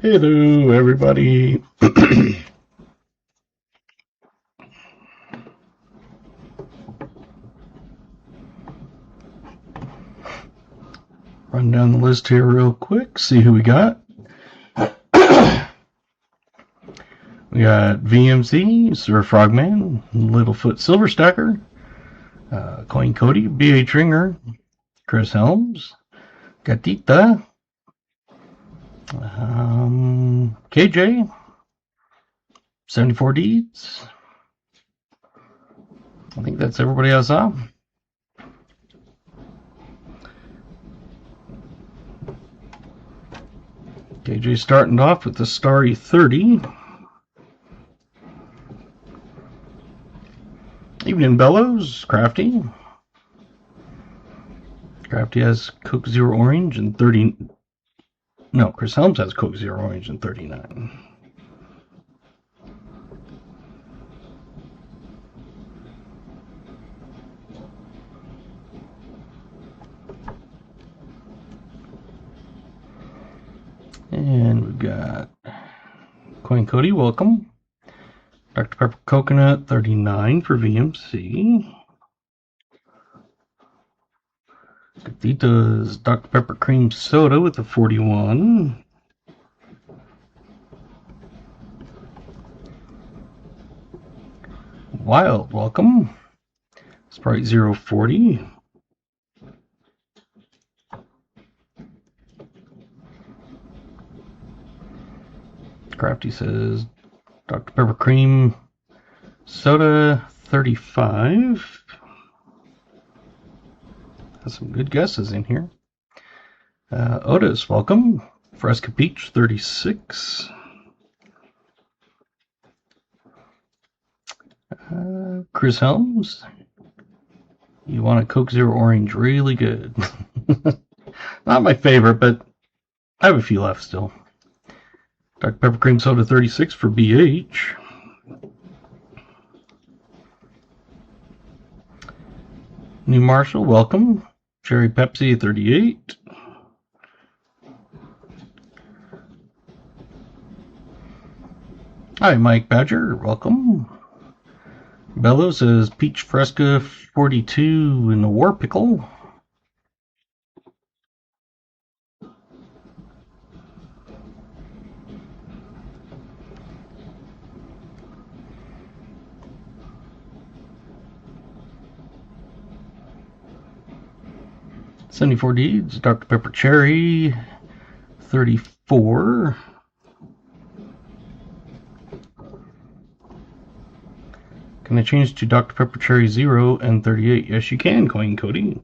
Hello, everybody. Run down the list here real quick, see who we got. We got VMC, Sir Frogman, Littlefoot Silverstacker, Coin Cody, BH Ringer, Chris Helms, Gatita, KJ, 74 Deeds. I think that's everybody I saw. KJ starting off with the Starry 30. Evening Bellows, Crafty. Crafty has Coke Zero Orange and 30. No, Chris Helms has Coke Zero Orange and 39. And we've got Coin Cody, welcome. Dr. Pepper Coconut, 39 for VMC. Gatita's Dr. Pepper Cream Soda with a 41. Wild, welcome. Sprite 040. Crafty says Dr. Pepper Cream Soda 35. Has some good guesses in here. Otis, welcome. Fresca Peach 36. Chris Helms, you want a Coke Zero Orange, really good. Not my favorite, but I have a few left still. Dr. Pepper Cream Soda 36 for BH. New Marshall, welcome. Cherry Pepsi 38. Hi, Mike Badger, welcome. Bello says Peach Fresca 42 in the War Pickle. $74 Deeds, Dr. Pepper Cherry 34. Can I change to Dr. Pepper Cherry 0 and 38? Yes, you can, Coin Cody.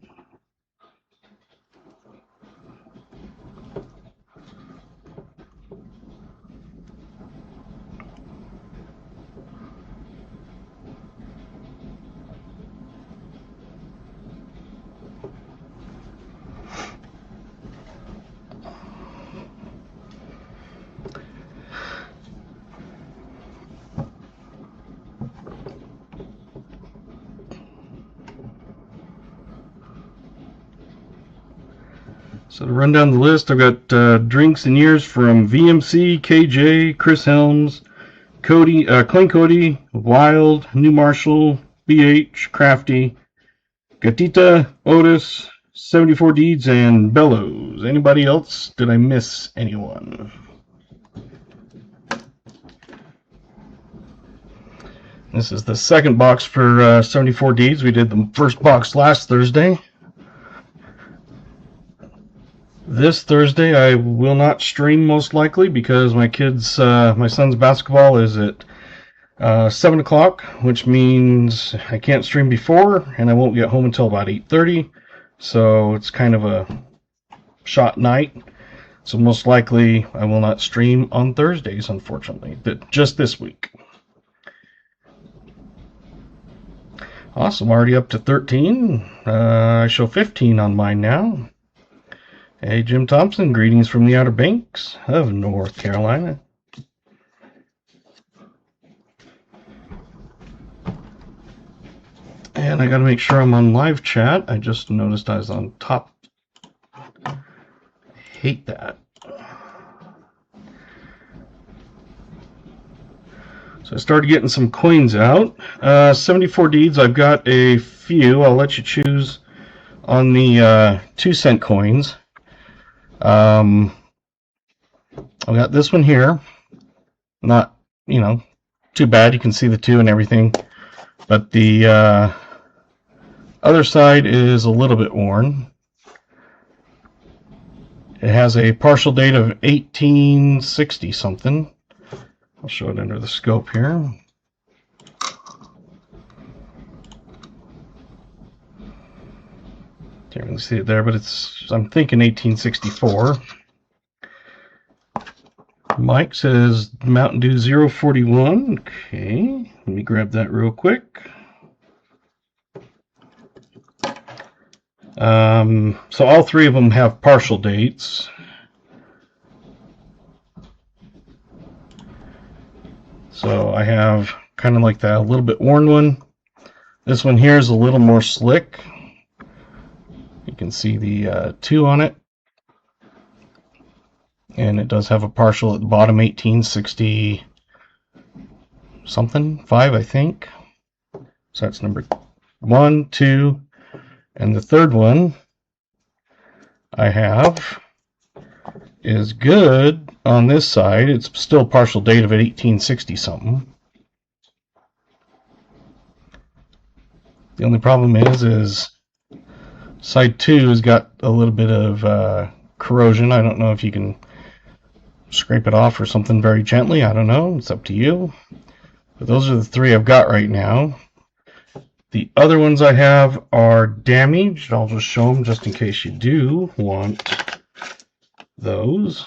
So to run down the list, I've got drinks and years from VMC, KJ, Chris Helms, Cody, Coin Cody, Wild, New Marshall, BH, Crafty, Gatita, Otis, 74 Deeds, and Bellows. Anybody else? Did I miss anyone? This is the second box for 74 Deeds. We did the first box last Thursday. This Thursday I will not stream most likely because my son's basketball is at 7 o'clock, which means I can't stream before and I won't get home until about 8:30. So it's kind of a shot night. So most likely I will not stream on Thursdays, unfortunately, just this week. Awesome, already up to 13. I show 15 on mine now. Hey, Jim Thompson, greetings from the Outer Banks of North Carolina. And I gotta make sure I'm on live chat. I just noticed I was on top. Hate that. So I started getting some coins out. 74 deeds, I've got a few. I'll let you choose on the 2-cent coins. I've got this one here. Not, too bad. You can see the 2 and everything. But the other side is a little bit worn. It has a partial date of 1860 something. I'll show it under the scope here. Can't really see it there, but I'm thinking 1864. Mike says Mountain Dew 041. Okay, let me grab that real quick. So all 3 of them have partial dates. So I have kind of like that a little bit worn one. This one here is a little more slick. You can see the 2 on it. And it does have a partial at the bottom, 1860 something, 5 I think. So that's number 1, 2, and the third one I have is good on this side. It's still partial date of 1860 something. The only problem is side 2 has got a little bit of corrosion. I don't know if you can scrape it off or something very gently. I don't know. It's up to you. But those are the 3 I've got right now. The other ones I have are damaged. I'll just show them just in case you do want those.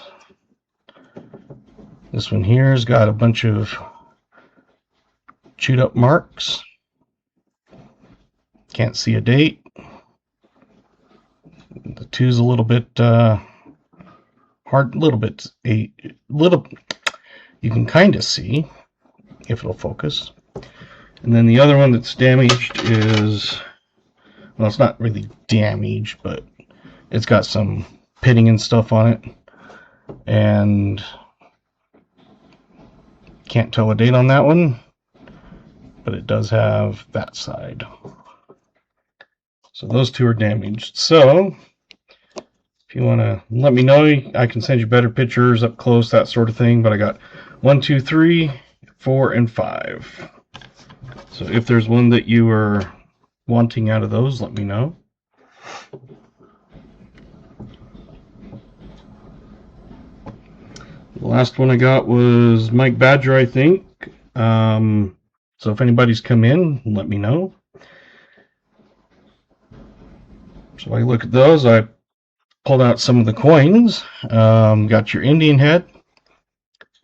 This one here has got a bunch of chewed up marks. Can't see a date. The 2's a little bit hard, you can kind of see if it'll focus. And then the other one that's damaged is, well, it's not really damaged, but it's got some pitting and stuff on it, and can't tell a date on that one, but it does have that side. So those 2 are damaged. So if you want to let me know, I can send you better pictures up close, that sort of thing. But I got 1, 2, 3, 4, and 5. So if there's one that you are wanting out of those, let me know. The last one I got was Mike Badger, I think. So if anybody's come in, let me know. So I look at those. I pulled out some of the coins. Got your Indian head.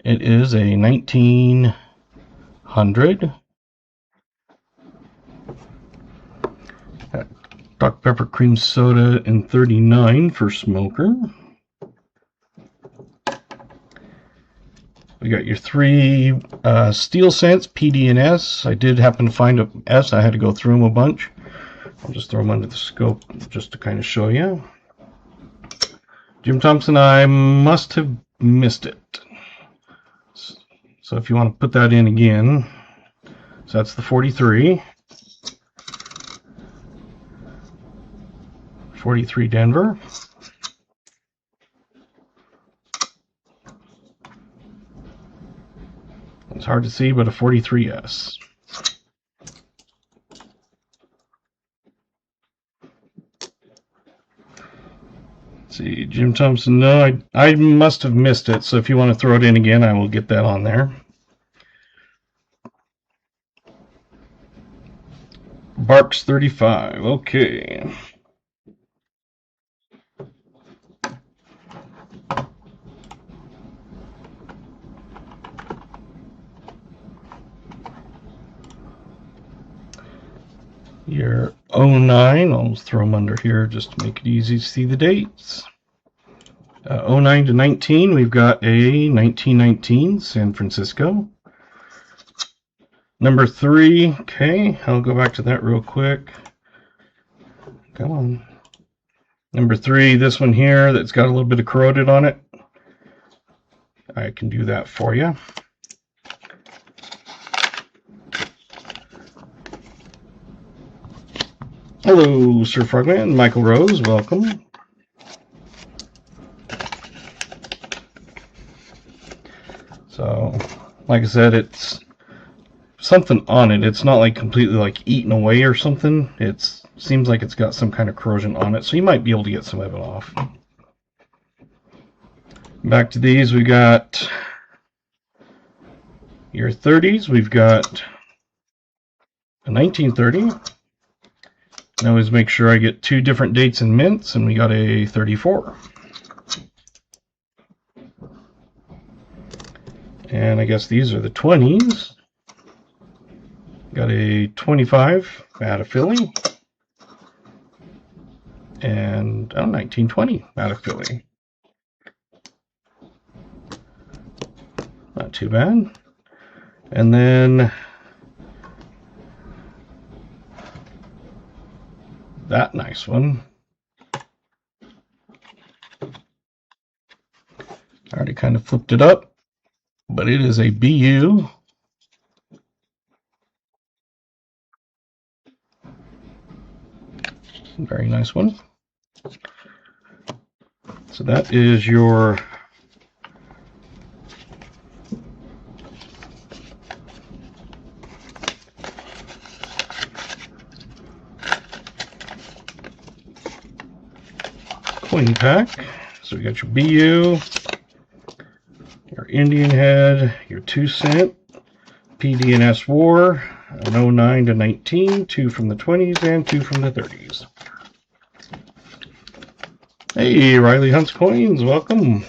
It is a 1900. Dr. Pepper cream soda in 39 for smoker. We got your 3 steel cents, PD and S. I did happen to find a S. I had to go through them a bunch. I'll just throw them under the scope just to kind of show you. Jim Thompson, I must have missed it. So if you want to put that in again, so that's the 43. 43 Denver. It's hard to see, but a 43S. Let's see, Jim Thompson, no, I must have missed it, so if you want to throw it in again, I will get that on there. Barks 35, okay. Your 09, I'll throw them under here just to make it easy to see the dates. 09 to 19, we've got a 1919 San Francisco. Number 3, okay, I'll go back to that real quick. Come on. Number 3, this one here that's got a little bit of corroded on it. I can do that for you. Hello, Sir Frogman. Michael Rose, welcome. So, like I said, it's something on it. It's not like completely like eaten away or something. It seems like it's got some kind of corrosion on it, so you might be able to get some of it off. Back to these, we got your 30s. We've got a 1930. I always make sure I get 2 different dates and mints, and we got a 34. And I guess these are the 20s. Got a 25 out of Philly. And a 1920 out of Philly. Not too bad. And then that nice one. I already kind of flipped it up, but it is a BU. Very nice one. So that is your coin pack. So we got your BU, your Indian head, your 2 cent, PD&S War, an 09 to 19, 2 from the 20s and 2 from the 30s. Hey, Riley Hunt's Coins, welcome.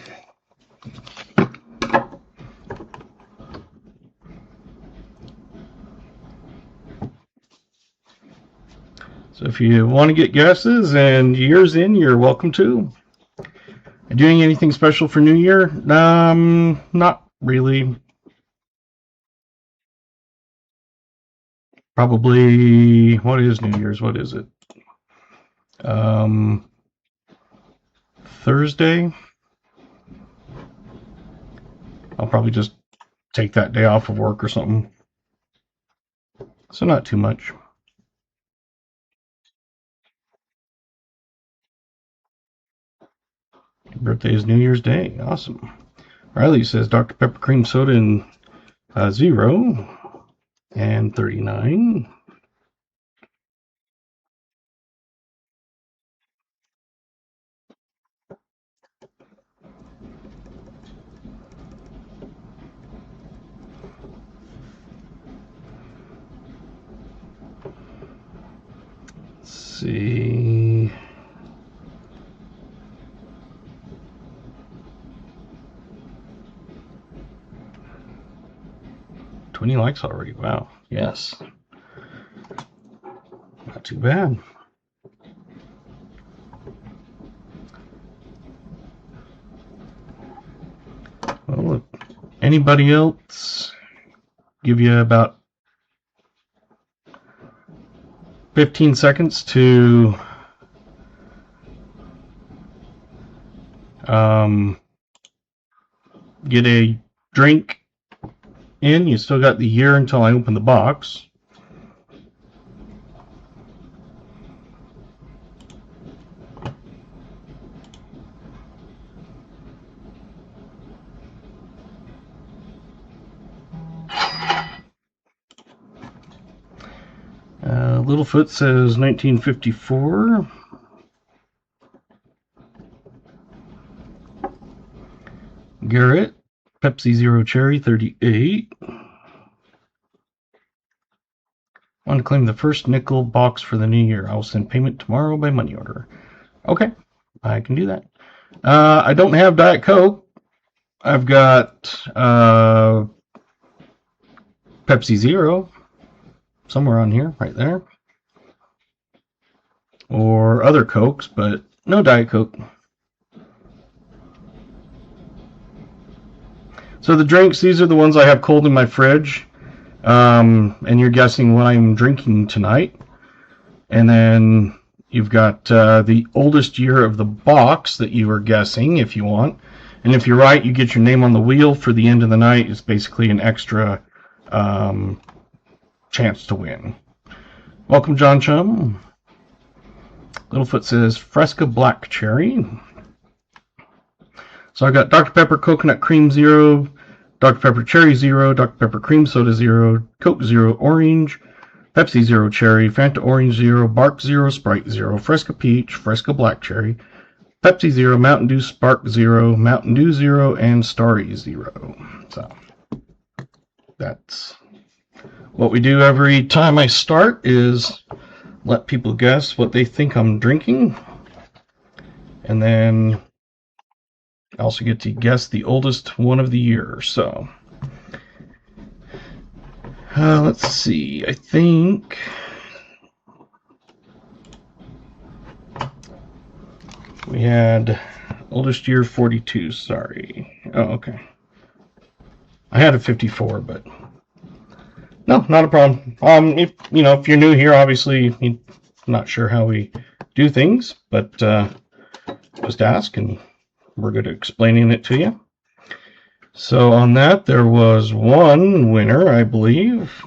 So if you want to get guesses and years in, you're welcome to. Doing anything special for New Year? Not really. Probably, what is New Year's? What is it? Thursday. I'll probably just take that day off of work or something. So not too much. Your birthday is New Year's Day. Awesome. Riley says Dr. Pepper Cream Soda in 0 and 39. Let's see. "20 likes already. Wow. Yes. Not too bad. Well, if anybody else, give you about 15 seconds to get a drink in. You still got the year until I open the box. Littlefoot says 1954. Garrett, Pepsi Zero Cherry 38. Want to claim the first nickel box for the new year. I will send payment tomorrow by money order. Okay, I can do that. I don't have Diet Coke. I've got Pepsi Zero somewhere on here, right there. Or other Cokes, but no Diet Coke. So the drinks, these are the ones I have cold in my fridge. And you're guessing what I'm drinking tonight. And then you've got the oldest year of the box that you are guessing, if you want. And if you're right, you get your name on the wheel for the end of the night. It's basically an extra chance to win. Welcome, John Chum. Littlefoot says Fresca Black Cherry. So I got Dr. Pepper Coconut Cream 0, Dr. Pepper Cherry 0, Dr. Pepper Cream Soda 0, Coke 0 Orange, Pepsi 0 Cherry, Fanta Orange 0, Bark 0, Sprite 0, Fresca Peach, Fresca Black Cherry, Pepsi 0, Mountain Dew Spark 0, Mountain Dew 0, and Starry 0. So that's what we do every time I start, is let people guess what they think I'm drinking. And then I also get to guess the oldest one of the year. So let's see. I think we had oldest year 42. Sorry. Oh, okay. I had a 54, but no, not a problem. If if you're new here, obviously you're not sure how we do things, but just ask and we're good at explaining it to you. So on that, there was one winner, I believe.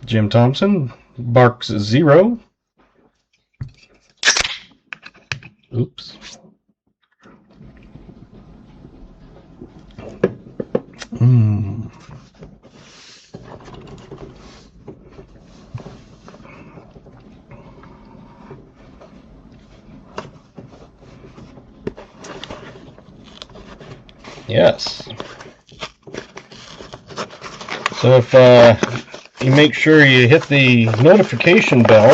Jim Thompson, Barks 0. Oops. Yes. So if you make sure you hit the notification bell,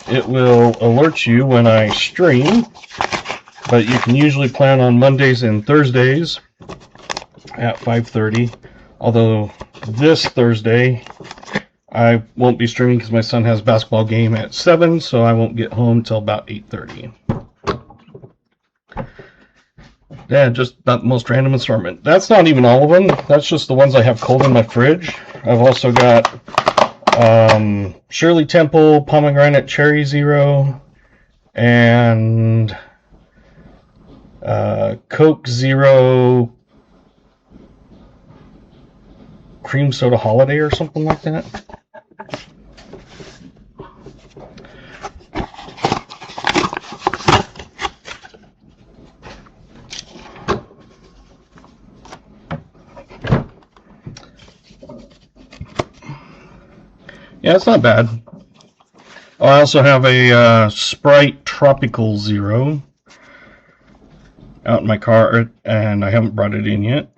it will alert you when I stream. But you can usually plan on Mondays and Thursdays at 5:30. Although this Thursday I won't be streaming because my son has a basketball game at 7, so I won't get home till about 8:30. Yeah, just about the most random assortment. That's not even all of them. That's just the ones I have cold in my fridge. I've also got Shirley Temple Pomegranate Cherry 0 and Coke 0 Cream Soda Holiday or something like that. Yeah, it's not bad. Oh, I also have a Sprite Tropical 0 out in my car, and I haven't brought it in yet.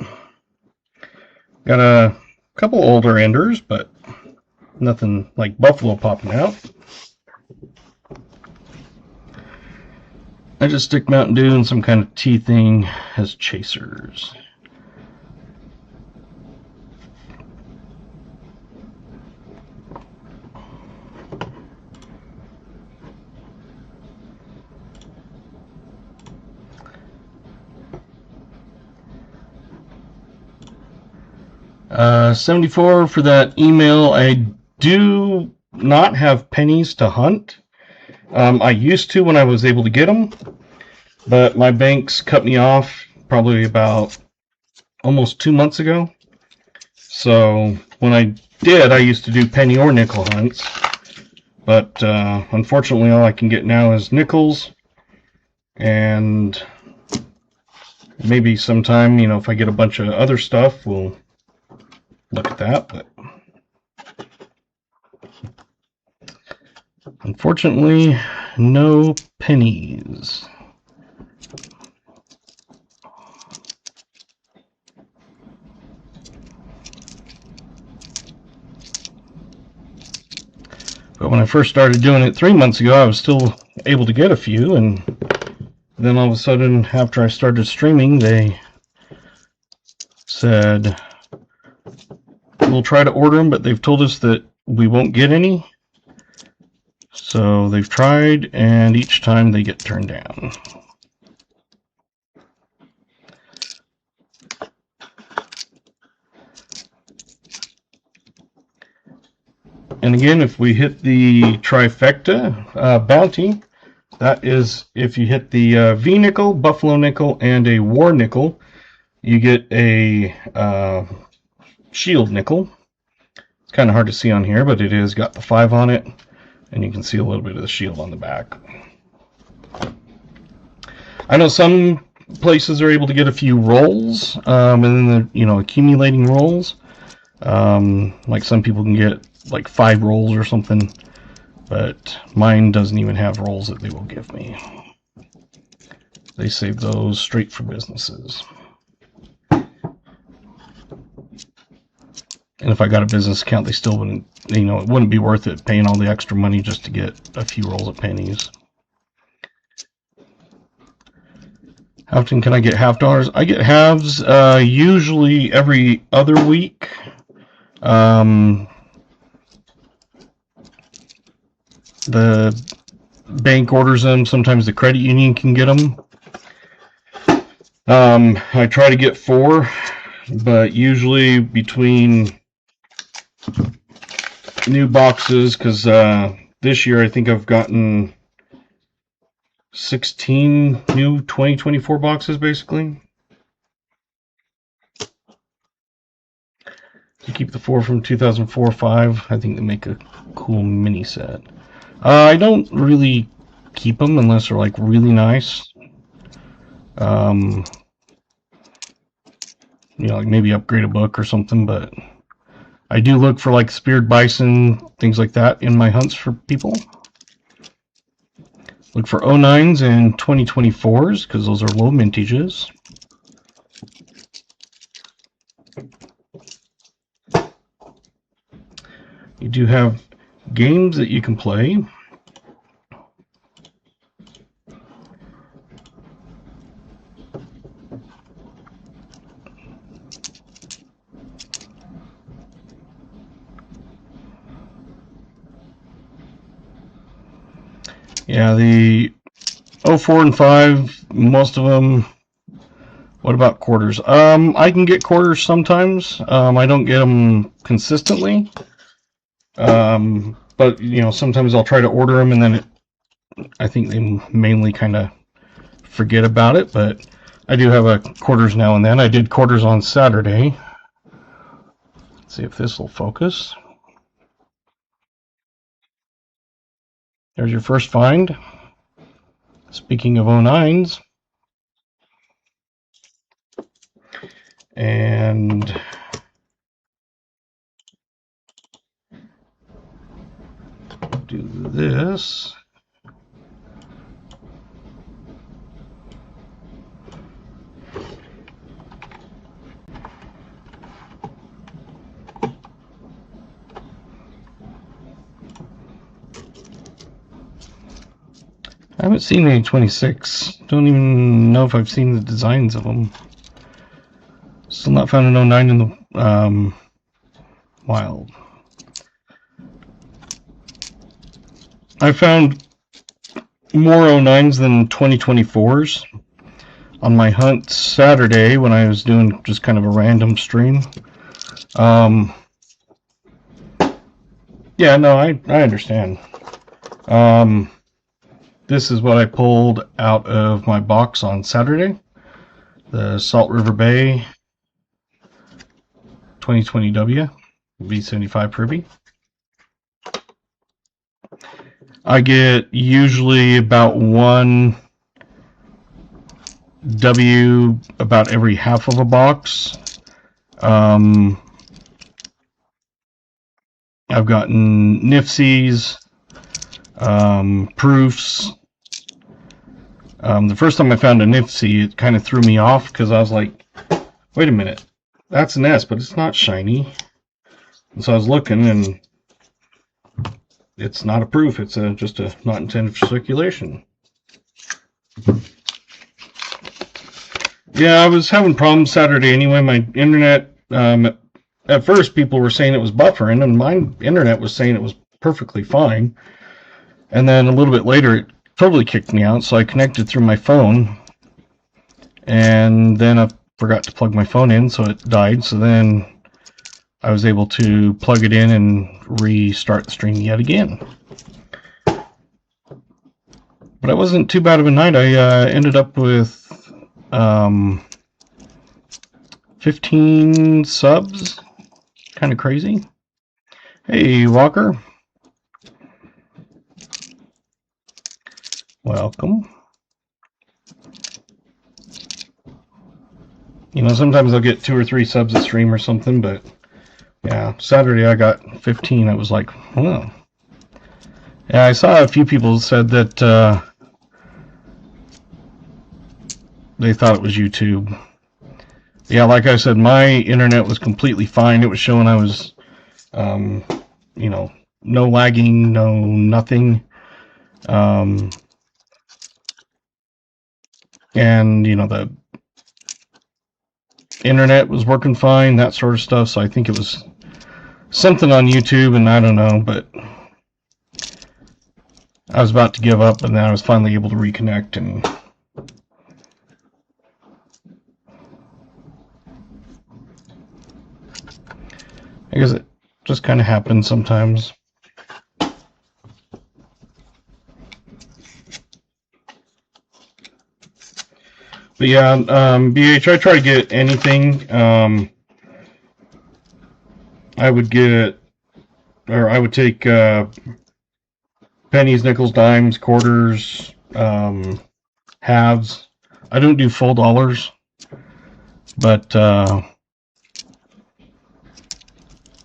Got a couple older Enders, but nothing like Buffalo popping out. I just stick Mountain Dew and some kind of tea thing as chasers. $74 for that email. I do not have pennies to hunt. I used to when I was able to get them, but my banks cut me off probably about almost 2 months ago. So when I did, I used to do penny or nickel hunts, but unfortunately all I can get now is nickels, and maybe sometime, if I get a bunch of other stuff, we'll look at that, but unfortunately, no pennies. But when I first started doing it 3 months ago, I was still able to get a few, and then all of a sudden, after I started streaming, they said, we'll try to order them, but they've told us that we won't get any. So they've tried, and each time they get turned down. And again, if we hit the trifecta bounty, that is if you hit the V nickel, Buffalo nickel, and a War nickel, you get a Shield nickel. It's kind of hard to see on here, but it is got the 5 on it. And you can see a little bit of the shield on the back. I know some places are able to get a few rolls, and then they're, accumulating rolls. Like some people can get like 5 rolls or something, but mine doesn't even have rolls that they will give me. They save those straight for businesses. And if I got a business account, they still wouldn't, it wouldn't be worth it paying all the extra money just to get a few rolls of pennies. How often can I get half dollars? I get halves usually every other week. The bank orders them. Sometimes the credit union can get them. I try to get 4, but usually between new boxes, because this year I think I've gotten 16 new 2024 boxes basically. To keep the 4 from 2004-5, I think they make a cool mini set. I don't really keep them unless they're like really nice. Like maybe upgrade a book or something, but I do look for like speared bison, things like that in my hunts for people. Look for 09s and 2024s because those are low mintages. You do have games that you can play. Yeah, the 04 and 5, most of them. What about quarters? I can get quarters sometimes. I don't get them consistently. But sometimes I'll try to order them, and then I think they mainly kind of forget about it. But I do have a quarters now and then. I did quarters on Saturday. Let's see if this will focus. There's your first find. Speaking of 09s. And do this. I haven't seen any 26. Don't even know if I've seen the designs of them. Still not found an 09 in the wild. I found more 09s than 2024s on my hunt Saturday when I was doing just kind of a random stream. Yeah, no, I understand. This is what I pulled out of my box on Saturday. The Salt River Bay 2020W V75 Privy. I get usually about 1 W about every half of a box. I've gotten Nifsies, proofs. The first time I found a Nifsy, it kind of threw me off because I was like, wait a minute, that's an S, but it's not shiny. And so I was looking, and it's not a proof, it's just a not intended for circulation. Yeah, I was having problems Saturday anyway. My internet, at first people were saying it was buffering, and my internet was saying it was perfectly fine. And then a little bit later, it totally kicked me out, so I connected through my phone. And then I forgot to plug my phone in, so it died. So then I was able to plug it in and restart the stream yet again. But it wasn't too bad of a night. I ended up with 15 subs. Kind of crazy. Hey, Walker. welcome. You know, sometimes I'll get 2 or 3 subs a stream or something, but yeah, Saturday I got 15. I was like, oh. Yeah, I saw a few people said that they thought it was YouTube. Yeah, like I said, my internet was completely fine. It was showing I was, you know, no lagging, no nothing. And, you know, the internet was working fine, that sort of stuff. So I think it was something on YouTube, and I don't know, but I was about to give up, and then I was finally able to reconnect, and I guess it just kind of happens sometimes. But yeah, BH, I try to get anything. I would get, or I would take pennies, nickels, dimes, quarters, halves. I don't do full dollars, but I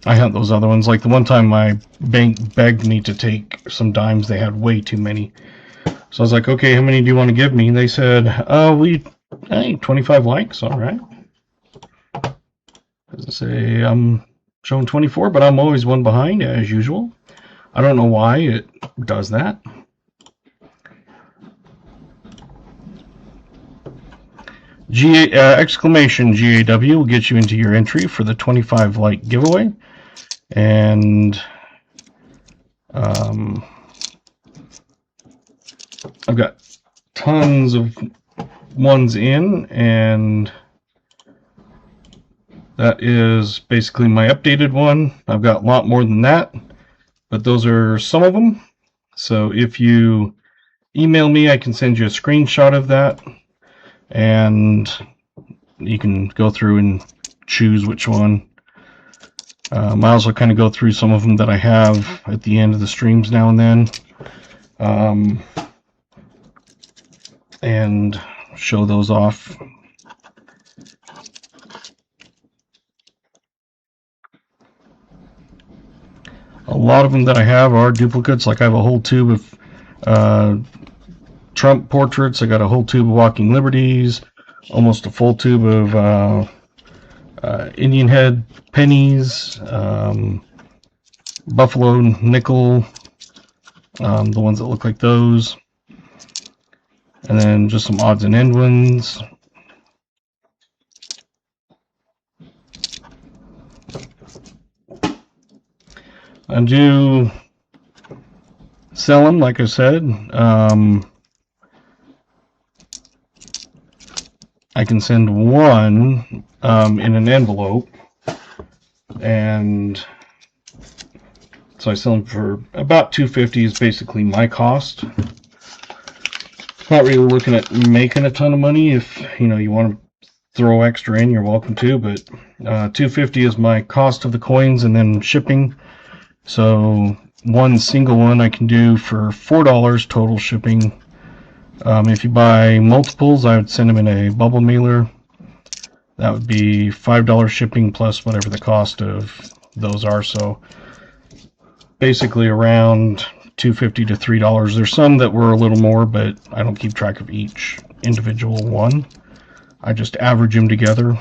have those other ones. Like the one time my bank begged me to take some dimes, they had way too many. So I was like, okay, how many do you want to give me? And they said, hey, 25 likes, all right. As I say, I'm showing 24, but I'm always one behind, as usual. I don't know why it does that. Exclamation GAW will get you into your entry for the 25 like giveaway. And I've got tons of ones in, and that is basically my updated one. I've got a lot more than that, but those are some of them. So if you email me, I can send you a screenshot of that, and you can go through and choose which one. I also kind of go through some of them that I have at the end of the streams now and then, and show those off. A lot of them that I have are duplicates. Like I have a whole tube of Trump portraits. I got a whole tube of Walking Liberties, almost a full tube of Indian head pennies, buffalo nickel, the ones that look like those, and then just some odds and end ones. I do sell them, like I said. I can send one in an envelope, and so I sell them for about $2.50 is basically my cost. Not really looking at making a ton of money. If you know you want to throw extra in, you're welcome to, but $2.50 is my cost of the coins and then shipping. So one single one I can do for $4 total shipping. If you buy multiples, I would send them in a bubble mailer. That would be $5 shipping plus whatever the cost of those are. So basically around $2.50 to $3. There's some that were a little more, but I don't keep track of each individual one. I just average them together.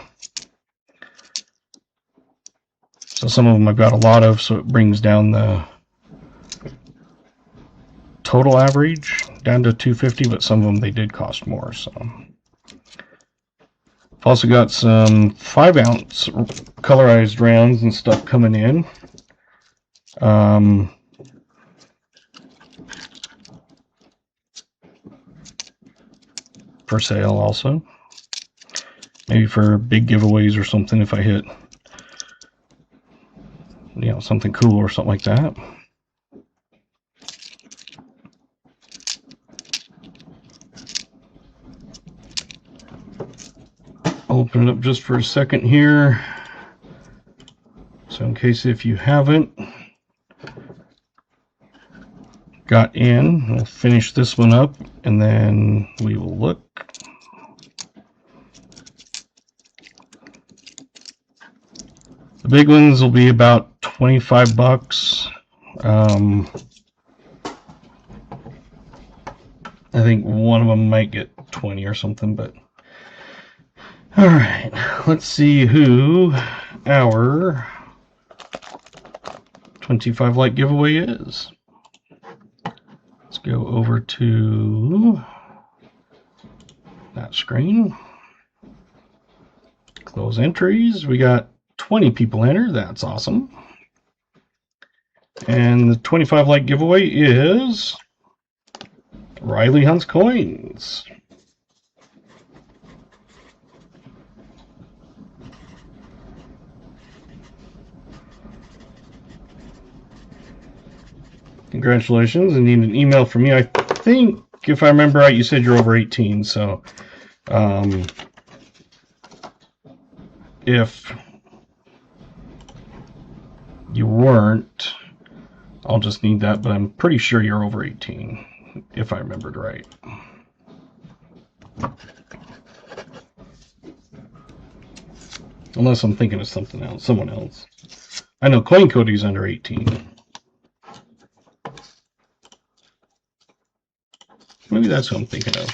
So some of them I've got a lot of, so it brings down the total average down to $2.50, but some of them they did cost more. So I've also got some 5-ounce colorized rounds and stuff coming in. For sale also. Maybe for big giveaways or something if I hit, you know, something cool or something like that. I'll open it up just for a second here. So in case if you haven't, got in. We'll finish this one up and then we will look. The big ones will be about 25 bucks. I think one of them might get 20 or something, but alright, let's see who our 25 like giveaway is. Let's go over to that screen. Close entries. We got 20 people enter. That's awesome. And the 25 like giveaway is Riley Hunts Coins. Congratulations, and need an email from you. I think, if I remember right, you said you're over 18, so if you weren't, I'll just need that, but I'm pretty sure you're over 18, if I remembered right. Unless I'm thinking of something else, someone else. I know Coin Cody's under 18. Maybe that's what I'm thinking of.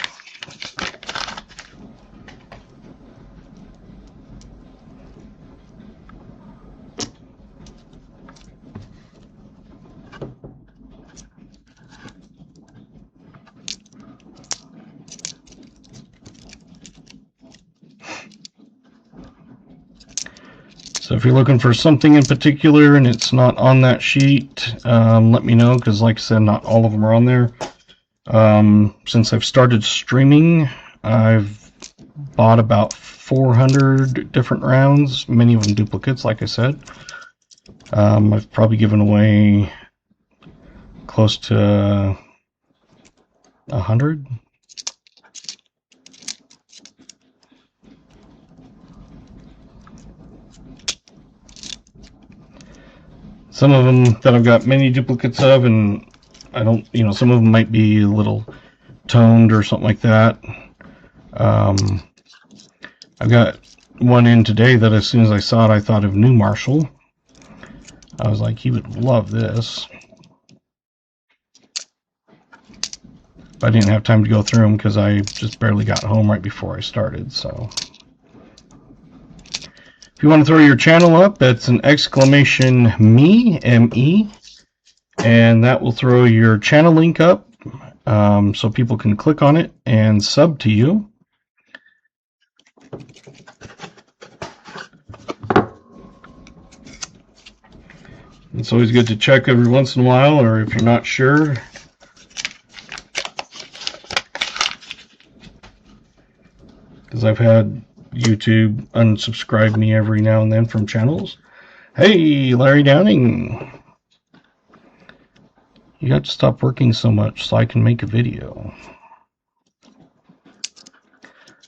So if you're looking for something in particular and it's not on that sheet, let me know, because like I said, not all of them are on there. Since I've started streaming, I've bought about 400 different rounds, many of them duplicates, like I said. I've probably given away close to 100. Some of them that I've got many duplicates of, and I don't, some of them might be a little toned or something like that. I've got one in today that as soon as I saw it, I thought of New Marshall. I was like, he would love this. But I didn't have time to go through them because I just barely got home right before I started, so. If you want to throw your channel up, that's an exclamation me, M-E, and that will throw your channel link up so people can click on it and sub to you. It's always good to check every once in a while, or if you're not sure. Because I've had YouTube unsubscribe me every now and then from channels. Hey, Larry Downing. You got to stop working so much so I can make a video.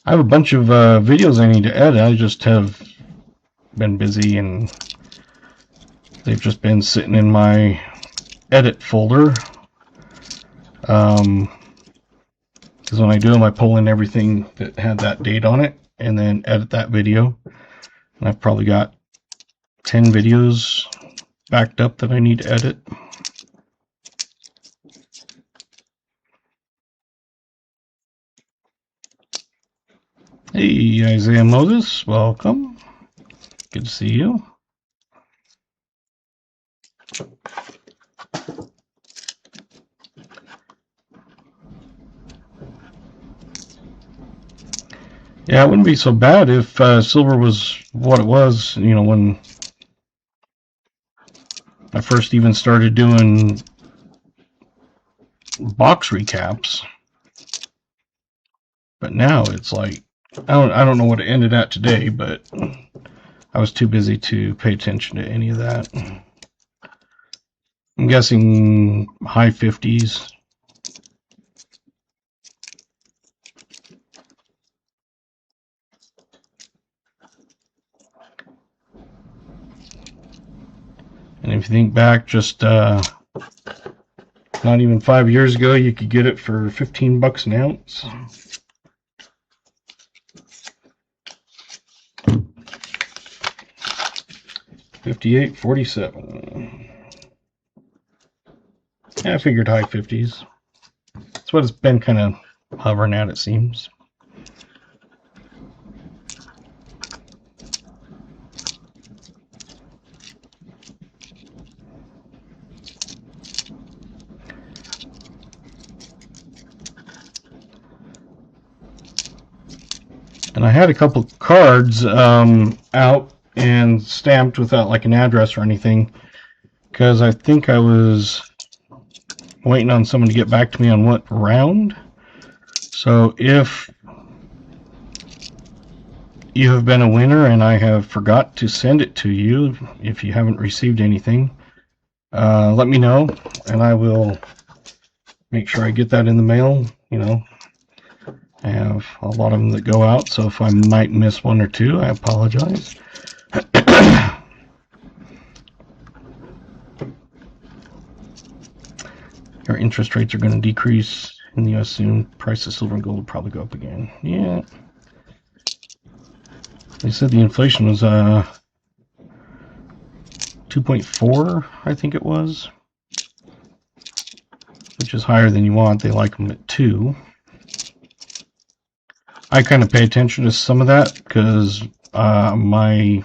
I have a bunch of videos I need to edit. I just have been busy and they've just been sitting in my edit folder. Because when I do them, I pull in everything that had that date on it and then edit that video. And I've probably got 10 videos backed up that I need to edit. Hey, Isaiah Moses, welcome. Good to see you. Yeah, it wouldn't be so bad if silver was what it was, when I first even started doing box recaps. But now it's like, I don't know what it ended at today, but I was too busy to pay attention to any of that. I'm guessing high 50s. And if you think back just Not even 5 years ago, you could get it for $15 an ounce. $58.47. Yeah, I figured high 50s. That's what it's been kind of hovering at, it seems. And I had a couple cards out and stamped without like an address or anything, because I think I was waiting on someone to get back to me on what round. So if you have been a winner and I have forgot to send it to you, if you haven't received anything, let me know and I will make sure I get that in the mail. You know, I have a lot of them that go out, so if I might miss one or two, I apologize. Our interest rates are going to decrease in the US soon. Price of silver and gold will probably go up again. Yeah. They said the inflation was 2.4, I think it was, which is higher than you want. They like them at 2. I kind of pay attention to some of that because my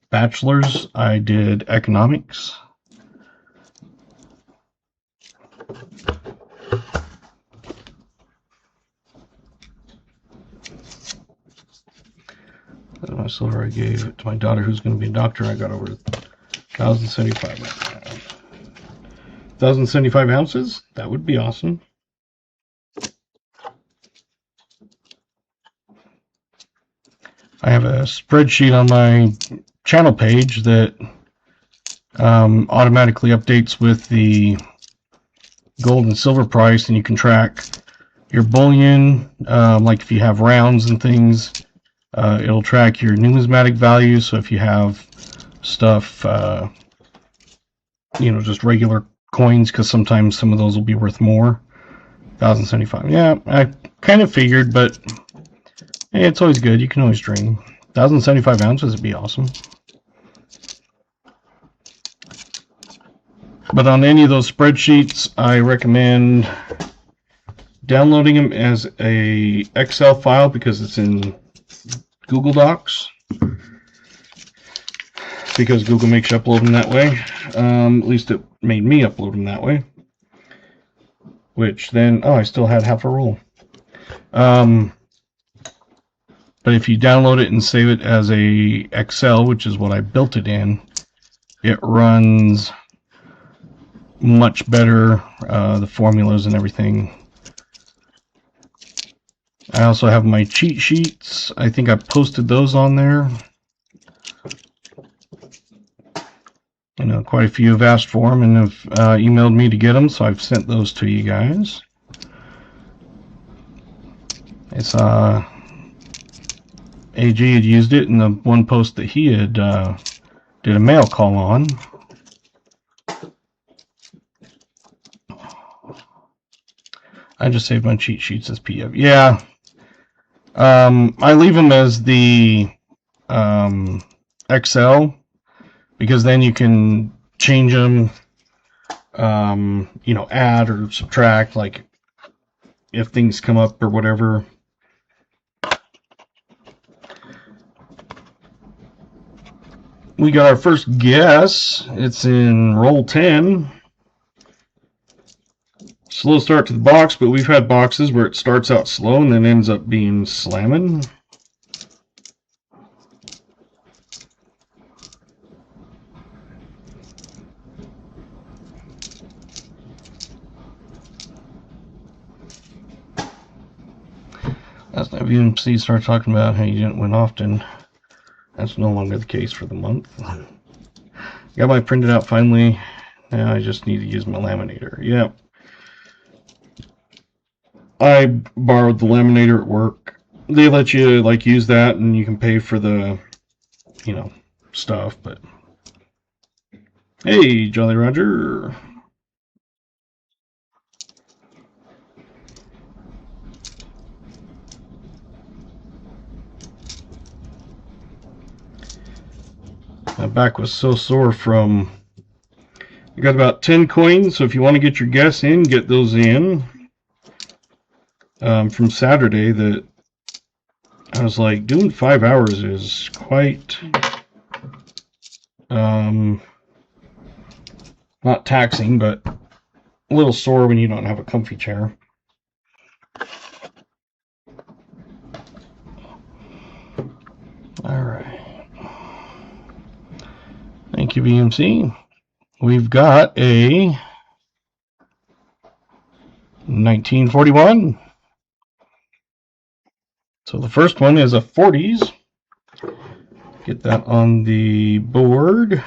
bachelor's, I did economics. My silver I gave it to my daughter who's going to be a doctor. I got over 1,075 right now. 1,075 ounces? That would be awesome. I have a spreadsheet on my channel page that automatically updates with the gold and silver price, and you can track your bullion, like if you have rounds and things. It'll track your numismatic value, so if you have stuff, you know, just regular coins, because sometimes some of those will be worth more. 1,075. Yeah, I kind of figured, but hey, it's always good. You can always dream. 1,075 ounces would be awesome. But on any of those spreadsheets, I recommend downloading them as a Excel file because it's in Google Docs, because Google makes you upload them that way. At least it made me upload them that way. Which then, oh, I still had half a roll. But if you download it and save it as a Excel, which is what I built it in, it runs much better, the formulas and everything. I also have my cheat sheets. I think I posted those on there. I know quite a few have asked for them and have emailed me to get them, so I've sent those to you guys. It's AG had used it in the one post that he had did a mail call on. I just saved my cheat sheets as PDF. Yeah. I leave them as the Excel because then you can change them, you know, add or subtract, like if things come up or whatever. We got our first guess. It's in roll 10. Slow start to the box, but we've had boxes where it starts out slow and then ends up being slamming. As the VMC starts talking about how you didn't win often, that's no longer the case for the month. Got my printed out finally. Now I just need to use my laminator. Yep. I borrowed the laminator at work. They let you like use that and you can pay for the, you know, stuff, but hey, Jolly Roger. My back was so sore from... I got about 10 coins, so if you want to get your guests in, get those in. From Saturday, that I was like, doing 5 hours is quite... not taxing, but a little sore when you don't have a comfy chair. Alright. Thank you, BMC. We've got a 1941. So the first one is a 40s. Get that on the board.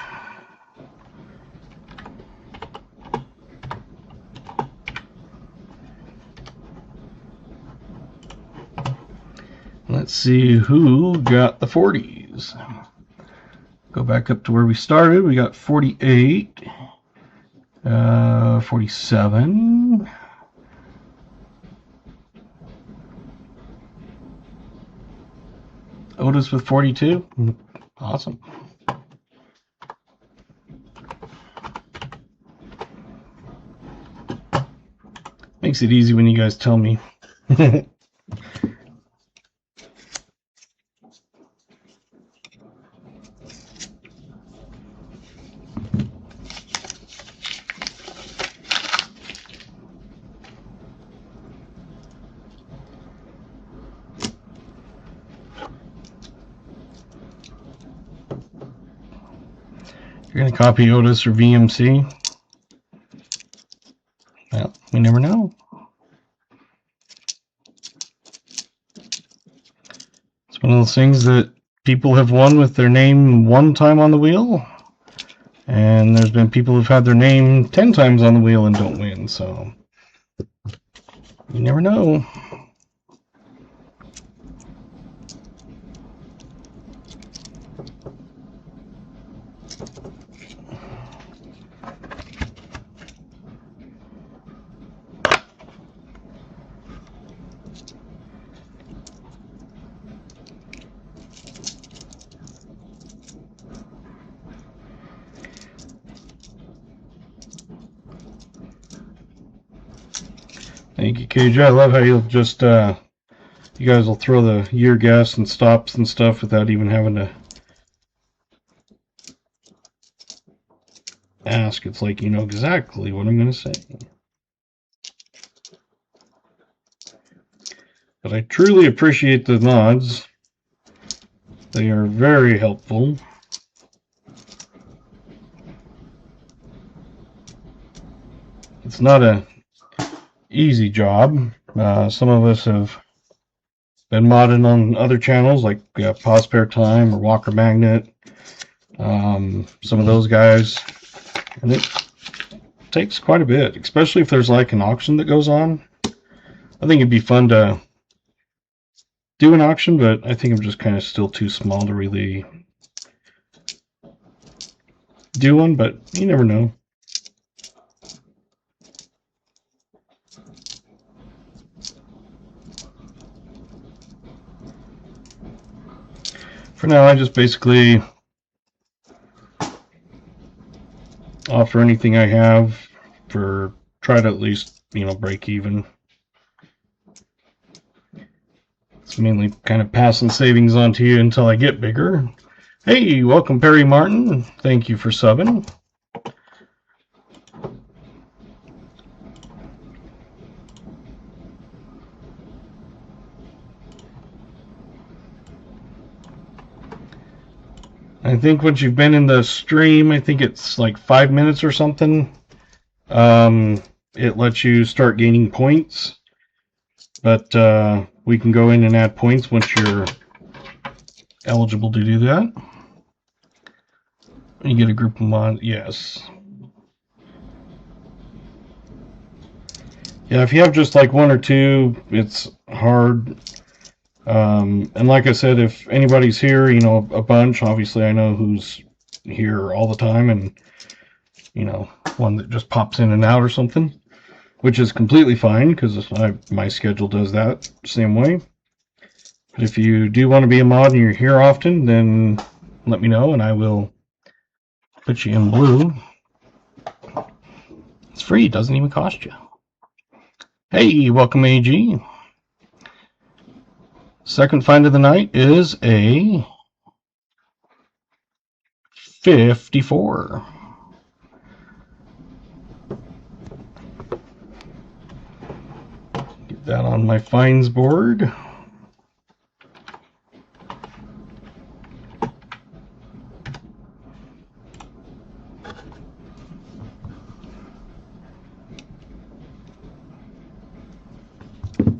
Let's see who got the 40s. Go back up to where we started. We got 48, 47, Otis with 42. Awesome. Makes it easy when you guys tell me. You're going to copy Otis or VMC? Well, we never know. It's one of those things that people have won with their name one time on the wheel, and there's been people who've had their name 10 times on the wheel and don't win, so you never know. Thank you, KJ. I love how you'll just, you guys will throw the year guess and stops and stuff without even having to ask. It's like you know exactly what I'm going to say. But I truly appreciate the mods. They are very helpful. It's not a easy job. Some of us have been modding on other channels like Pause Spare Time or Walker Magnet. Some of those guys. And it takes quite a bit, especially if there's like an auction that goes on. I think it'd be fun to do an auction, but I think I'm just kind of still too small to really do one, but you never know. For now, I just basically offer anything I have for try to at least, break even. It's mainly kind of passing savings on to you until I get bigger. Hey, welcome Perry Martin. Thank you for subbing. I think once you've been in the stream, I think it's like 5 minutes or something, it lets you start gaining points. But we can go in and add points once you're eligible to do that. You get a group of mods, yes. Yeah, if you have just like one or two, it's hard. And like I said, if anybody's here, a bunch, obviously I know who's here all the time, and, one that just pops in and out or something, which is completely fine because my schedule does that same way. But if you do want to be a mod and you're here often, then let me know and I will put you in blue. It's free, doesn't even cost you. Hey, welcome AG. Second find of the night is a 54. Get that on my finds board.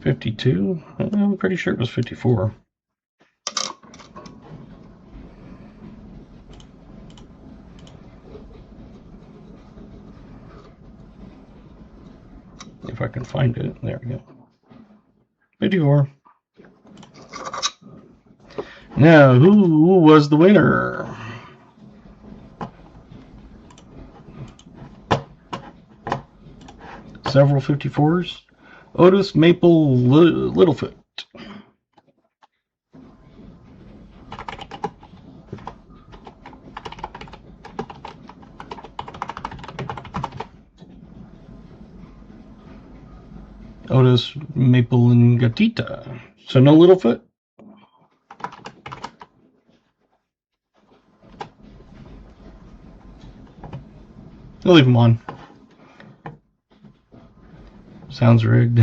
$52. I'm pretty sure it was $54. If I can find it. There we go. 54. Now, who was the winner? Several 54s. Otis Maple Littlefoot. Otis Maple and Gatita. So no Littlefoot? I'll leave them on. Sounds rigged.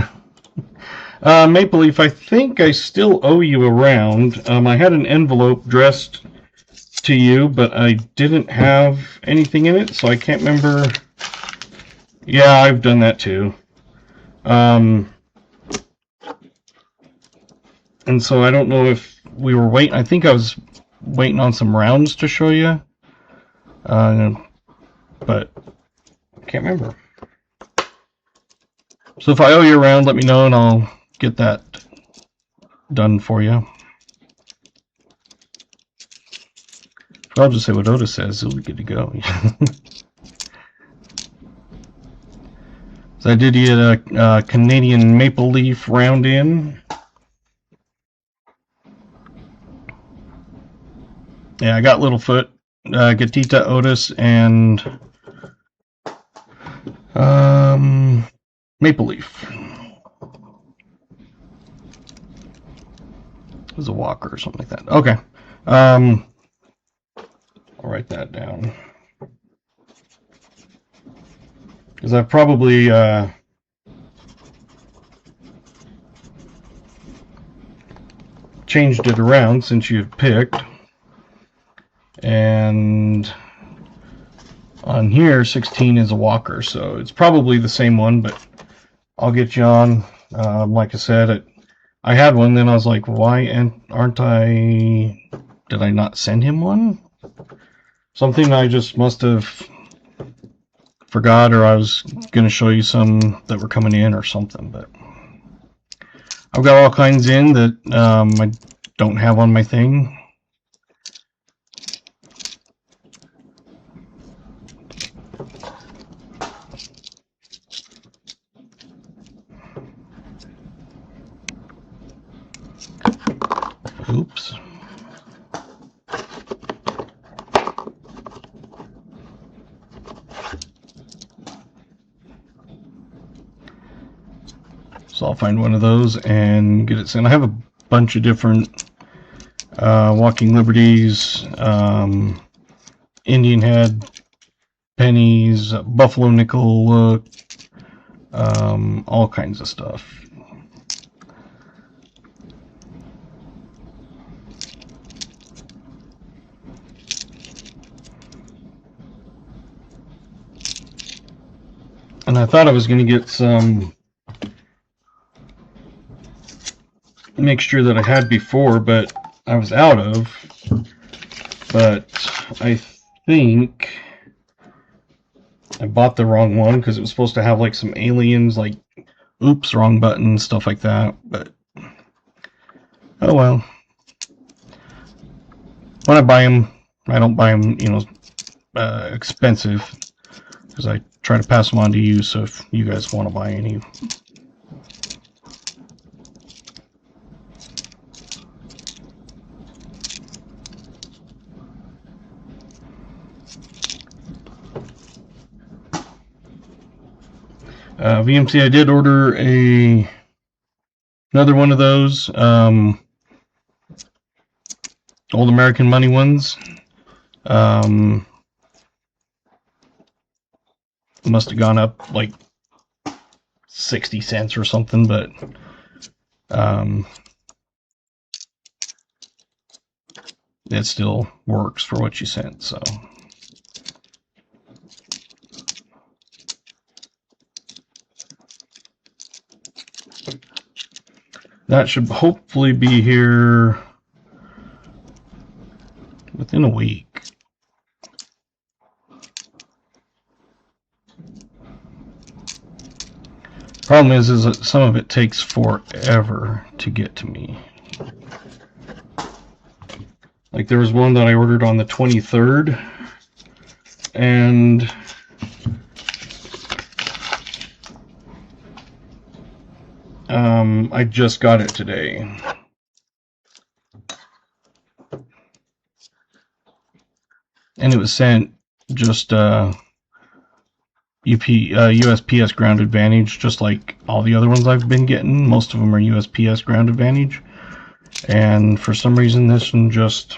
Maple Leaf, I think I still owe you a round. I had an envelope addressed to you, but I didn't have anything in it, so I can't remember. Yeah, I've done that too. And so I don't know if we were waiting. I think I was waiting on some rounds to show you. But I can't remember. So if I owe you a round, let me know and I'll get that done for you. I'll just say what Otis says. It'll be good to go. So I did get a Canadian Maple Leaf round in. Yeah, I got Littlefoot, Gatita, Otis, and Maple Leaf. It was a Walker or something like that. Okay. I'll write that down. Because I've probably changed it around since you've picked. And on here, 16 is a Walker, so it's probably the same one, but I'll get you on. Like I said, I had one, then I was like, why aren't I... Did I not send him one? Something I just must have forgot, or I was going to show you some that were coming in or something, but I've got all kinds in that I don't have on my thing. Oops. So I'll find one of those and get it sent. I have a bunch of different Walking Liberties, Indian Head, pennies, Buffalo Nickel look, all kinds of stuff. And I thought I was going to get some mixture that I had before, but I was out of. But I think I bought the wrong one because it was supposed to have like some aliens, like, oops, wrong button, stuff like that. But oh well. When I buy them, I don't buy them, you know, expensive, because I try to pass them on to you. So if you guys want to buy any. VMC, I did order another one of those old American money ones. Must have gone up like 60 cents or something, but it still works for what you sent, so. That should hopefully be here within a week. Problem is that some of it takes forever to get to me. Like there was one that I ordered on the 23rd, and I just got it today. And it was sent just USPS Ground Advantage, just like all the other ones I've been getting. Most of them are USPS Ground Advantage. And for some reason, this one just...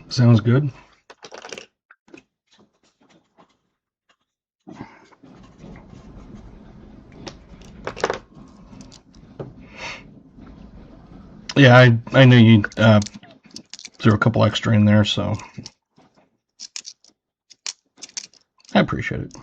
sounds good. Yeah, I know you threw a couple extra in there, so I appreciate it.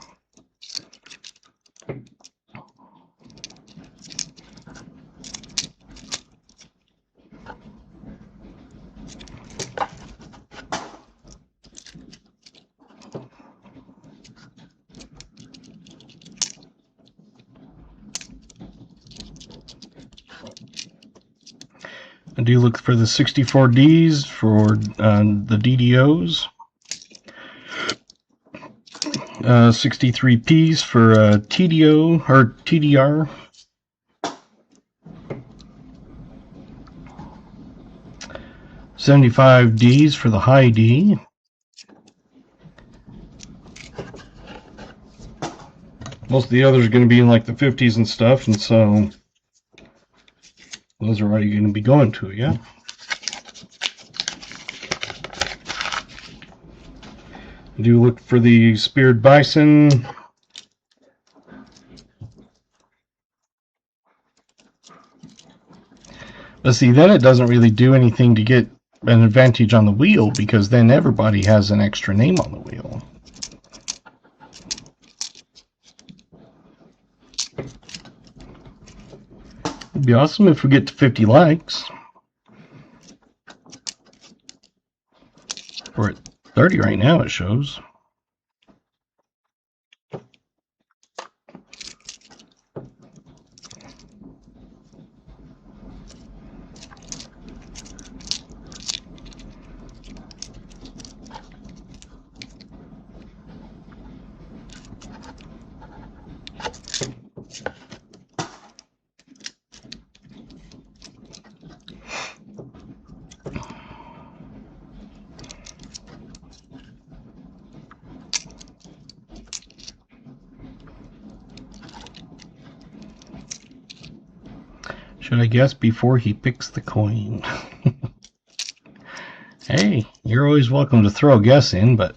I do look for the 64Ds for the DDOs. 63Ps for TDO or TDR. $75Ds for the high D. Most of the others are going to be in like the 50s and stuff, and so those are already going to be going to, yeah. I do look for the speared bison. But see, then it doesn't really do anything to get an advantage on the wheel, because then everybody has an extra name on the wheel. It'd be awesome if we get to 50 likes. We're at 30 right now, it shows. Should I guess before he picks the coin? Hey, you're always welcome to throw a guess in, but...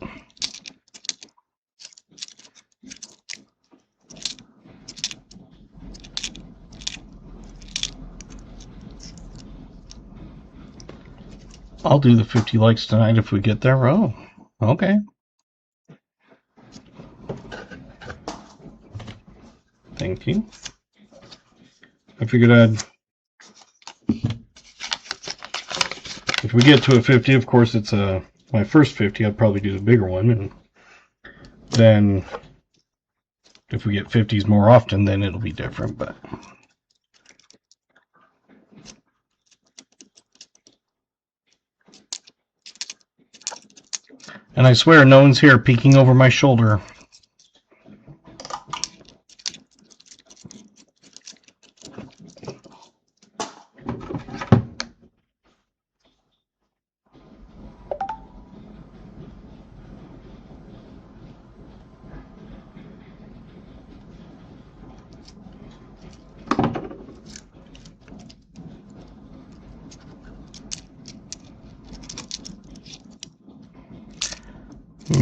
I'll do the 50 likes tonight if we get there. Oh, okay. Thank you. I figured if we get to a 50, of course it's my first 50, I'd probably do the bigger one, and then if we get 50s more often, then it'll be different, but... And I swear no one's here peeking over my shoulder.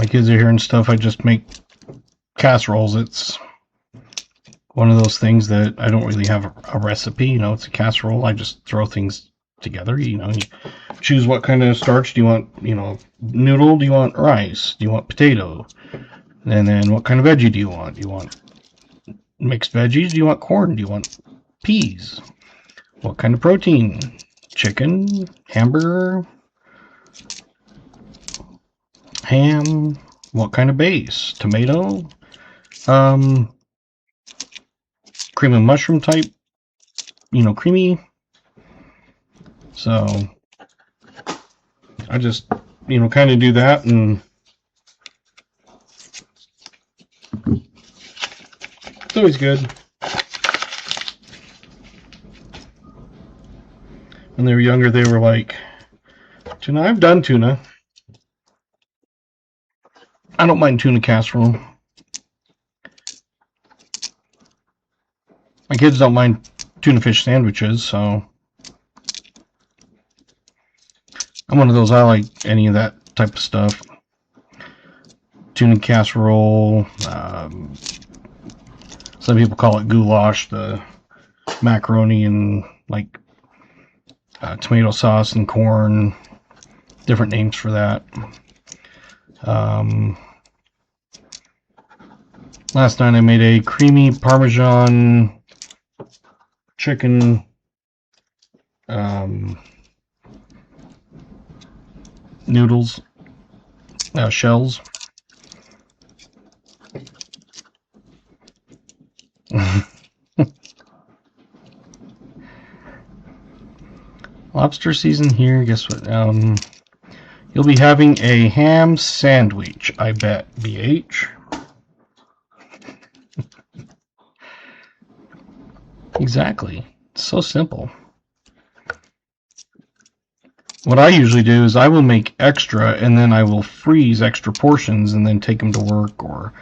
my kids are here and stuff, I just make casseroles. It's one of those things that I don't really have a recipe. You know, it's a casserole. I just throw things together. You know, you choose what kind of starch. Do you want, you know, noodle? Do you want rice? Do you want potato? And then what kind of veggie do you want? Do you want mixed veggies? Do you want corn? Do you want peas? What kind of protein? Chicken, hamburger, ham. What kind of base? Tomato, cream and mushroom type, you know, creamy. So I just, you know, kind of do that, and it's always good. When they were younger, they were like, tuna. I've done tuna. I don't mind tuna casserole. My kids don't mind tuna fish sandwiches, so I'm one of those. I like any of that type of stuff. Tuna casserole. Some people call it goulash, the macaroni and like tomato sauce and corn. Different names for that. Last night I made a creamy Parmesan chicken noodles, shells. Lobster season here. Guess what? You'll be having a ham sandwich, I bet, BH. Exactly. It's so simple. What I usually do is I will make extra, and then I will freeze extra portions and then take them to work, or,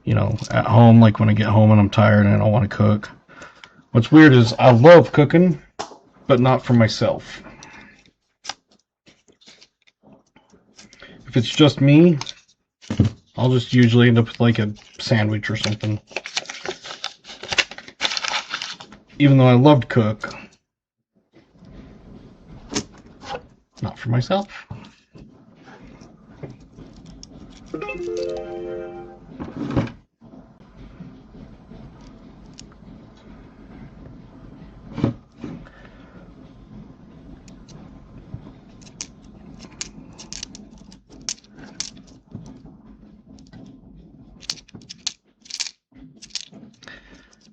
you know, at home, like when I get home and I'm tired and I don't want to cook. What's weird is I love cooking, but not for myself. If it's just me, I'll just usually end up with like a sandwich or something. Even though I love to cook, not for myself.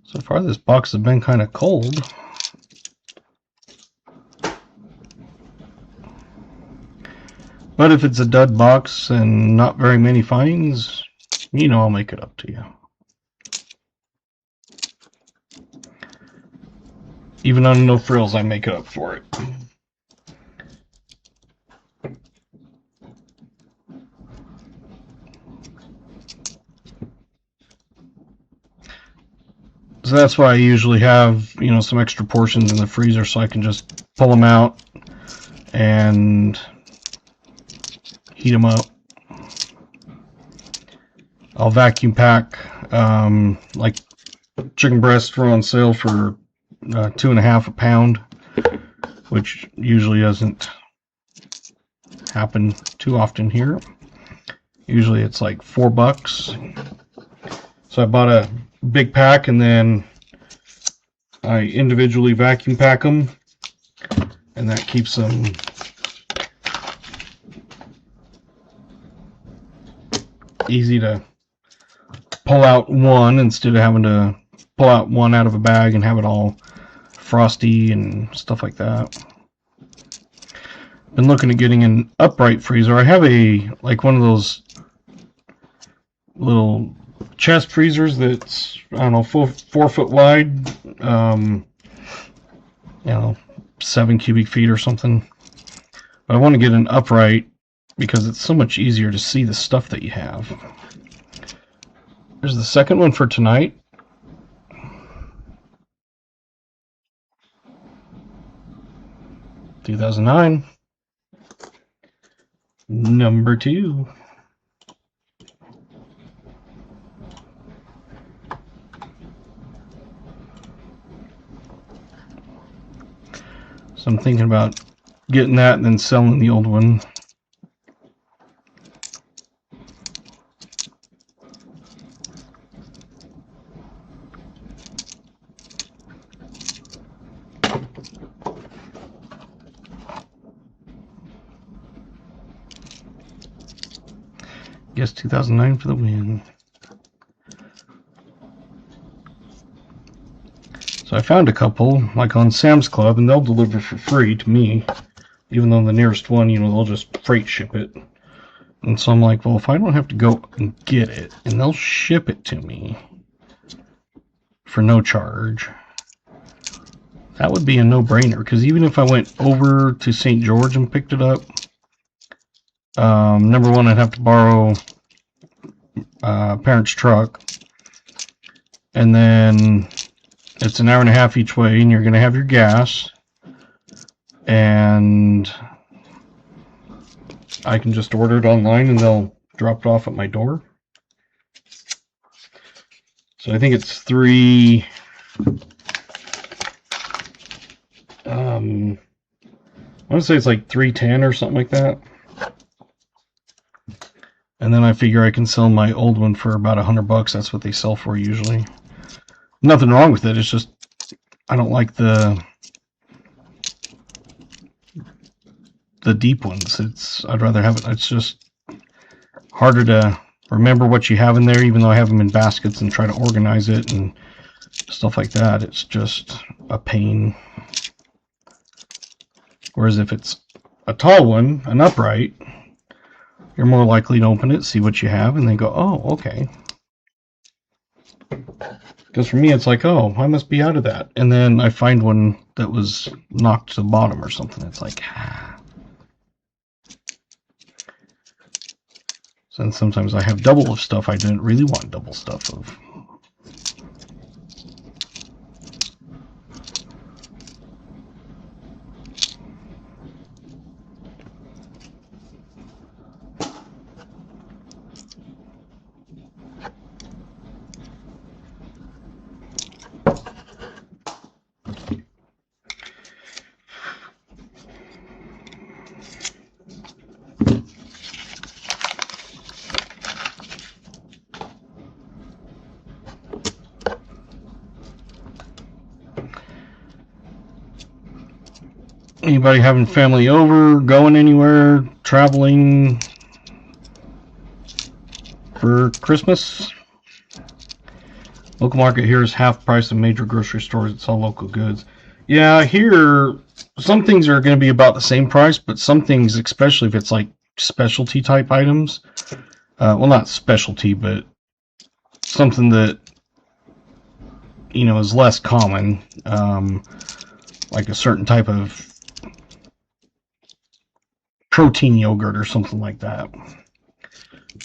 So far, this box has been kind of cold. But if it's a dud box and not very many finds, you know, I'll make it up to you. Even on no frills, I make it up for it. So that's why I usually have, you know, some extra portions in the freezer so I can just pull them out and heat them up. I'll vacuum pack, like chicken breasts were on sale for $2.50 a pound, which usually doesn't happen too often here. Usually it's like $4. So I bought a big pack, and then I individually vacuum pack them, and that keeps them easy to pull out one instead of having to pull out one out of a bag and have it all frosty and stuff like that. Been looking at getting an upright freezer. I have a, like, one of those little chest freezers that's, I don't know, 4 foot wide, you know, 7 cubic feet or something. But I want to get an upright because it's so much easier to see the stuff that you have. There's the second one for tonight. (2009). Number 2. So I'm thinking about getting that and then selling the old one. Guess 2009 for the win. So I found a couple, like on Sam's Club, and they'll deliver for free to me, even though the nearest one, you know, they'll just freight ship it. And so I'm like, well, if I don't have to go and get it, and they'll ship it to me for no charge, that would be a no-brainer. Because even if I went over to St. George and picked it up, number one, I'd have to borrow a parent's truck, and then it's an hour and a half each way, and you're going to have your gas, and I can just order it online and they'll drop it off at my door. So I think it's I want to say it's like $3.10 or something like that. And then I figure I can sell my old one for about $100. That's what they sell for usually. Nothing wrong with it. It's just I don't like the deep ones. I'd rather have it. It's just harder to remember what you have in there, even though I have them in baskets and try to organize it and stuff like that. It's just a pain. Whereas if it's a tall one, an upright, you're more likely to open it, see what you have, and then go, oh, okay. Because for me, it's like, oh, I must be out of that. And then I find one that was knocked to the bottom or something. It's like, So then sometimes I have double of stuff I didn't really want double stuff of. Anybody having family over, going anywhere, traveling for Christmas? Local market here is half price of major grocery stores. It's all local goods. Yeah, here some things are going to be about the same price, but some things, especially if it's like specialty type items, well, not specialty, but something that, you know, is less common, like a certain type of protein yogurt or something like that.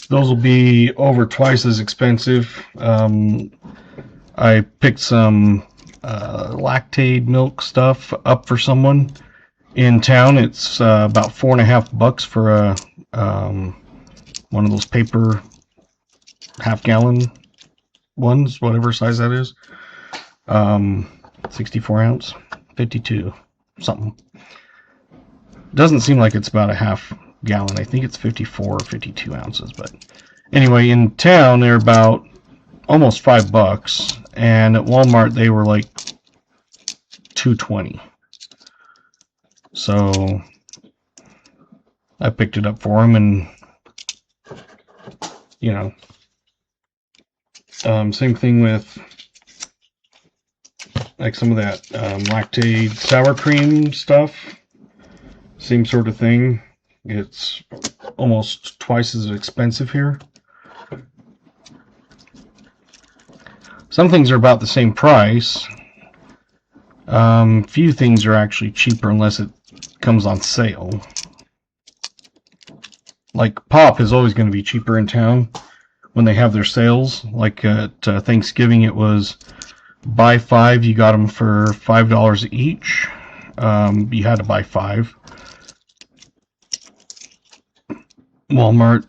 Those will be over twice as expensive. I picked some lactate milk stuff up for someone in town. It's about $4.50 for a one of those paper half-gallon ones, whatever size that is. 64 ounce, 52 something. Doesn't seem like it's about a half gallon. I think it's 54 or 52 ounces. But anyway, in town they're about almost $5, and at Walmart they were like $2.20. So I picked it up for him, and you know, same thing with like some of that lactate sour cream stuff. Same sort of thing. It's almost twice as expensive here. Some things are about the same price. Few things are actually cheaper unless it comes on sale. Like pop is always going to be cheaper in town when they have their sales. Like at Thanksgiving, it was buy 5, you got them for $5 each. You had to buy 5. Walmart,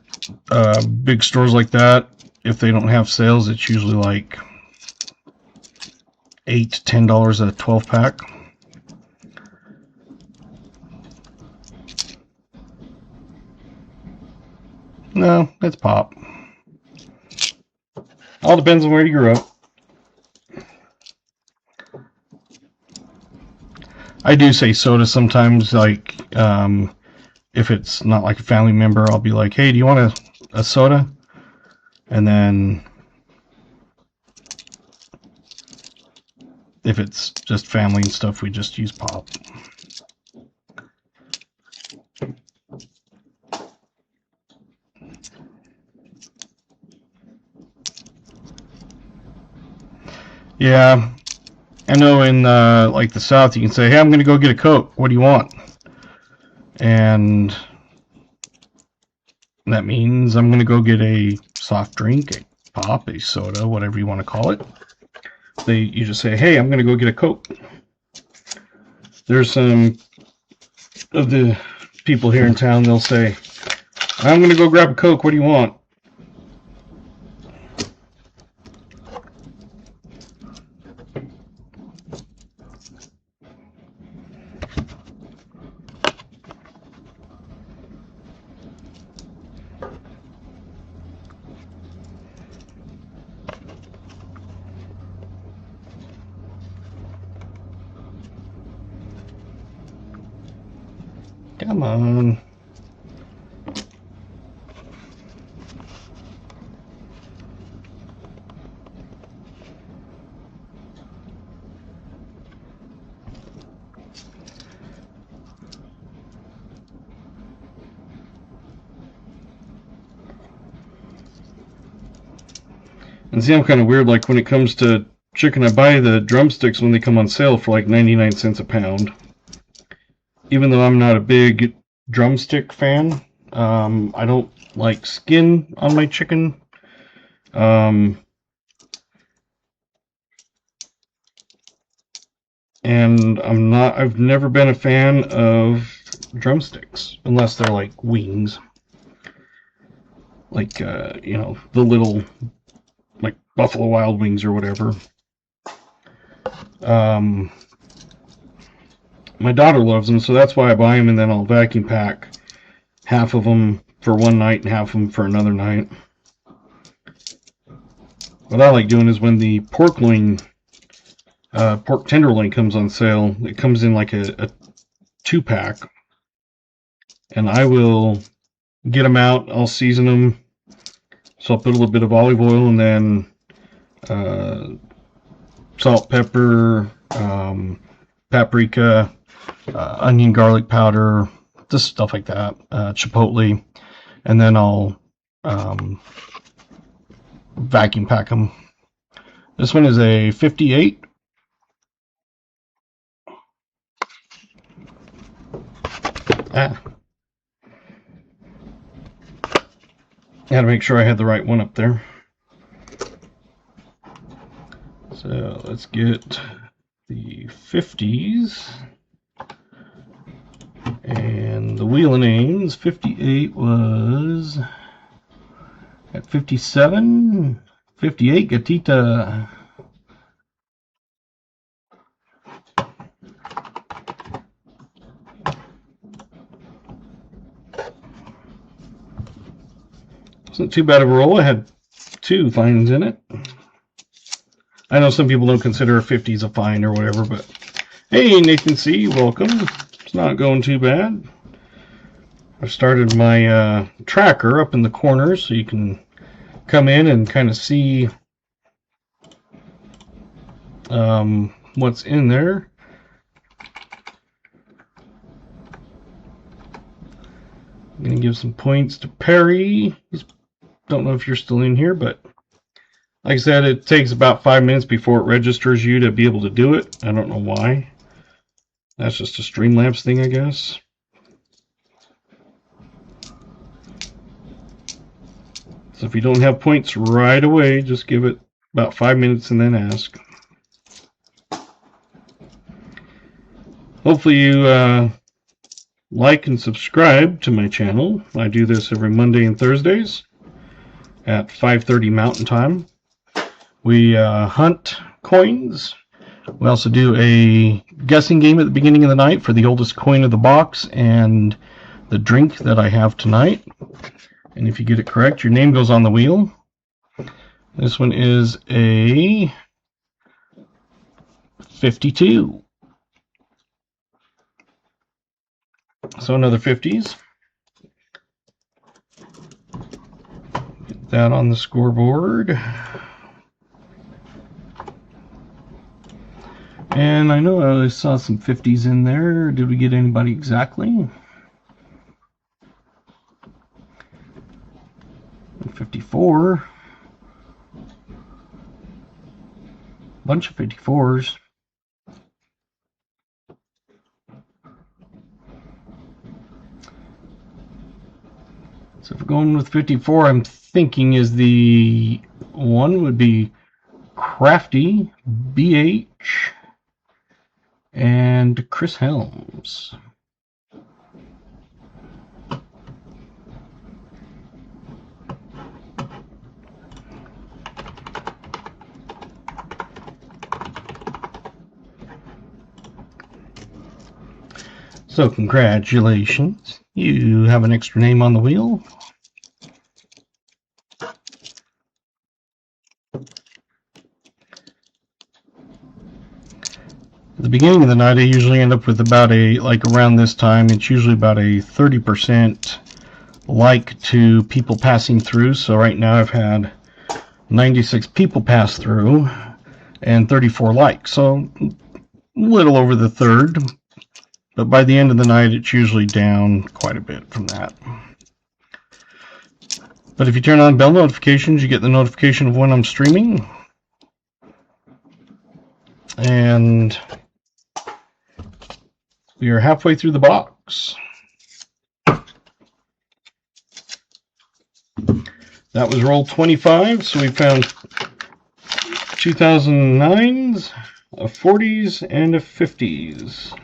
big stores like that, if they don't have sales, it's usually like $8 to $10 a 12-pack. No, it's pop. All depends on where you grew up. I do say soda sometimes, like, if it's not like a family member, I'll be like, hey, do you want a soda? And then if it's just family and stuff, we just use pop. Yeah, I know in like the South, you can say, hey, I'm going to go get a Coke. What do you want? And that means I'm going to go get a soft drink, a pop, a soda, whatever you want to call it. You just say, hey, I'm going to go get a Coke. There's some of the people here in town, they'll say, I'm going to go grab a Coke. What do you want? Come on. And see, I'm kind of weird, like when it comes to chicken, I buy the drumsticks when they come on sale for like 99 cents a pound. Even though I'm not a big drumstick fan, I don't like skin on my chicken. And I've never been a fan of drumsticks, unless they're like wings. Like, you know, the little, like Buffalo Wild Wings or whatever. My daughter loves them, so that's why I buy them, and then I'll vacuum pack half of them for one night and half of them for another night. What I like doing is when the pork tenderloin comes on sale, it comes in like a 2-pack, and I will get them out, I'll season them, so I'll put a little bit of olive oil and then salt, pepper, paprika, onion, garlic powder, just stuff like that, chipotle, and then I'll vacuum pack them. This one is a 58. I had to make sure I had the right one up there. So let's get the 50s. And the Wheel of Names, 58 was at 57. 58, Gatita. Wasn't too bad of a roll. I had 2 fines in it. I know some people don't consider a 50s a fine or whatever, but hey, Nathan C., welcome. It's not going too bad. I've started my tracker up in the corner so you can come in and kind of see what's in there. I'm going to give some points to Perry. Don't know if you're still in here, but like I said, it takes about 5 minutes before it registers you to be able to do it. I don't know why. That's just a Streamlabs thing, I guess. So if you don't have points right away, just give it about 5 minutes and then ask. Hopefully you like and subscribe to my channel. I do this every Monday and Thursdays at 5:30 Mountain Time. We hunt coins. We also do a guessing game at the beginning of the night for the oldest coin of the box and the drink that I have tonight. And if you get it correct, your name goes on the wheel. This one is a 52. So another 50s. Get that on the scoreboard. And I know I saw some 50s in there. Did we get anybody exactly? 54. Bunch of 54s. So if we're going with 54, I'm thinking is the one would be Crafty, BH, and Chris Helms. So congratulations, you have an extra name on the wheel. At the beginning of the night, I usually end up with about around this time, it's usually about a 30% like to people passing through. So right now I've had 96 people pass through and 34 likes. So a little over the third, but by the end of the night, it's usually down quite a bit from that. But if you turn on bell notifications, you get the notification of when I'm streaming. And we are halfway through the box. That was roll 25, so we found 2009s, a 40s, and a 50s.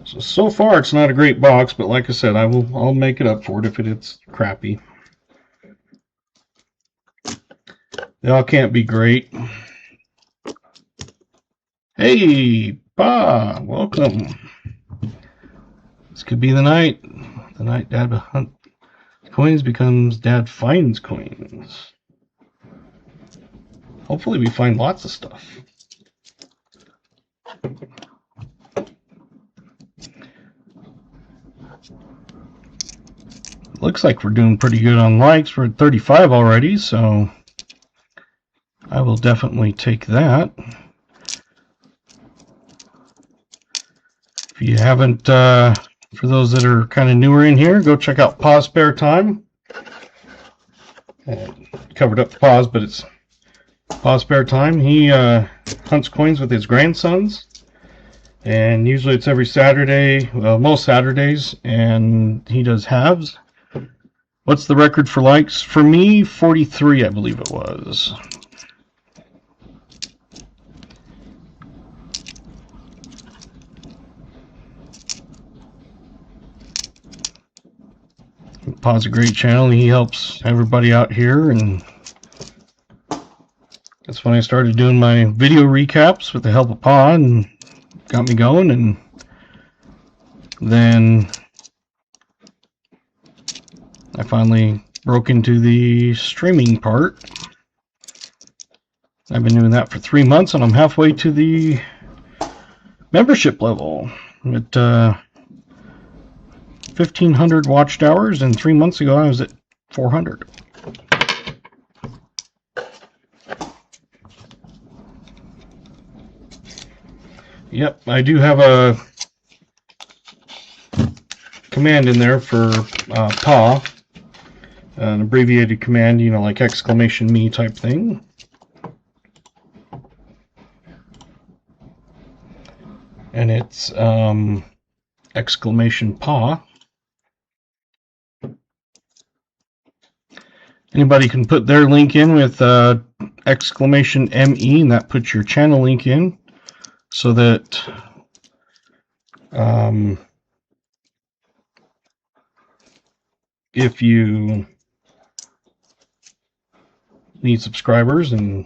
So far it's not a great box, but like I said, I'll make it up for it if it's crappy. They all can't be great. Hey, Pa, welcome. This could be the night. The night Dad hunts coins becomes Dad finds coins. Hopefully we find lots of stuff. Looks like we're doing pretty good on likes. We're at 35 already, so I will definitely take that. If you haven't, for those that are kind of newer in here, go check out Pa's Spare Time. Covered up Pa's, but it's Pa's Spare Time. He hunts coins with his grandsons, and usually it's every Saturday, well, most Saturdays, and he does halves. What's the record for likes? For me, 43, I believe it was. Pa's a great channel. He helps everybody out here, and that's when I started doing my video recaps with the help of Pa, and got me going. And then I finally broke into the streaming part. I've been doing that for 3 months, and I'm halfway to the membership level. At 1,500 watched hours, and 3 months ago I was at 400. Yep, I do have a command in there for Pa, an abbreviated command, you know, like exclamation me type thing. And it's exclamation Pa. Anybody can put their link in with exclamation ME, and that puts your channel link in, so that if you need subscribers and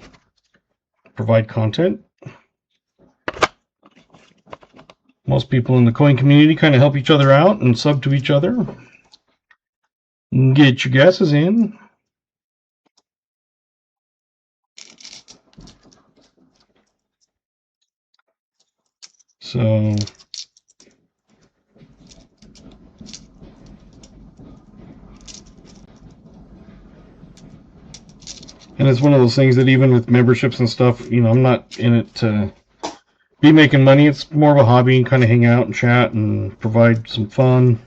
provide content, most people in the coin community kind of help each other out and sub to each other. Get your guesses in. So, and it's one of those things that even with memberships and stuff, you know, I'm not in it to be making money. It's more of a hobby and kind of hang out and chat and provide some fun.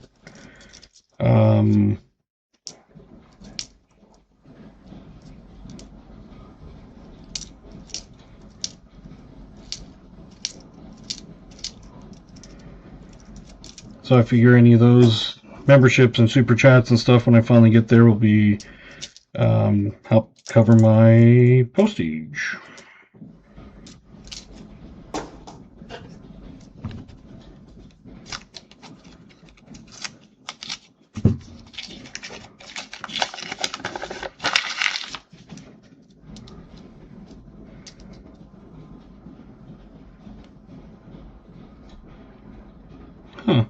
So I figure any of those memberships and super chats and stuff when I finally get there will be help cover my postage. Huh.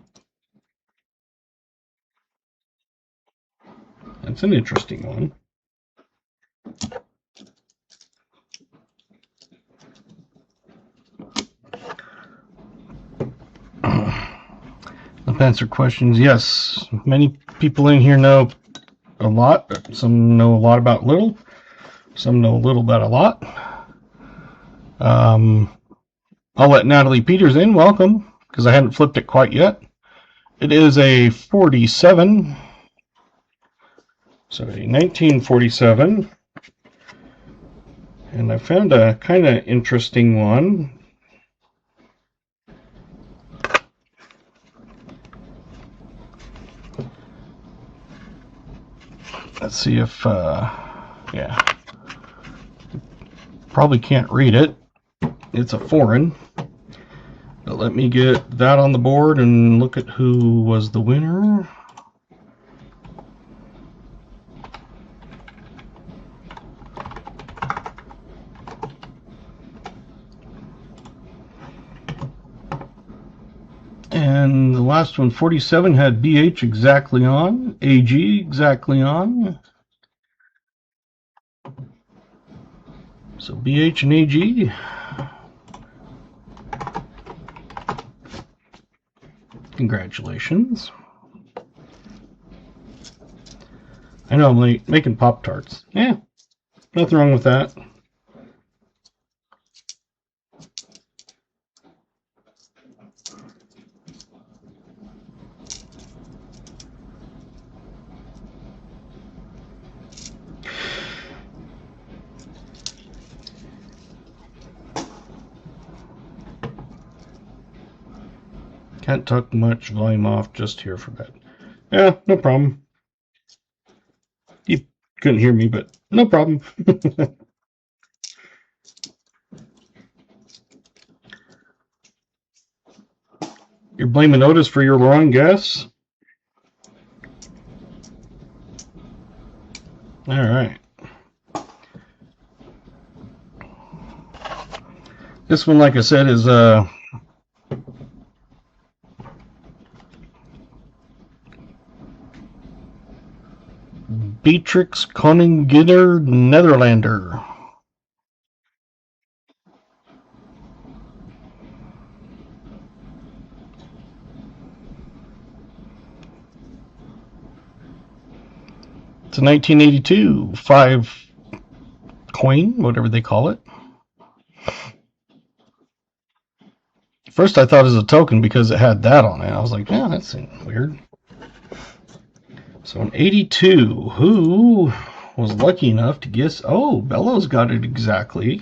That's an interesting one. Let's answer questions. Yes, many people in here know a lot. Some know a lot about little. Some know a little about a lot. I'll let Natalie Peters in. Welcome, because I hadn't flipped it quite yet. It is a 47. So a 1947. And I found a kind of interesting one. Let's see if, yeah. Probably can't read it. It's a foreign. But let me get that on the board and look at who was the winner. And the last one, 47, had BH exactly on, AG exactly on. So BH and AG. Congratulations. I know I'm late making Pop-Tarts. Yeah, nothing wrong with that. Can't talk much, volume off, just here for that. Yeah, no problem. You couldn't hear me, but no problem. You're blaming Otis for your wrong guess? All right. This one, like I said, is Beatrix Koningitter Netherlander. It's a 1982 5 coin, whatever they call it. First I thought it was a token because it had that on it. I was like, yeah, that's weird. So in 82, who was lucky enough to guess? Oh, Bellows got it exactly.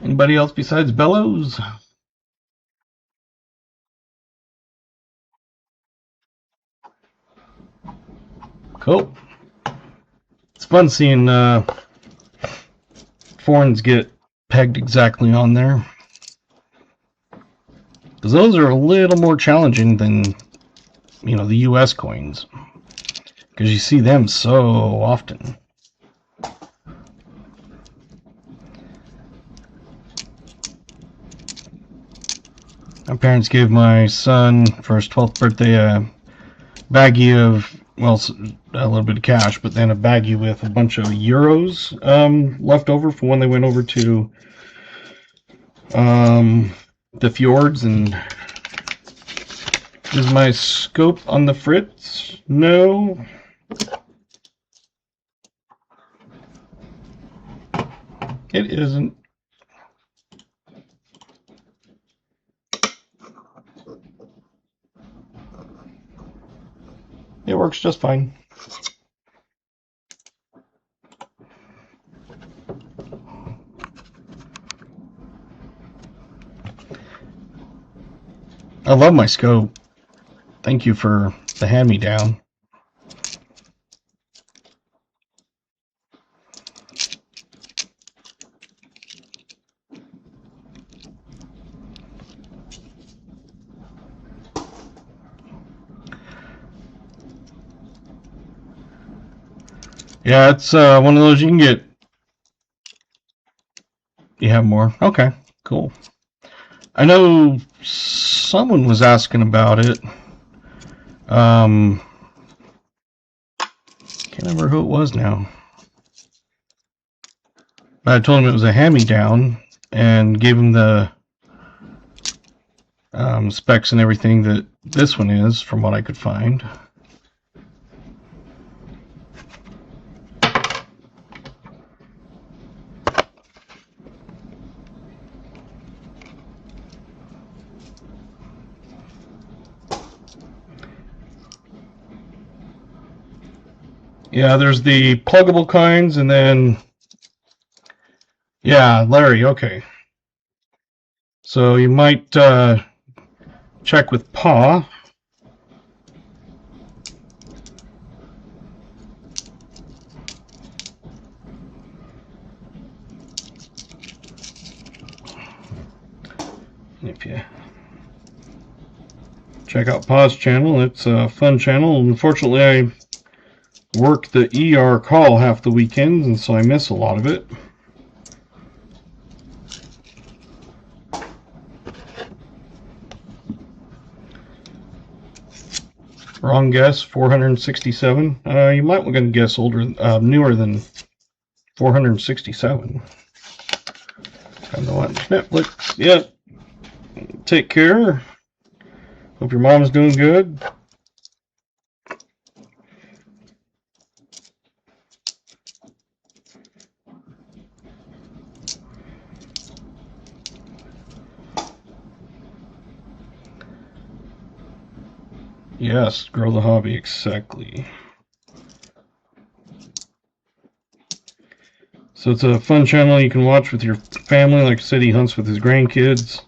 Anybody else besides Bellows? Cool. It's fun seeing foreigns get pegged exactly on there. Because those are a little more challenging than, you know, the US coins. Because you see them so often. My parents gave my son for his 12th birthday a baggie of, well, a little bit of cash, but then a baggie with a bunch of euros left over for when they went over to the fjords. And is my scope on the fritz? No. It isn't. It works just fine. I love my scope. Thank you for the hand-me-down. Yeah, it's one of those you can get. You have more? Okay, cool. I know someone was asking about it. Can't remember who it was now. But I told him it was a hand-me-down and gave him the specs and everything that this one is, from what I could find. Yeah, there's the pluggable kinds, and then, yeah, Larry, okay. So you might check with Pa. If you check out Pa's channel, it's a fun channel. Unfortunately, I work the ER call half the weekends, and so I miss a lot of it. Wrong guess, 467. You might want to guess older, newer than 467. Time to watch Netflix. Yep. Take care. Hope your mom's doing good. Yes, grow the hobby, exactly. So it's a fun channel you can watch with your family. Like I said, he hunts with his grandkids.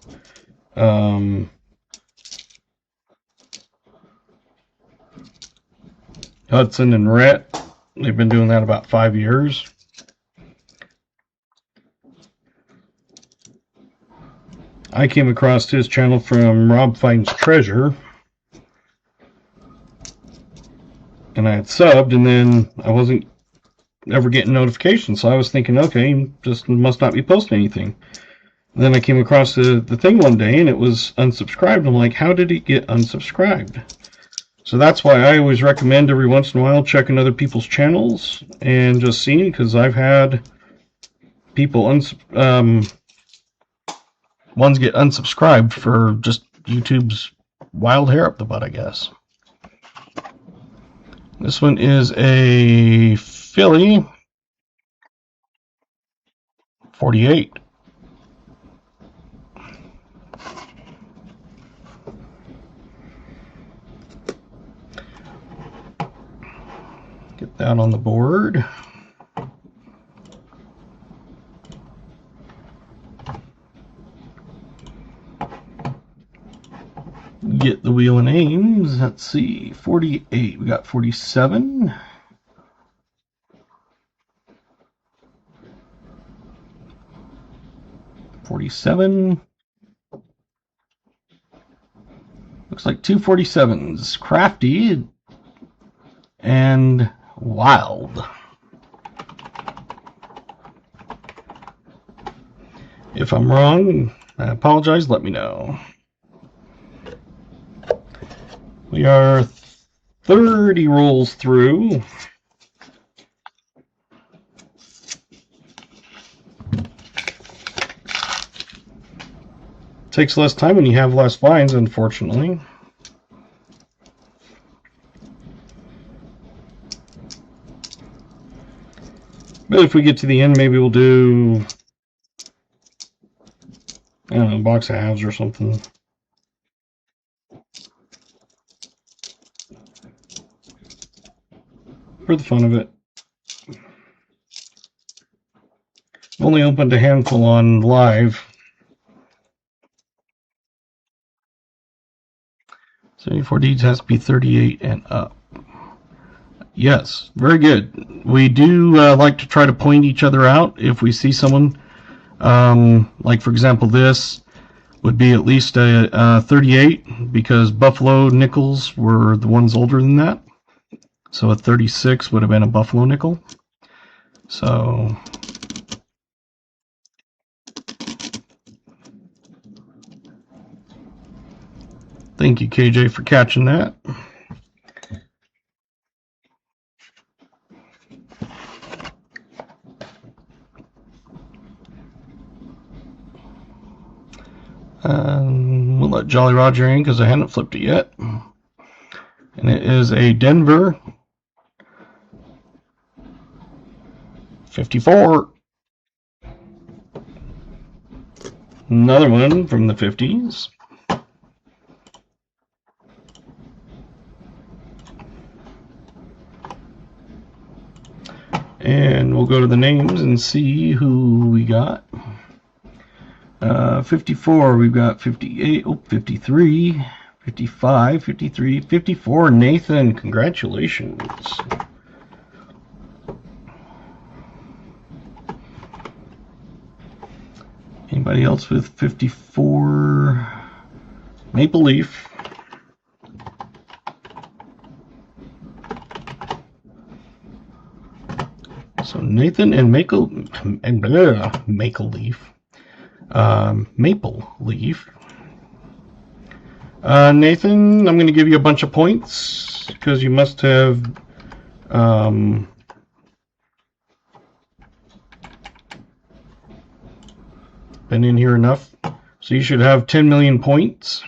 Hudson and Rhett, they've been doing that about 5 years. I came across his channel from Rob Finds Treasure, and I had subbed, and then I wasn't ever getting notifications, so I was thinking, okay, he just must not be posting anything. And then I came across the thing one day, and it was unsubscribed. I'm like, how did it get unsubscribed? So that's why I always recommend every once in a while checking other people's channels and just seeing, because I've had people ones get unsubscribed for just YouTube's wild hair up the butt, I guess. This one is a Philly 48. Get that on the board. Get the wheel and aims. Let's see, 48. We got 47. 47. Looks like two 47s. Crafty and Wild. If I'm wrong, I apologize. Let me know. We are 30 rolls through. Takes less time when you have less finds, unfortunately. But if we get to the end, maybe we'll do, I don't know, a box of halves or something. For the fun of it. I've only opened a handful on live. 74 deeds has to be 38 and up. Yes, very good. We do like to try to point each other out if we see someone. Like, for example, this would be at least a 38 because Buffalo nickels were the ones older than that. So a 36 would have been a Buffalo nickel. So thank you, KJ, for catching that. We'll let Jolly Roger in because I haven't flipped it yet. And it is a Denver 54. Another one from the 50s. And we'll go to the names and see who we got. 54, we've got 58, 53, 55, 53, 54. Nathan, congratulations. Anybody else with 54? Maple Leaf. So Nathan and Maple Leaf. Maple Leaf. Nathan, I'm going to give you a bunch of points because you must have been in here enough. So you should have 10 million points.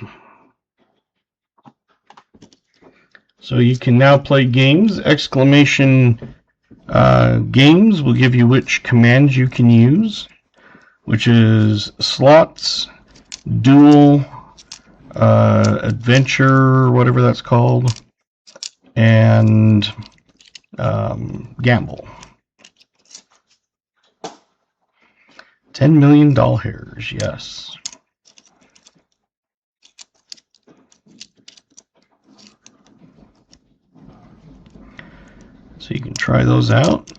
So you can now play games. Exclamation games will give you which commands you can use, which is slots, duel, adventure, whatever that's called, and gamble. $10 million, yes. So you can try those out.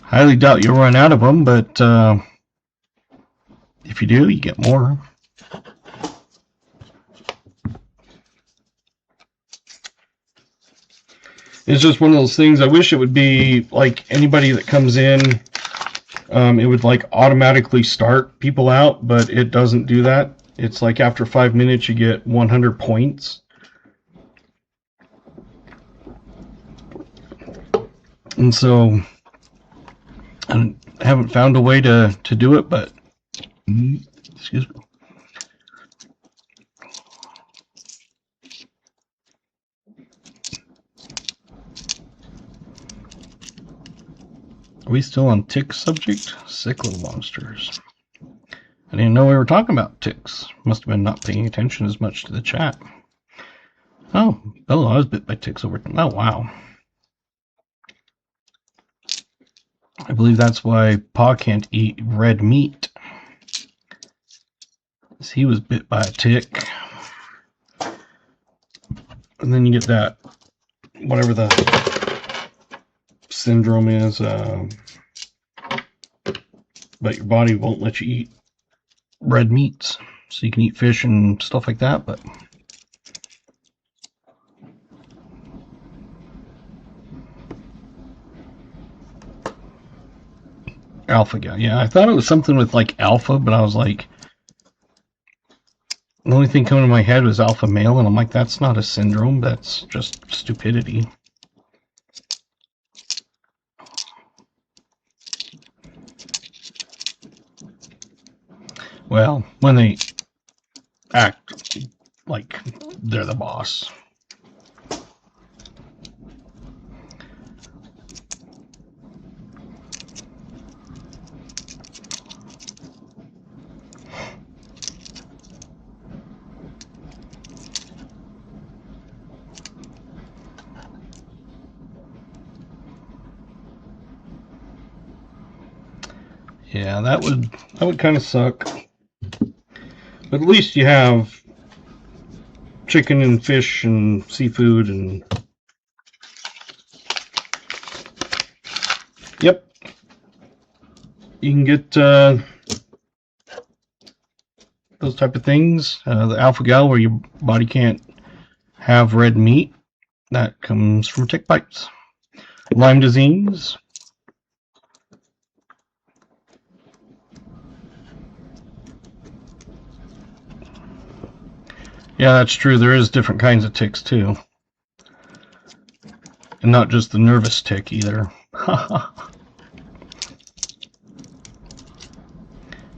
Highly doubt you'll run out of them, but if you do, you get more. It's just one of those things. I wish it would be like anybody that comes in, it would like automatically start people out, but it doesn't do that. It's like after 5 minutes you get 100 points. And so I haven't found a way to do it, but excuse me. Are we still on tick subject? Sick little monsters. I didn't know we were talking about ticks. Must have been not paying attention as much to the chat. Oh, Bella, I was bit by ticks over. Oh, wow. I believe that's why Pa can't eat red meat. He was bit by a tick. And then you get that, whatever the syndrome is, but your body won't let you eat red meats. So you can eat fish and stuff like that, but alpha guy. Yeah, I thought it was something with like alpha, but I was like, The only thing coming to my head was alpha male, and I'm like, that's not a syndrome, that's just stupidity. Well, when they act like they're the boss. Yeah, that would kind of suck. But at least you have chicken and fish and seafood and yep. You can get those type of things. The alpha gal where your body can't have red meat, that comes from tick bites. Lyme disease. Yeah, that's true. There is different kinds of ticks too. And not just the nervous tick either.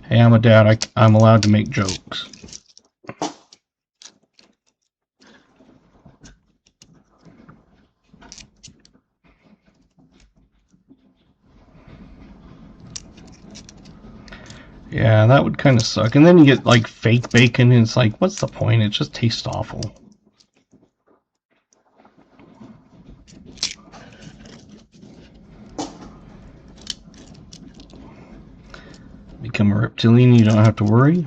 Hey, I'm a dad. I'm allowed to make jokes. Yeah, that would kind of suck. And then you get like fake bacon, and it's like, what's the point? It just tastes awful. Become a reptilian, you don't have to worry.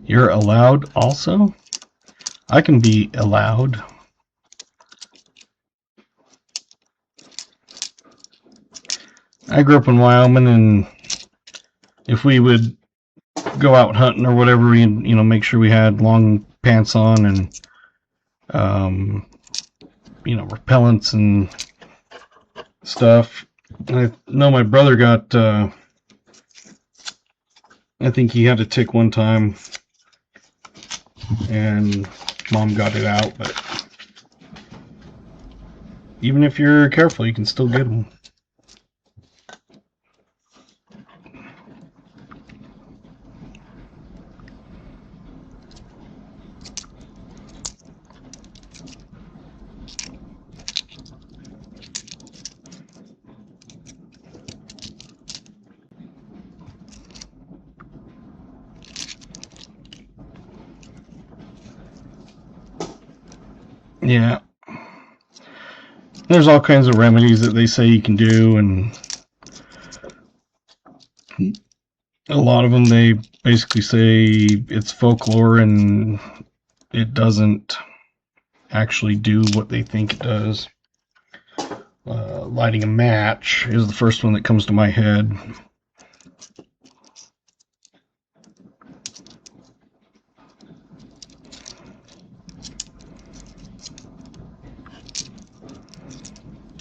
You're allowed also? I can be allowed. I grew up in Wyoming, and if we would go out hunting or whatever, we, you know, make sure we had long pants on and you know, repellents and stuff. I know my brother got I think he had a tick one time, and mom got it out, but even if you're careful, you can still get them. Yeah. There's all kinds of remedies that they say you can do, and a lot of them they basically say it's folklore and it doesn't actually do what they think it does. Lighting a match is the first one that comes to my head.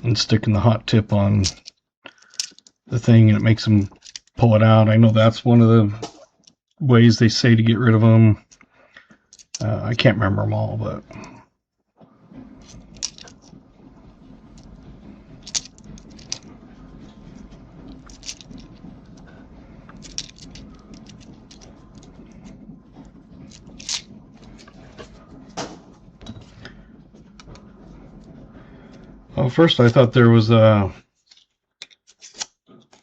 And sticking the hot tip on the thing, and it makes them pull it out. I know that's one of the ways they say to get rid of them. I can't remember them all, but well, first I thought there was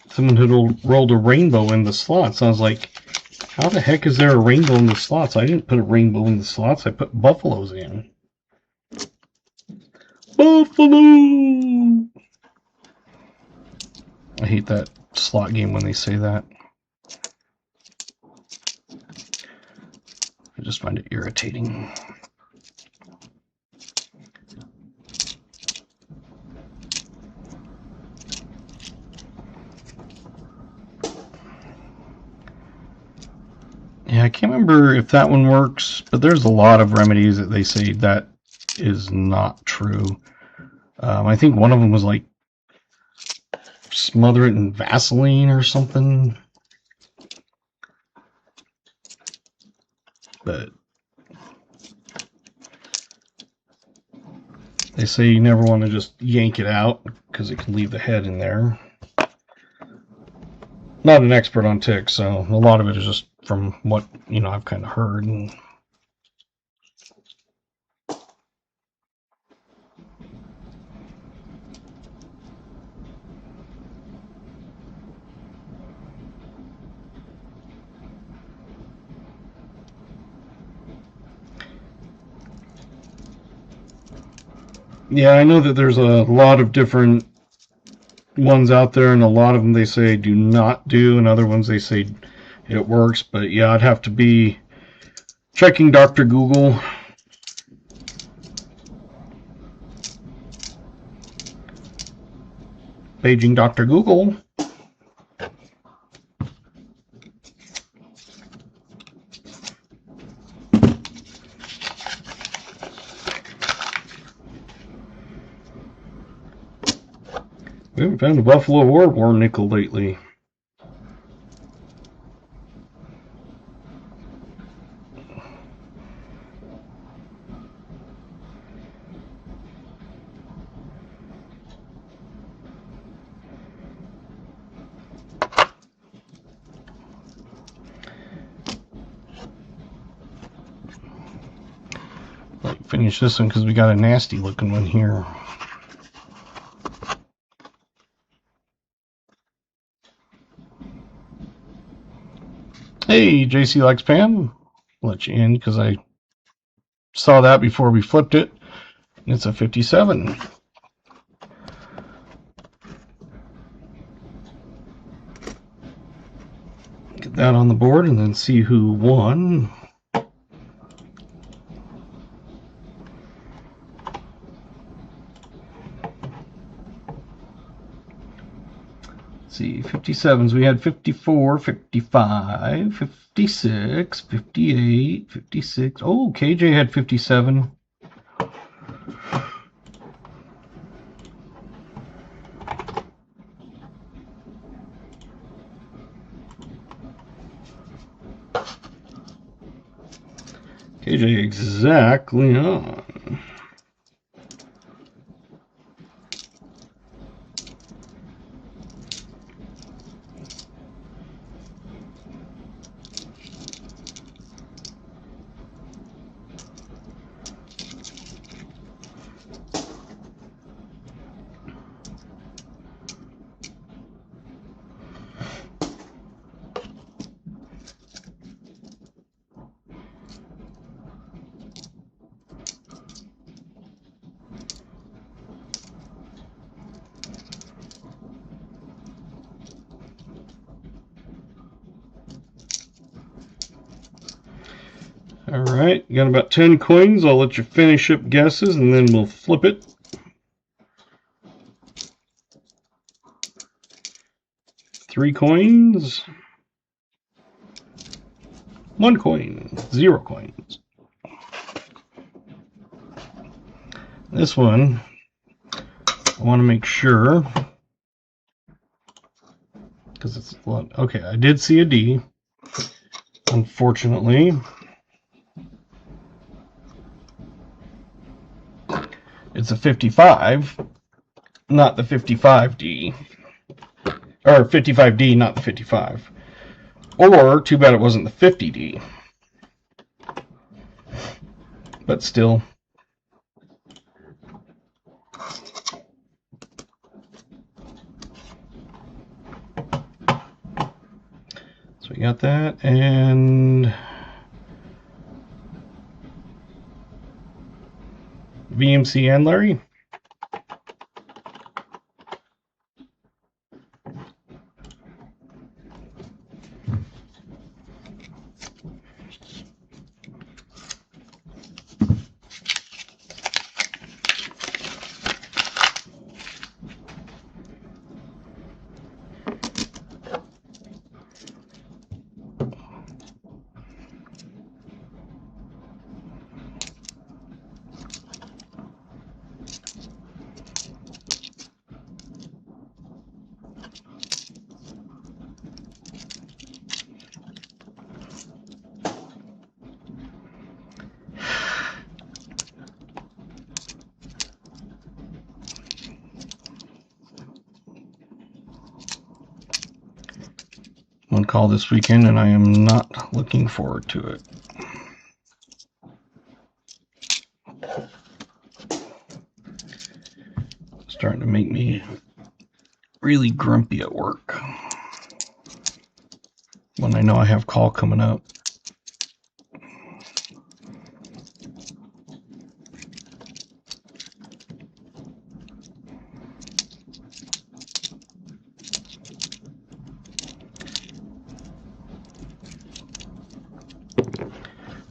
someone who rolled a rainbow in the slots. I was like, how the heck is there a rainbow in the slots? I didn't put a rainbow in the slots. I put buffaloes in. Buffalo! I hate that slot game when they say that. I just find it irritating. Yeah, I can't remember if that one works, but there's a lot of remedies that they say that is not true. I think one of them was like smother it in Vaseline or something. But they say you never want to just yank it out because it can leave the head in there. Not an expert on ticks, so a lot of it is just from what, you know, I've kind of heard. And yeah, I know that there's a lot of different ones out there, and a lot of them they say do not do, and other ones they say it works. But yeah, I'd have to be checking Dr. Google. Paging Dr. Google. We haven't found a Buffalo or war nickel lately. Finish this one because we got a nasty looking one here. Hey, JC likes Pam. I'll let you in because I saw that before we flipped it. It's a 57. Get that on the board and then see who won. See, 57s, we had 54, 55, 56, 58, 56. Oh, KJ had 57. KJ exactly on. Alright, got about 10 coins. I'll let you finish up guesses and then we'll flip it. Three coins. 1 coin. 0 coins. This one, I want to make sure, because it's okay. I did see a D, unfortunately. It's a 55, not the 55D, or 55D, not the 55. Or too bad it wasn't the 50D, but still. So we got that, and VMC and Larry. one call this weekend, and I am not looking forward to it. Starting to make me really grumpy at work when I know I have call coming up.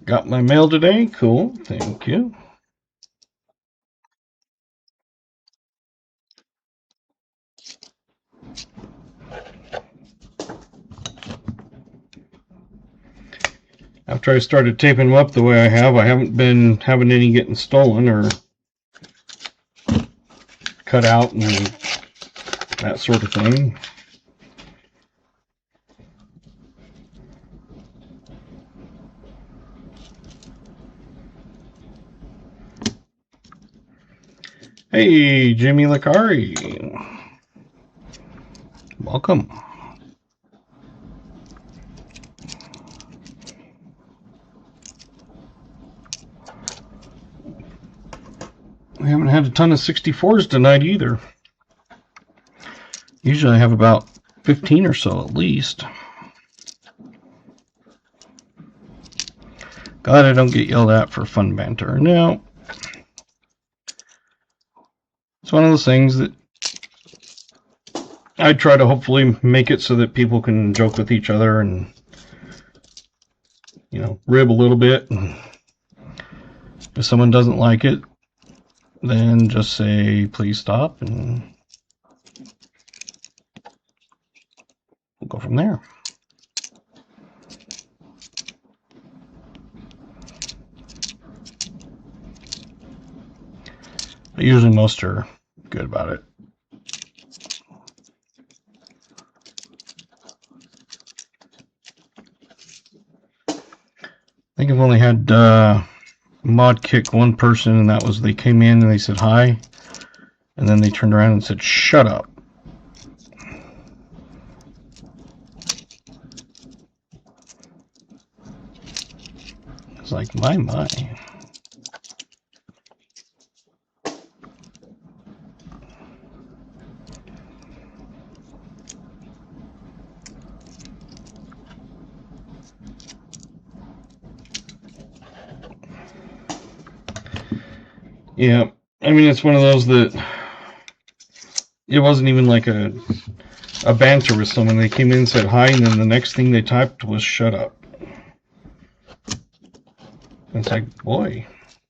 Got my mail today. Cool. Thank you. After I started taping them up the way I haven't been having any getting stolen or cut out and that sort of thing. Hey, Jimmy Licari. Welcome. We haven't had a ton of 64s tonight either. Usually I have about 15 or so at least. Glad I don't get yelled at for fun banter. No. It's one of those things that I try to hopefully make it so that people can joke with each other and, you know, rib a little bit. And if someone doesn't like it, then just say, please stop, and we'll go from there. But usually most are good about it. I think I've only had mod kick one person, and that was they came in and they said hi, and then they turned around and said, shut up. It's like, my. Yeah, I mean, it's one of those that it wasn't even like a banter with someone. They came in and said hi, and then the next thing they typed was shut up. And it's like, boy,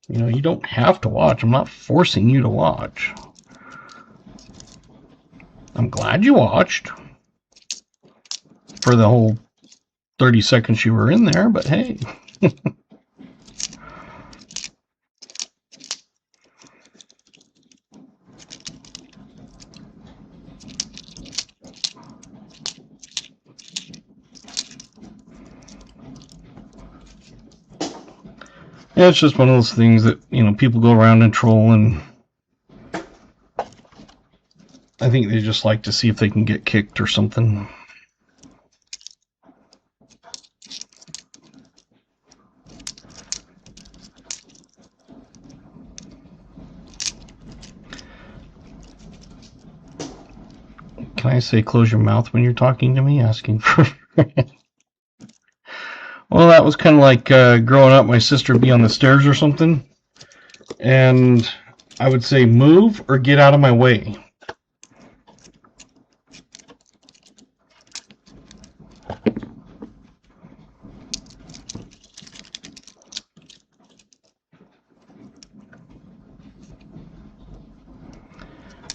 you know, you don't have to watch. I'm not forcing you to watch. I'm glad you watched for the whole 30 seconds you were in there, but hey. Yeah, it's just one of those things that, you know, people go around and troll, and I think they just like to see if they can get kicked or something. Can I say close your mouth when you're talking to me, asking for... Well, that was kind of like growing up, my sister would be on the stairs or something, and I would say, move or get out of my way.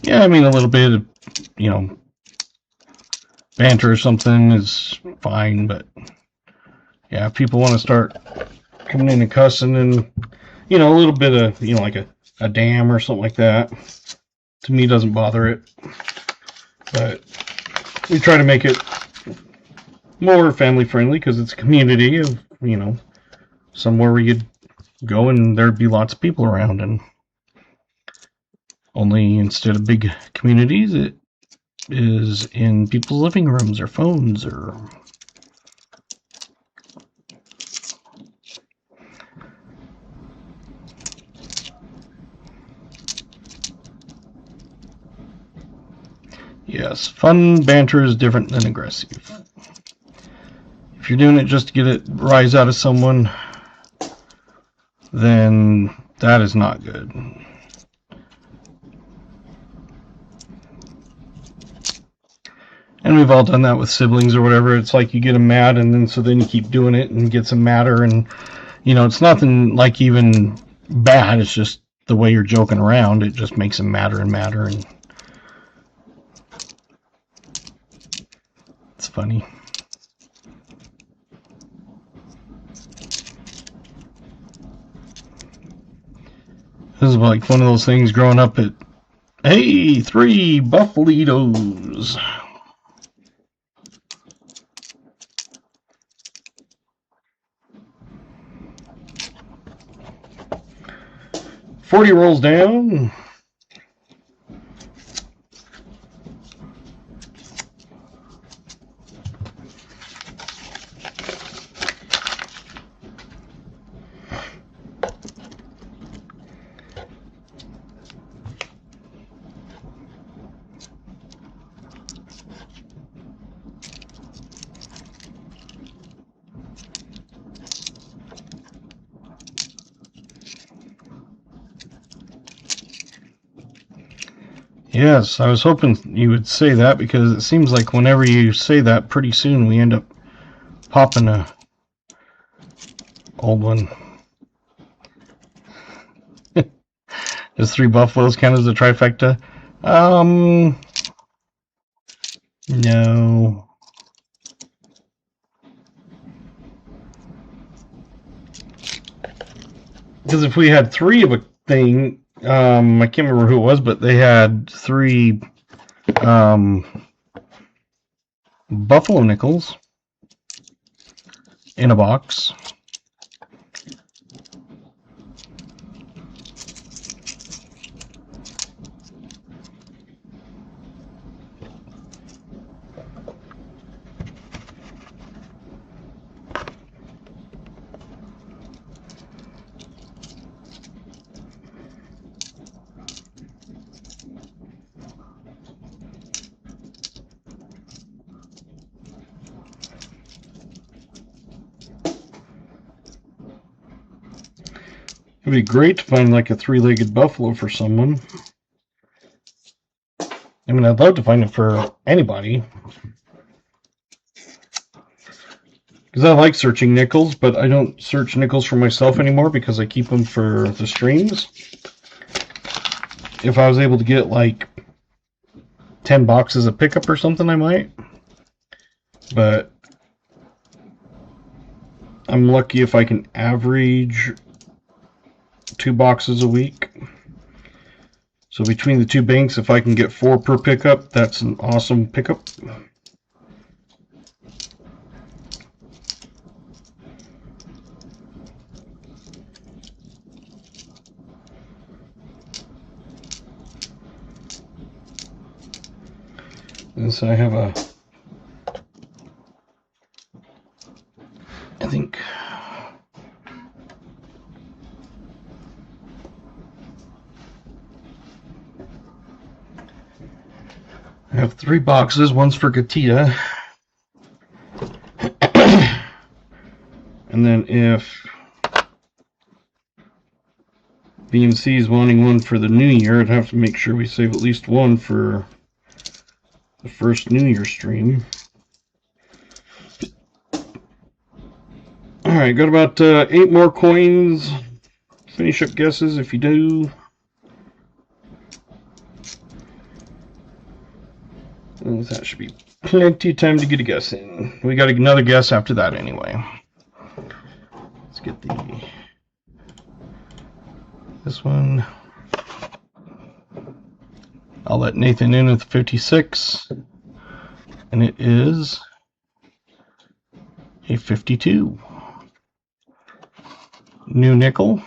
Yeah, I mean, a little bit of, you know, banter or something is fine, but yeah, if people want to start coming in and cussing and, you know, a little bit of, you know, like a damn or something like that, to me doesn't bother it. But we try to make it more family friendly because it's a community of, you know, somewhere where you'd go and there'd be lots of people around, and only instead of big communities, it is in people's living rooms or phones or Yes, fun banter is different than aggressive. If you're doing it just to get a rise out of someone, then that is not good. And we've all done that with siblings or whatever. It's like you get them mad, and then you keep doing it and gets them madder. And it's nothing like even bad. It's just the way you're joking around. It just makes them madder and madder, and it's funny. This is like one of those things growing up at, hey, 3 Buffalitos. $40 rolls down. Yes, I was hoping you would say that, because it seems like whenever you say that, pretty soon we end up popping a old one. Does 3 Buffaloes count as a trifecta? No. Because if we had 3 of a thing, I can't remember who it was, but they had 3 Buffalo nickels in a box. It'd be great to find like a 3-legged buffalo for someone. I mean, I'd love to find it for anybody, because I like searching nickels, but I don't search nickels for myself anymore because I keep them for the streams. If I was able to get like 10 boxes of pickup or something, I might. But I'm lucky if I can average 2 boxes a week. So between the 2 banks, if I can get 4 per pickup, that's an awesome pickup. And so I have I think I have 3 boxes. One's for Katia. And then if BMC is wanting one for the new year, I'd have to make sure we save at least one for the first New Year stream. Alright, got about 8 more coins. Finish up guesses if you do. Well, that should be plenty of time to get a guess in. We got another guess after that anyway. Let's get this one. I'll let Nathan in with 56. And it is a 52. New nickel.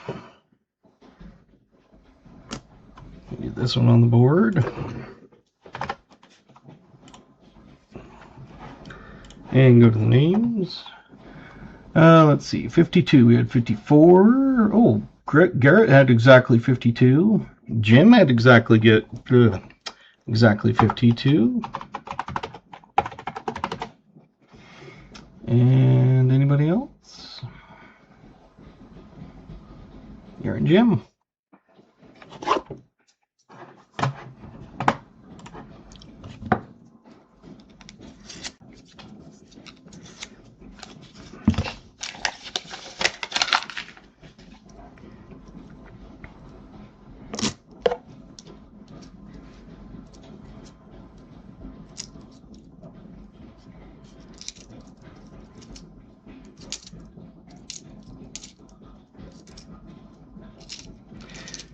Get this one on the board. And go to the names. Let's see, 52. We had 54. Oh, Garrett had exactly 52. Jim had exactly exactly 52. And anybody else? You're in Jim.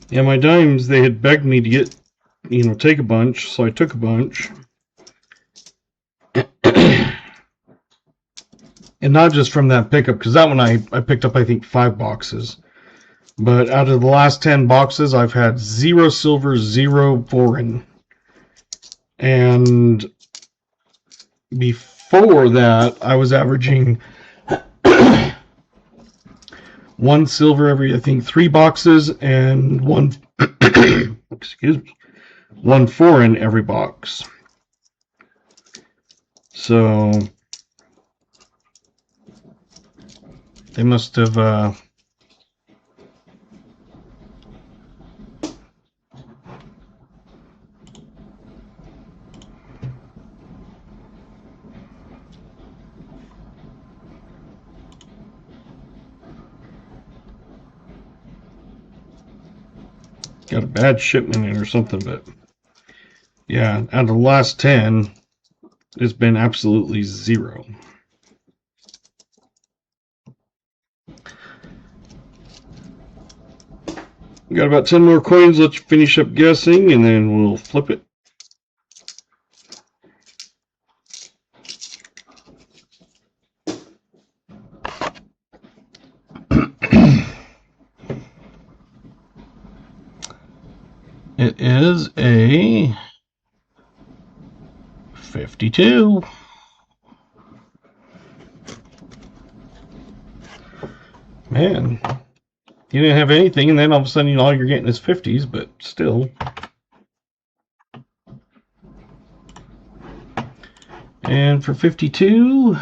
Yeah, my dimes, they had begged me to get, take a bunch, so I took a bunch. And not just from that pickup, because that one I picked up, I think, 5 boxes. But out of the last 10 boxes, I've had 0 silver, 0 foreign. And before that, I was averaging 1 silver every, I think, 3 boxes, and 1 excuse me, 1 foreign every box. So they must have got a bad shipment in or something, but yeah, out of the last 10, it's been absolutely 0. Got about 10 more coins. Let's finish up guessing, and then we'll flip it. It is a 52. Man, you didn't have anything, and then all of a sudden, all you're getting is 50s, but still. And for 52,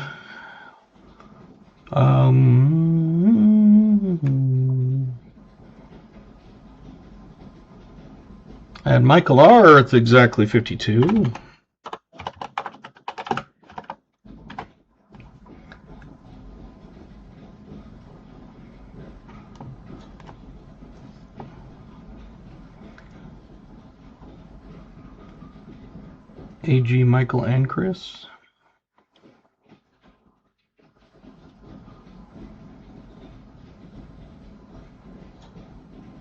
I had Michael R. It's exactly 52. AG, Michael, and Chris.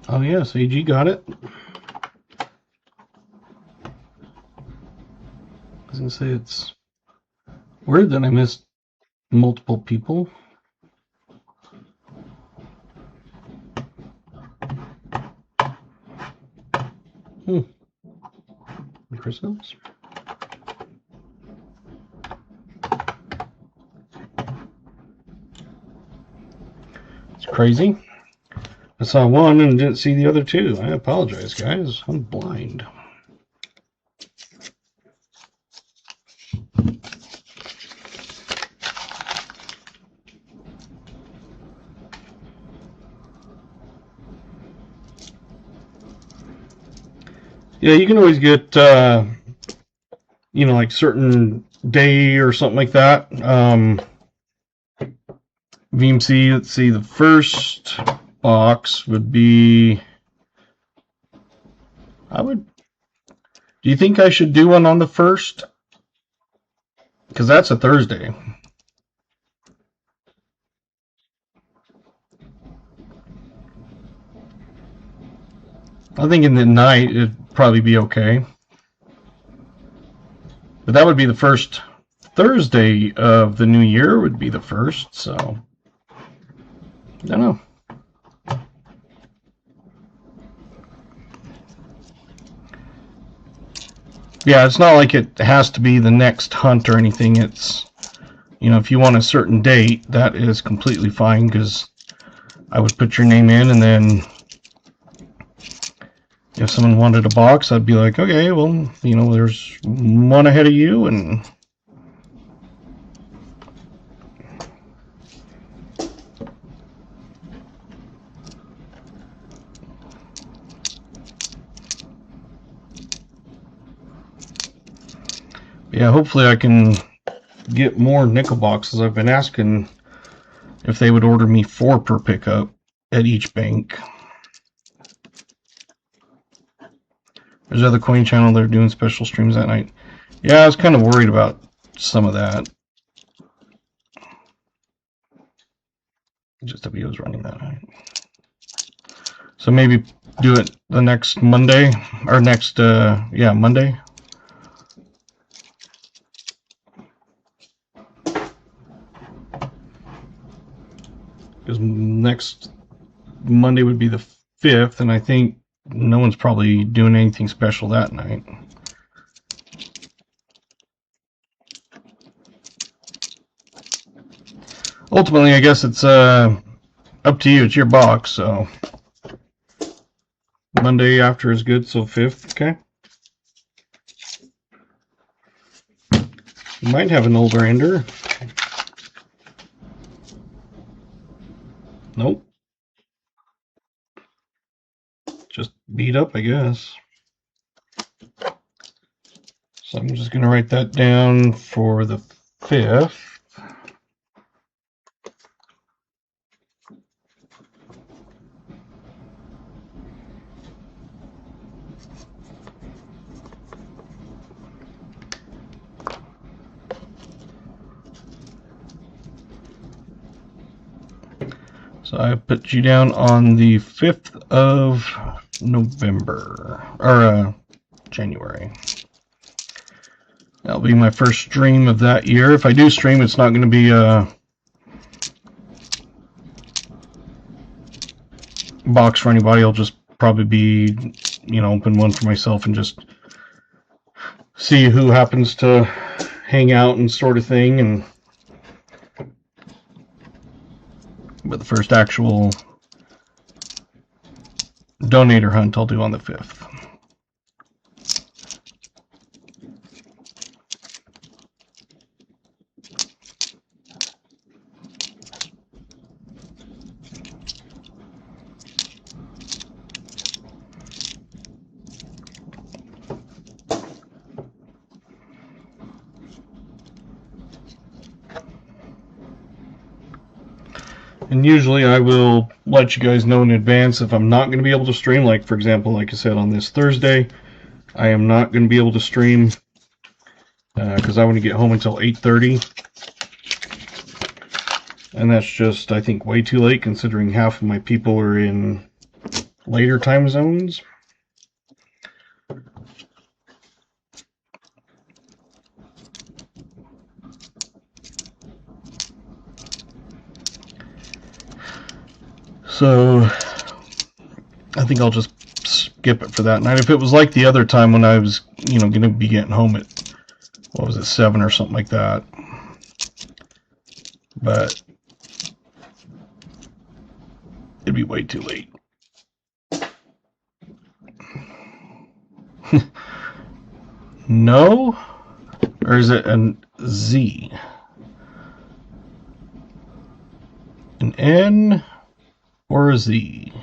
Oh yes, AG got it. I was gonna say it's weird that I missed multiple people. Chris knows. It's crazy. I saw one and didn't see the other two. I apologize, guys. I'm blind. Yeah, you can always get, like certain day or something like that. VMC, let's see, the first box would be, do you think I should do one on the first? Because that's a Thursday. I think in the night it'd probably be okay. But that would be the first Thursday of the new year, would be the first, so I don't know. Yeah, it's not like it has to be the next hunt or anything. It's, if you want a certain date, that is completely fine, because I would put your name in, and then if someone wanted a box, I'd be like, okay, well, you know, there's one ahead of you, and yeah, hopefully I can get more nickel boxes. I've been asking if they would order me 4 per pickup at each bank. There's other coin channel that are doing special streams that night. Yeah, I was kind of worried about some of that. Just W was running that night. So maybe do it the next Monday, or next, yeah, Monday. Because next Monday would be the 5th, and I think no one's probably doing anything special that night. Ultimately, I guess it's up to you. It's your box, so Monday after is good, so 5th, okay? You might have an older ender. Nope. Just beat up, I guess. So I'm just going to write that down for the 5th. So I put you down on the 5th of November, or January. That'll be my first stream of that year. If I do stream, it's not going to be a box for anybody. I'll just probably be, you know, open one for myself and just see who happens to hang out and sort of thing. And but the first actual donator hunt I'll do on the 5th. And usually I will let you guys know in advance if I'm not going to be able to stream. Like, for example, like I said, on this Thursday, I am not going to be able to stream because I want to get home until 8:30. And that's just, I think, way too late considering half of my people are in later time zones. So I think I'll just skip it for that night. If it was like the other time when I was, you know, going to be getting home at, what was it, 7 or something like that. But it'd be way too late. No? Or is it a Z? An N or a Z?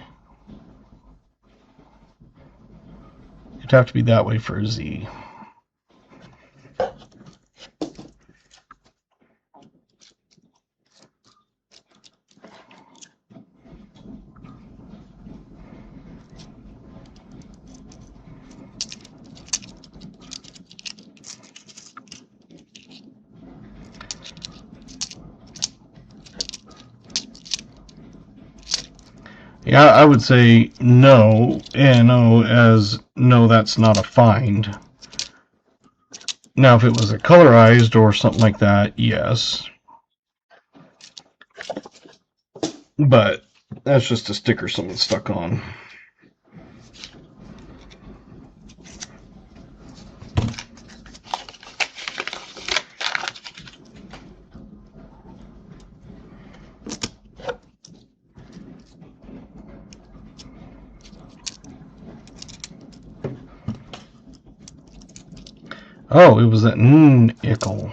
It'd have to be that way for a Z. Yeah, I would say no, N-O, as no, that's not a find. Now, if it was a colorized or something like that, yes. But that's just a sticker someone stuck on. Oh, it was that ickle.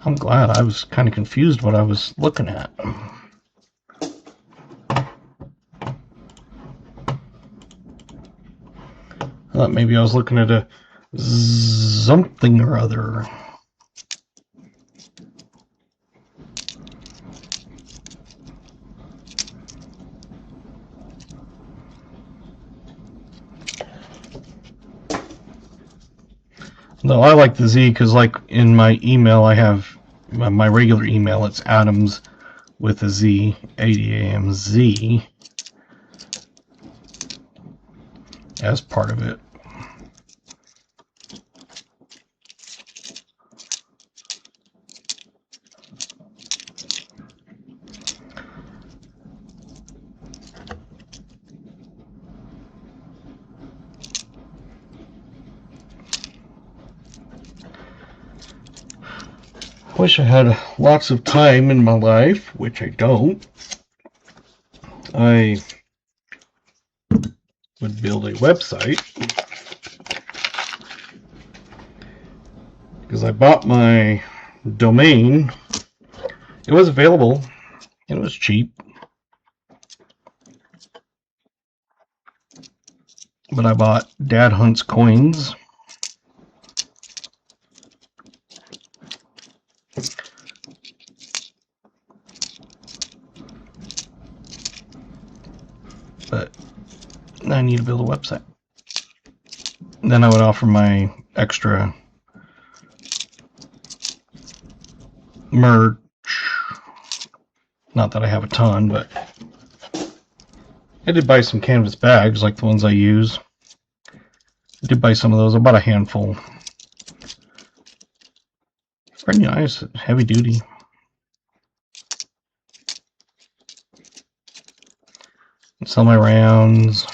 I'm glad. I was kind of confused what I was looking at. I thought maybe I was looking at a something or other. No, I like the Z because, like, in my email, I have my regular email. It's Adams with a Z, ADAMZ, as part of it. I wish I had lots of time in my life, which I don't. I would build a website because I bought my domain. It was available. It was cheap. But I bought Dad Hunts Coins. But I need to build a website. Then I would offer my extra merch. Not that I have a ton, but I did buy some canvas bags like the ones I use. I did buy some of those. I bought a handful. Pretty nice, heavy duty. Sell my rounds.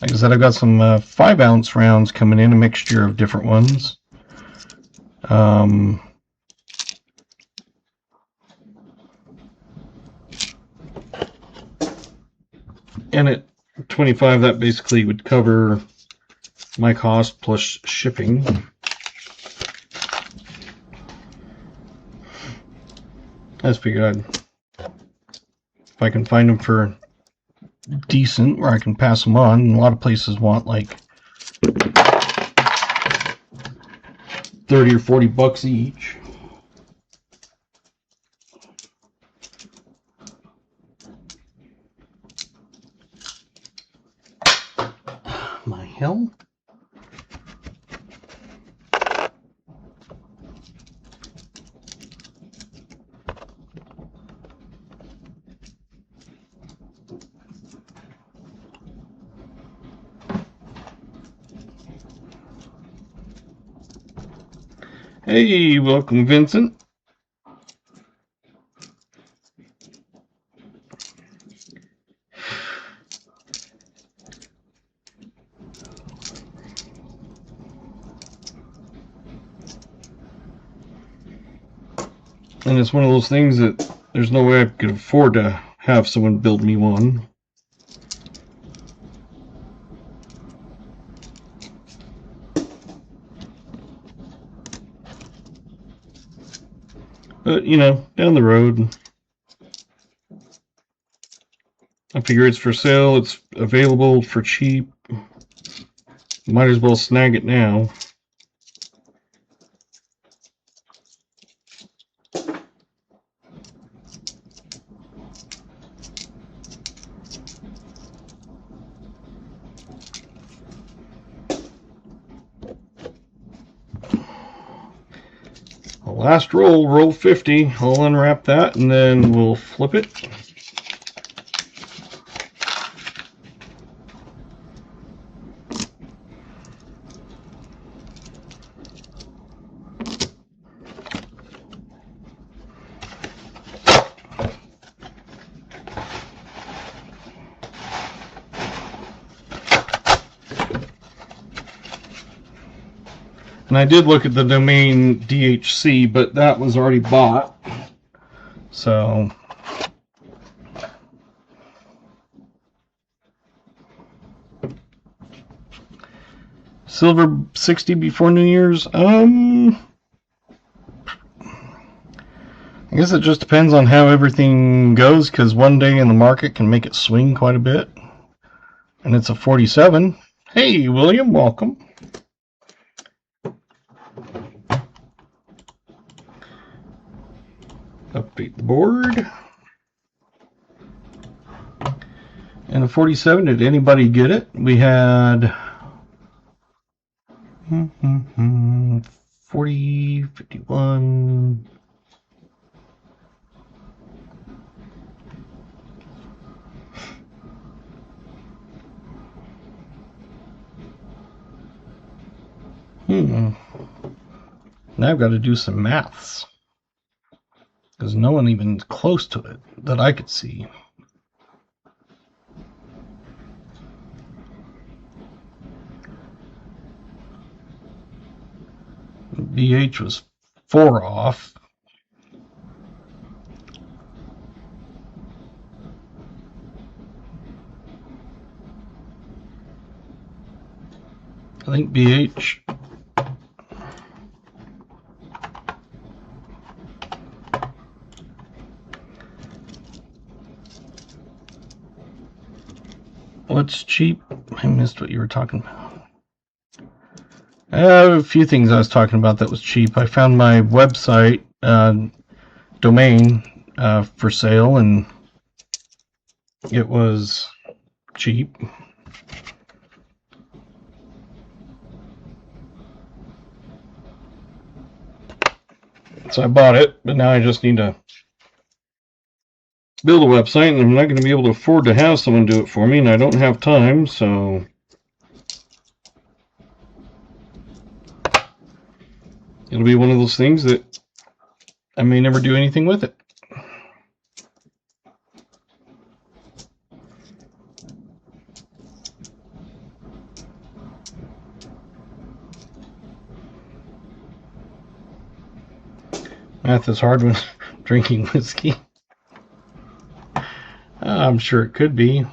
Like I said, I've got some 5-ounce rounds coming in, a mixture of different ones. And at $25, that basically would cover my cost plus shipping. I just figured if I can find them for decent, where I can pass them on. And a lot of places want like 30 or 40 bucks each. My hell? Hey, welcome, Vincent. And it's one of those things that there's no way I could afford to have someone build me one. But, you know, down the road, I figure it's for sale, it's available for cheap. Might as well snag it now. Last roll, roll 50. I'll unwrap that and then we'll flip it. And I did look at the domain DHC, but that was already bought. So Silver 60 before New Year's? I guess it just depends on how everything goes, because one day in the market can make it swing quite a bit. And it's a 47. Hey, William, welcome. Update the board. And a 47, did anybody get it? We had 40, 51. Now I've got to do some maths, because no one even close to it that I could see. BH was 4 off. I think BH what's cheap? I missed what you were talking about. A few things I was talking about that was cheap. I found my website domain for sale, and it was cheap. So I bought it, but now I just need to build a website, and I'm not going to be able to afford to have someone do it for me, and I don't have time, so it'll be one of those things that I may never do anything with it. Math is hard when drinking whiskey. I'm sure it could be.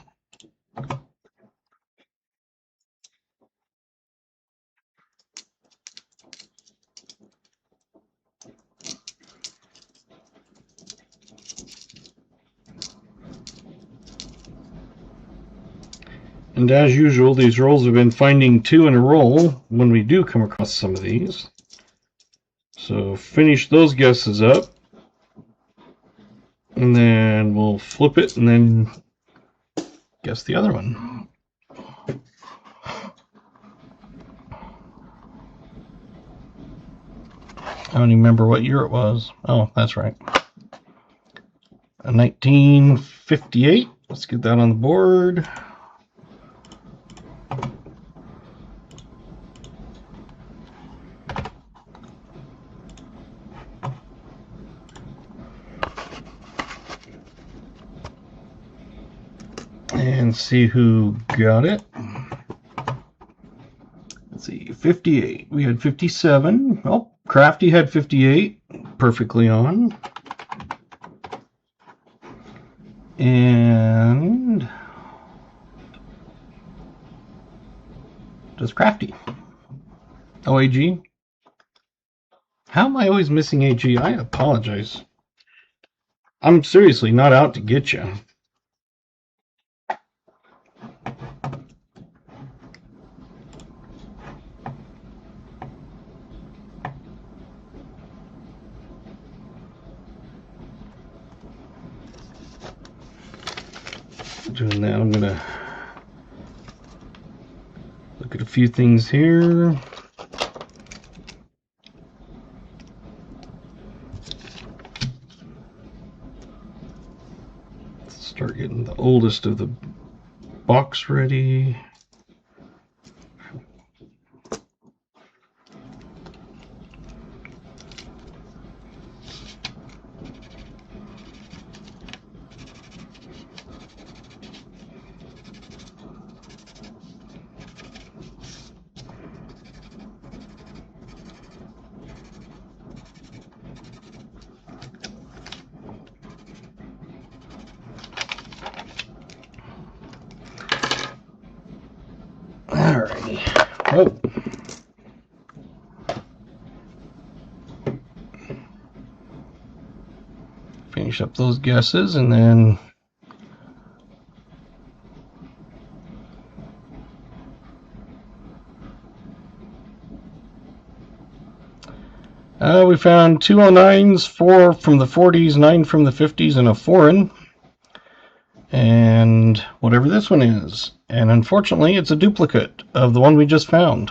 And as usual, these rolls have been finding 2 in a roll when we do come across some of these. So finish those guesses up, and then we'll flip it and then guess the other one. I don't even remember what year it was. Oh, that's right. 1958. Let's get that on the board. And see who got it. Let's see, 58. We had 57. Oh, Crafty had 58. Perfectly on. And just Crafty. Oh, AG. How am I always missing AG? I apologize. I'm seriously not out to get you. Doing that, I'm gonna look at a few things here. Let's start getting the oldest of the box ready. finish up those guesses, and then we found 209s, 4 from the 40s, 9 from the 50s, and a foreign. And whatever this one is. And unfortunately, it's a duplicate of the one we just found.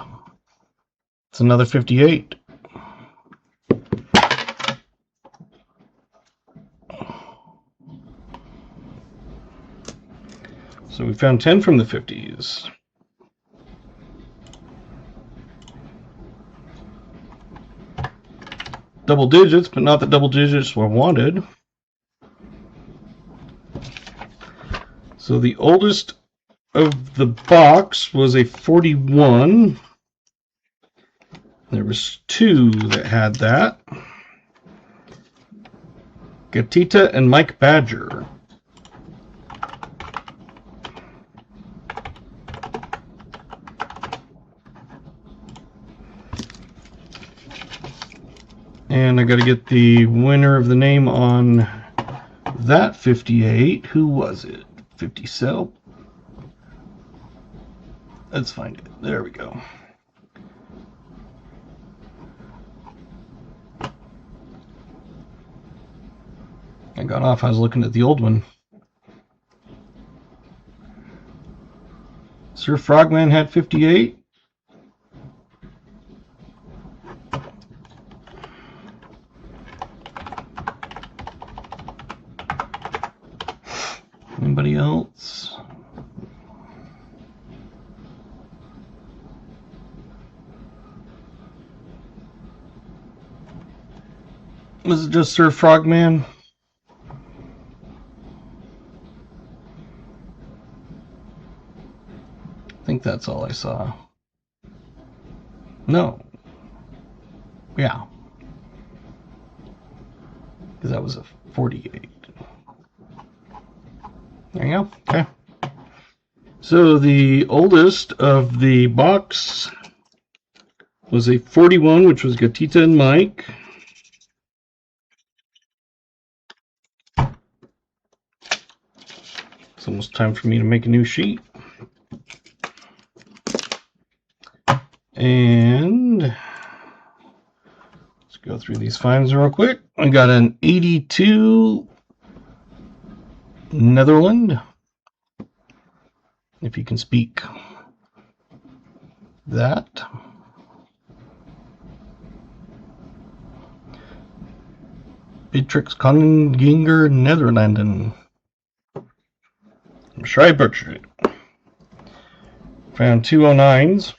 It's another 58. So we found 10 from the 50s. Double digits, but not the double digits were wanted. So the oldest of the box was a 41. There was 2 that had that. Gatita and Mike Badger. And I got to get the winner of the name on that 58. Who was it? 50 cell. Let's find it. There we go. I got off. I was looking at the old one. Sir Frogman had 58. Anybody else? Was it just Sir Frogman? I think that's all I saw. No. Yeah. Because that was a 48. There you go. Okay. So the oldest of the box was a 41, which was Gatita and Mike. It's almost time for me to make a new sheet. And let's go through these finds real quick. I got an 82 Netherland, if you can speak that. Beatrix Konginger Netherlanden. I'm sure I butchered it. Found 209s.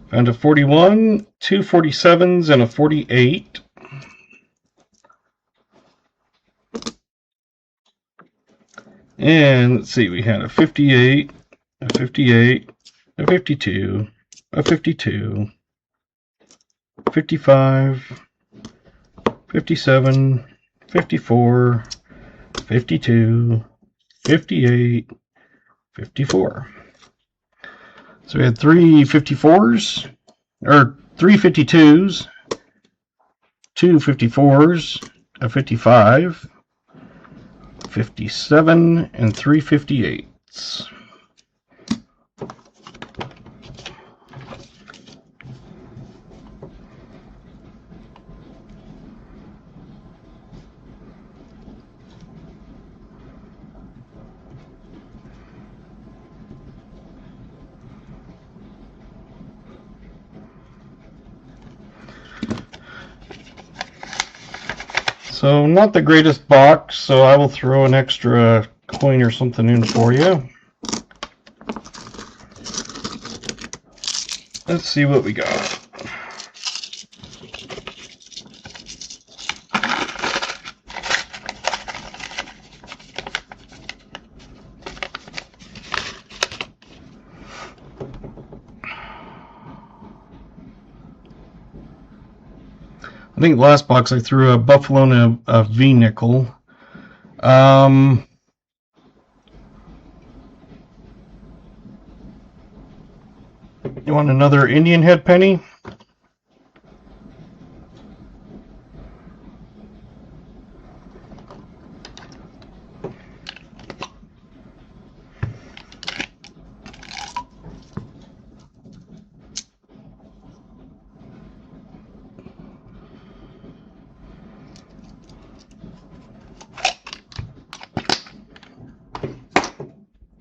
Found a 41, 2 47s, and a 48. And let's see, we had a 58, a 58, a 52, a 52, 55, 57, 54, 52, 58, 54. So we had 3 54s, or 3 52s, 2 54s, a 55, 57, and 3 58s. So not the greatest box, so I will throw an extra coin or something in for you. Let's see what we got. I think the last box I threw a Buffalo and a V-nickel. 2 You want another Indian head penny?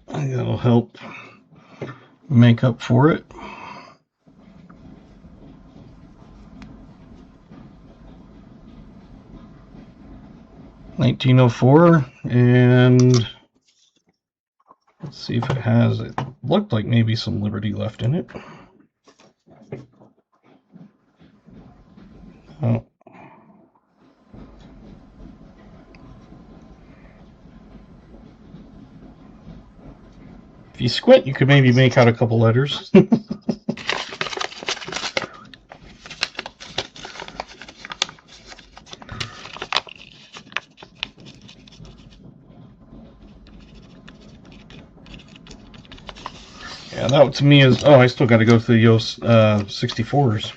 I think that'll help make up for it. $19.04, and let's see if it has. It looked like maybe some Liberty left in it. Oh. If you squint, you could maybe make out a couple letters. Yeah, that to me is. Oh, I still got to go through the Yoast 64s.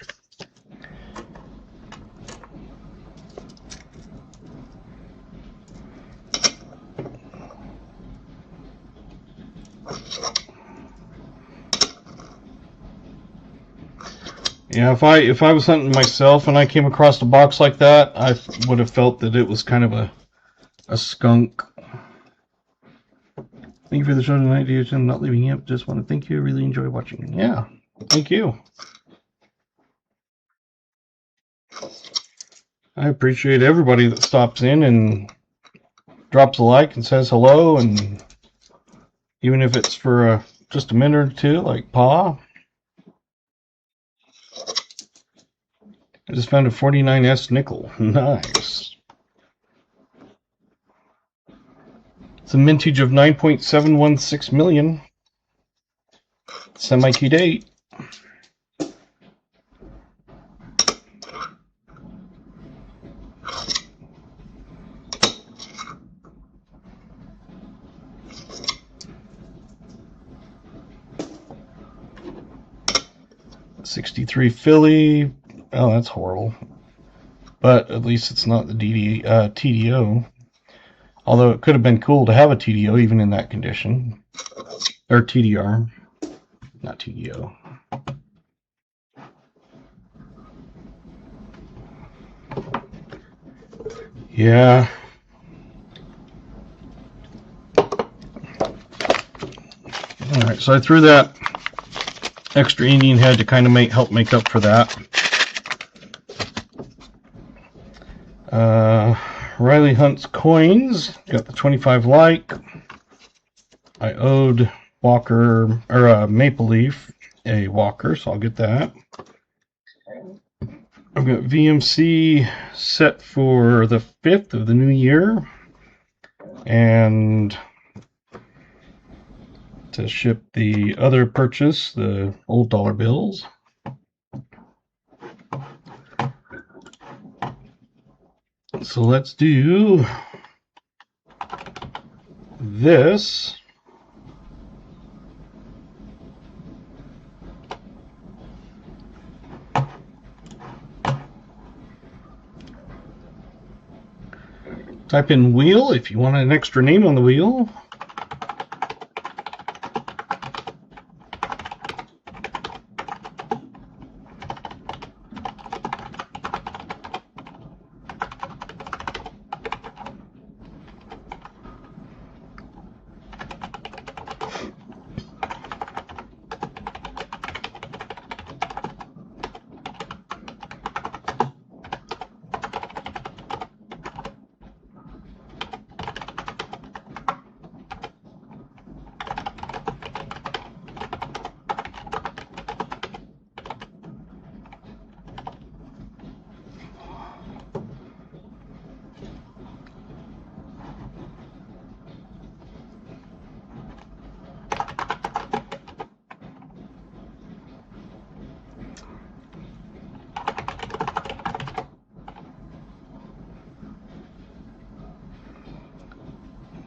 Yeah, if I was hunting myself and I came across a box like that, I would have felt that it was kind of a skunk. Thank you for the show tonight, dear. I'm not leaving yet. Just want to thank you. I really enjoy watching. Yeah, thank you. I appreciate everybody that stops in and drops a like and says hello, and even if it's for just a minute or two, like Pa. I just found a 49S nickel. Nice. It's a mintage of 9.716 million. Semi-key date. '63 Philly. Oh, that's horrible. But at least it's not the TDO. Although it could have been cool to have a TDO even in that condition. Or TDR. Not TDO. Yeah. Alright, so I threw that extra Indian head to kind of help make up for that. Riley Hunt's coins. Got the 25 like. I owed Walker, or Maple Leaf, a Walker, so I'll get that. I've got VMC set for the 5th of the new year. And to ship the other purchase, the old dollar bills. So let's do this. Type in wheel if you want an extra name on the wheel.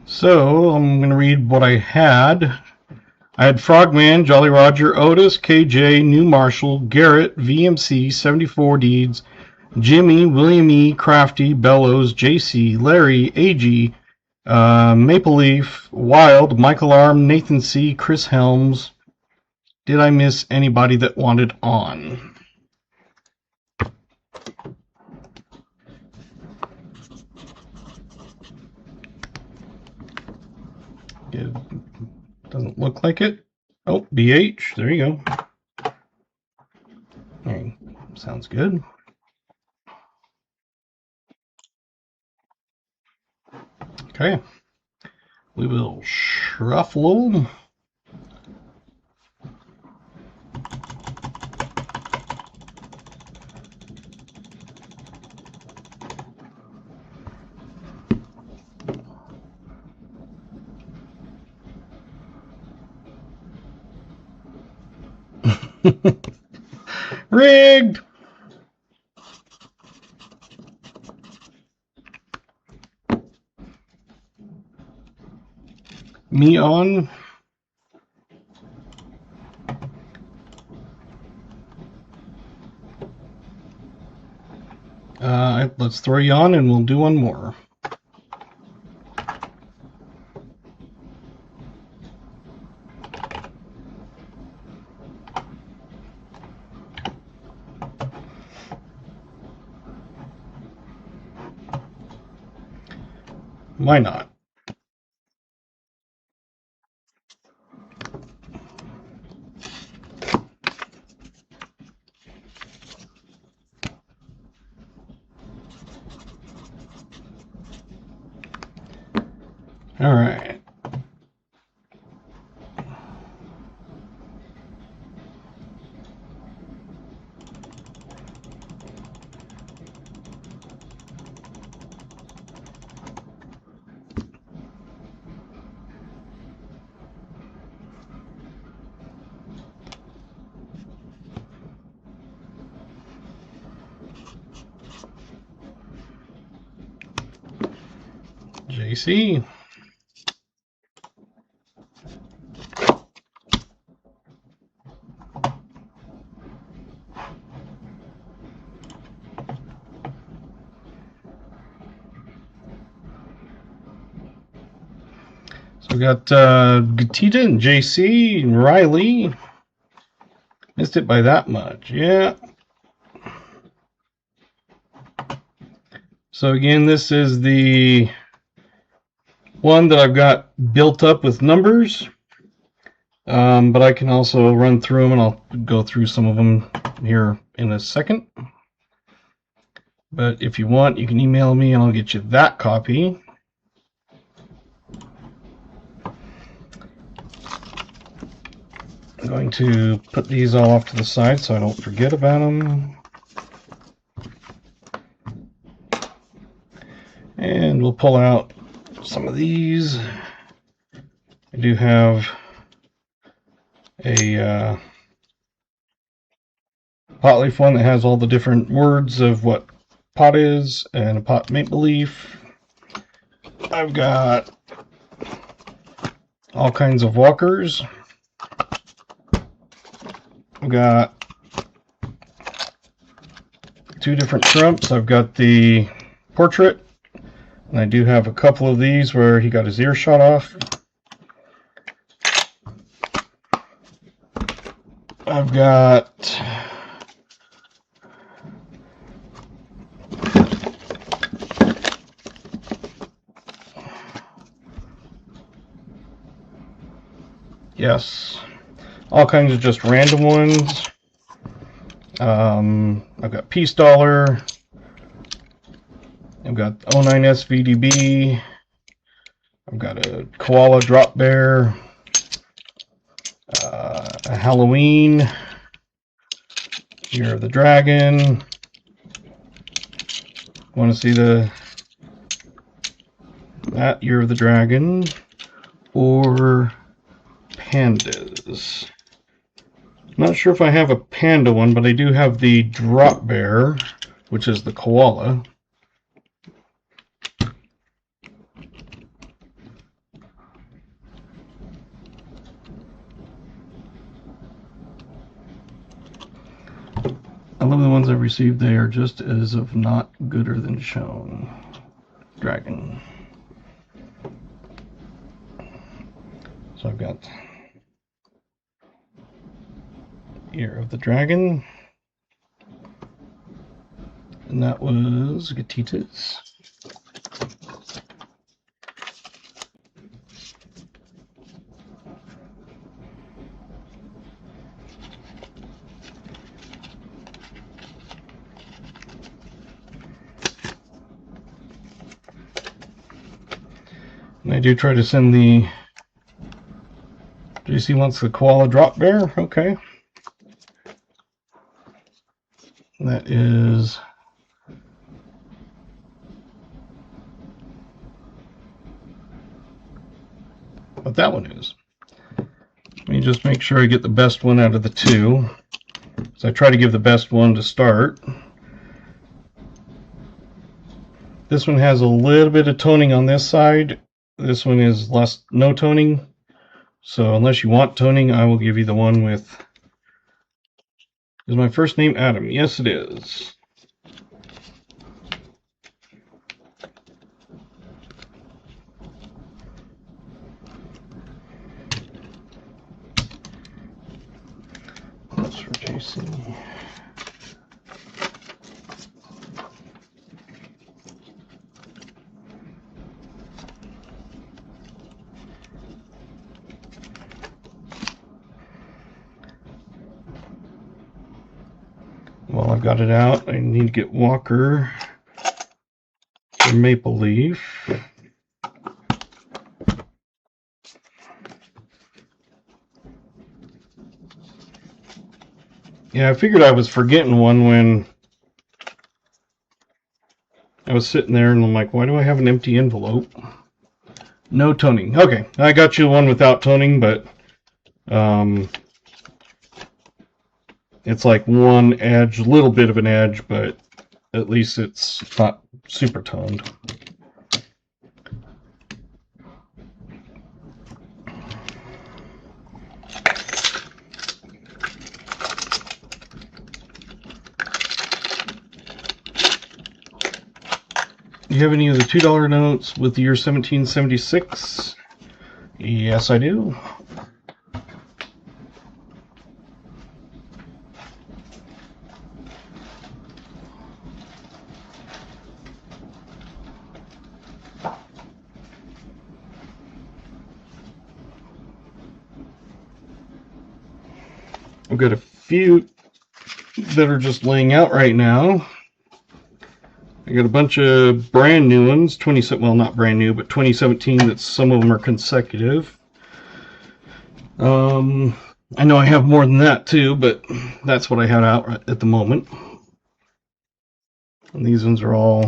So I'm going to read what I had I had Frogman, Jolly Roger, Otis, KJ, New Marshall, Garrett, VMC, 74 Deeds, Jimmy, William E., Crafty, Bellows, JC, Larry, AG, Maple Leaf, Wild, Michael Arm, Nathan C., Chris Helms. Did I miss anybody that wanted on? It doesn't look like it. Oh, BH. There you go. Okay, sounds good. Okay. We will shuffle. Rigged! Me on. Let's throw you on and we'll do one more. Why not? All right. JC. So we got Gatita and JC and Riley. Missed it by that much. Yeah. So again, this is the one that I've got built up with numbers. But I can also run through them, and I'll go through some of them here in a second. But if you want, you can email me and I'll get you that copy. I'm going to put these all off to the side so I don't forget about them. And we'll pull out some of these. I do have a pot leaf one that has all the different words of what pot is, and a pot maple leaf. I've got all kinds of walkers. I've got 2 different Trumps. I've got the portrait, and I do have a couple of these where he got his ear shot off. I've got all kinds of just random ones. I've got Peace Dollar. I've got 09 SVDB. I've got a Koala Drop Bear. A Halloween. Year of the Dragon. Want to see that Year of the Dragon, or pandas? Not sure if I have a panda one, but I do have the Drop Bear, which is the koala. love the ones I've received. They are just as of not gooder than shown. Dragon. So I've got Ear of the Dragon. And that was Gatitas. And I do try to send the... JC wants the Koala Drop Bear. Okay. That is... what that one is. Let me just make sure I get the best one out of the two. So I try to give the best one to start. This one has a little bit of toning on this side. This one is no toning. So unless you want toning, I will give you the one with... Is my first name Adam? Yes, it is. That's for JC. While I've got it out, I need to get Walker for Maple Leaf. Yeah, I figured I was forgetting one when I was sitting there and I'm like, why do I have an empty envelope? No toning. Okay, I got you one without toning, but it's like one edge, a little bit of an edge, but at least it's not super toned. Do you have any of the $2 notes with the year 1776? Yes, I do. I've got a few that are just laying out right now. I got a bunch of brand new ones, well, not brand new, but 2017, that some of them are consecutive. I know I have more than that too, but that's what I had out at the moment. And these ones are all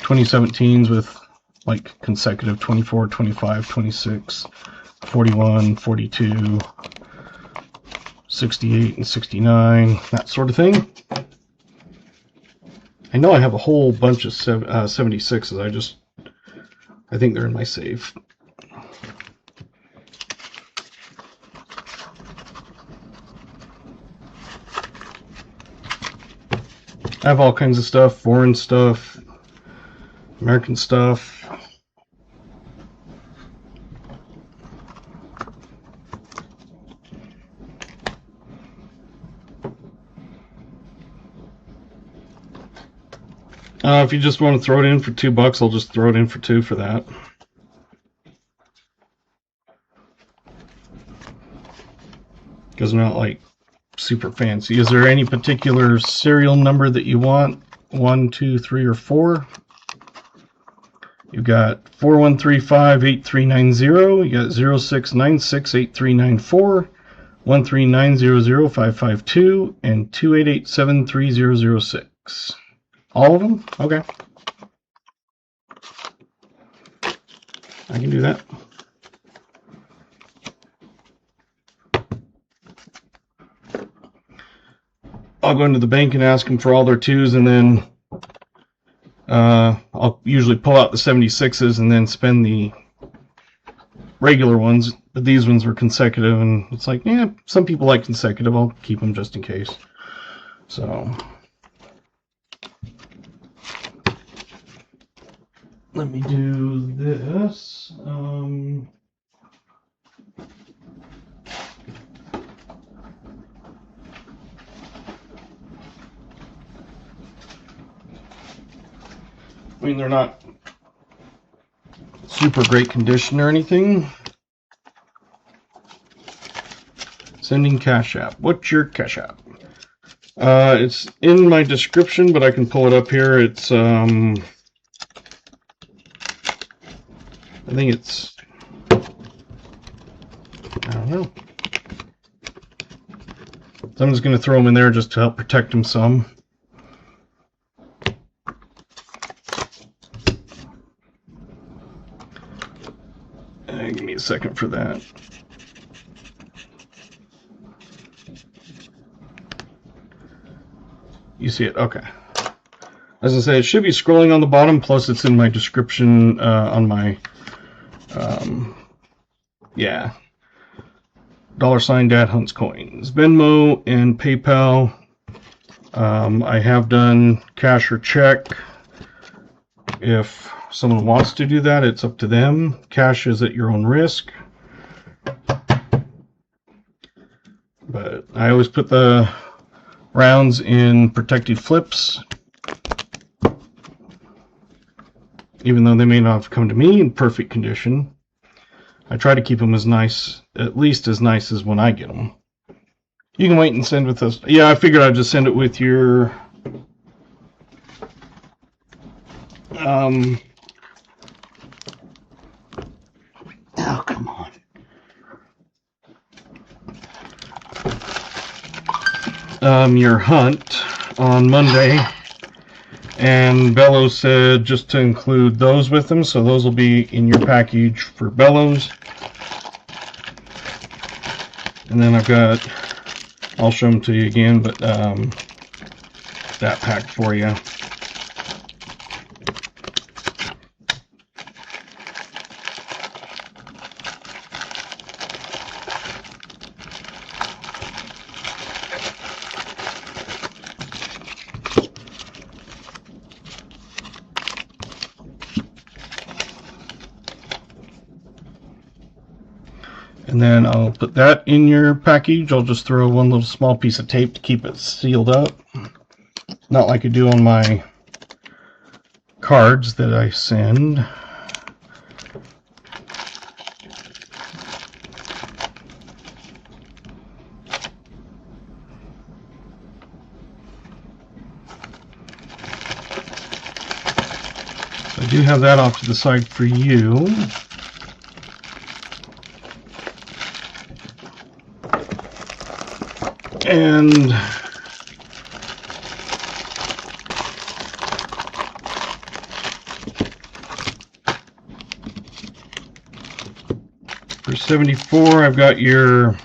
2017s with like consecutive 24, 25, 26, 41, 42, 68 and 69, that sort of thing. I know I have a whole bunch of 76s. I think they're in my safe. I have all kinds of stuff, foreign stuff, American stuff. If you just want to throw it in for $2, I'll just throw it in for $2 for that. Because I'm not like super fancy. Is there any particular serial number that you want? 1, 2, 3, or 4? You've got 4135-8390. You got 0696-8394, 13900-552, and 2887-3006. All of them? Okay. I can do that. I'll go into the bank and ask them for all their 2s, and then I'll usually pull out the 76s and then spend the regular ones. But these ones were consecutive, and it's like, yeah, some people like consecutive. I'll keep them just in case. So let me do this. I mean, they're not super great condition or anything. Sending Cash App. What's your Cash App? It's in my description, but I can pull it up here. It's I think it's, I don't know. So I'm just going to throw them in there just to help protect them some. Give me a second for that. You see it? Okay. As I say, it should be scrolling on the bottom, plus it's in my description on my, yeah. $ Dad Hunts Coins. Venmo and PayPal. I have done cash or check. If someone wants to do that, it's up to them. Cash is at your own risk. But I always put the rounds in protected flips, even though they may not have come to me in perfect condition. I try to keep them as nice, at least as nice as when I get them. You can wait and send with us. Yeah, I figured I'd just send it with your oh, come on. Your hunt on Monday, and Bellows said just to include those with them, so those will be in your package for Bellows. And then I've got, I'll show them to you again, but that pack for you. And then I'll put that in your package. I'll just throw one little small piece of tape to keep it sealed up. Not like I do on my cards that I send. I do have that off to the side for you. And for 74, I've got your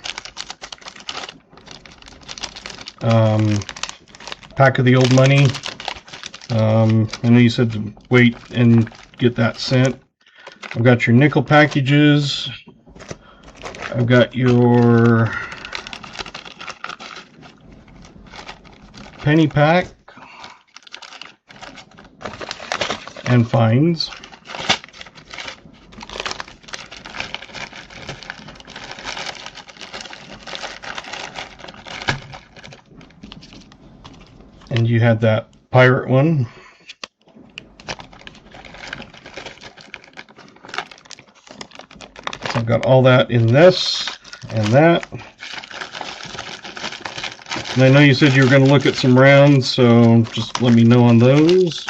pack of the old money. I know you said to wait and get that sent. I've got your nickel packages. I've got your penny pack and fines. And you had that pirate one. So I've got all that in this and that. And I know you said you were going to look at some rounds, so just let me know on those.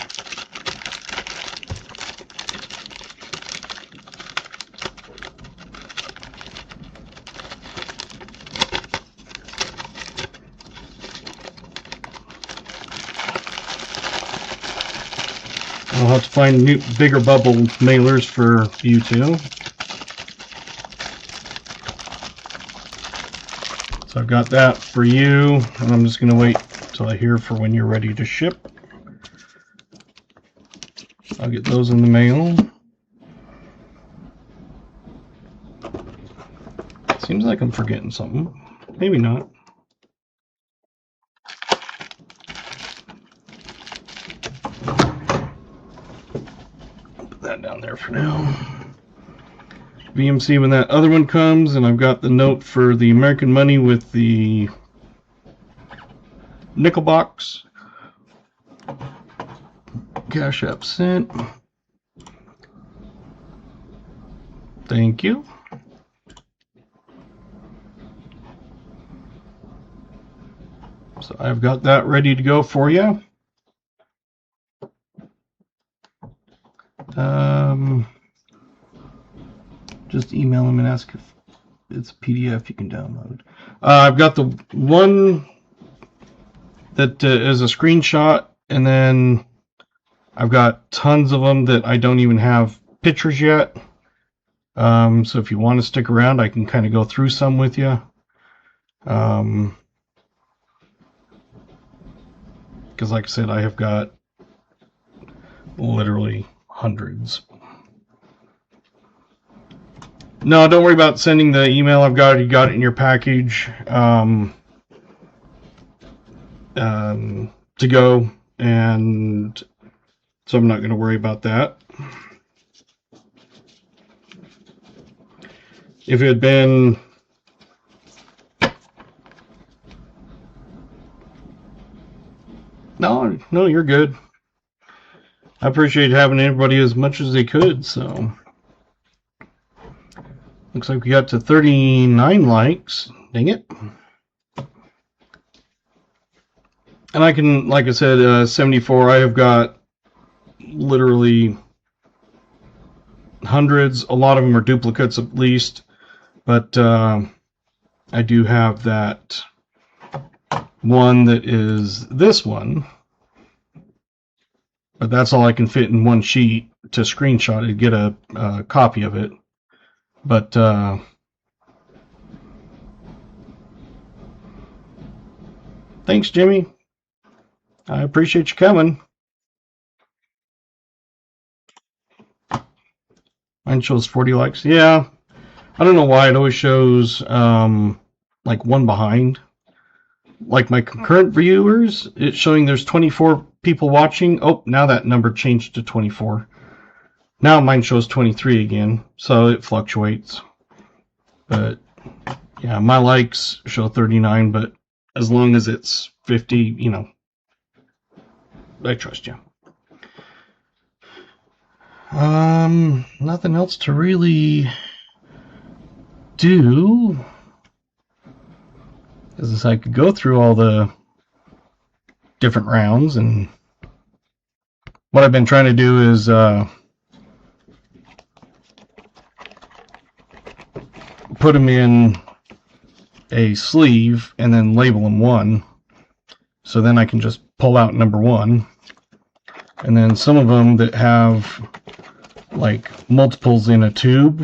I'll have to find new, bigger bubble mailers for you too. So I've got that for you, and I'm just going to wait till I hear for when you're ready to ship. I'll get those in the mail. Seems like I'm forgetting something. Maybe not. for now. VMC when that other one comes, and I've got the note for the American Money with the nickel box. Cash App sent. Thank you. So I've got that ready to go for you. Just email them and ask if it's a PDF you can download. I've got the one that is a screenshot, and then I've got tons of them that I don't even have pictures yet. So if you want to stick around, I can kind of go through some with you. Because like I said, I have got literally hundreds. No, don't worry about sending the email. I've got it in your package to go, and so I'm not going to worry about that. If it had been no, you're good. I appreciate having everybody as much as they could, so looks like we got to 39 likes. Dang it. And I can, like I said, 74. I have got literally hundreds. A lot of them are duplicates at least. But I do have that one that is this one. But that's all I can fit in one sheet to screenshot it, get a copy of it. But thanks, Jimmy. I appreciate you coming. Mine shows 40 likes. Yeah. I don't know why it always shows like one behind. Like my concurrent viewers, it's showing there's 24 people watching. Oh, now that number changed to 24. Now mine shows 23 again, so it fluctuates. But yeah, my likes show 39, but as long as it's 50, you know, I trust you. Nothing else to really do. Because I could go through all the different rounds, and what I've been trying to do is put them in a sleeve and then label them one, so then I can just pull out number one. And then some of them that have like multiples in a tube,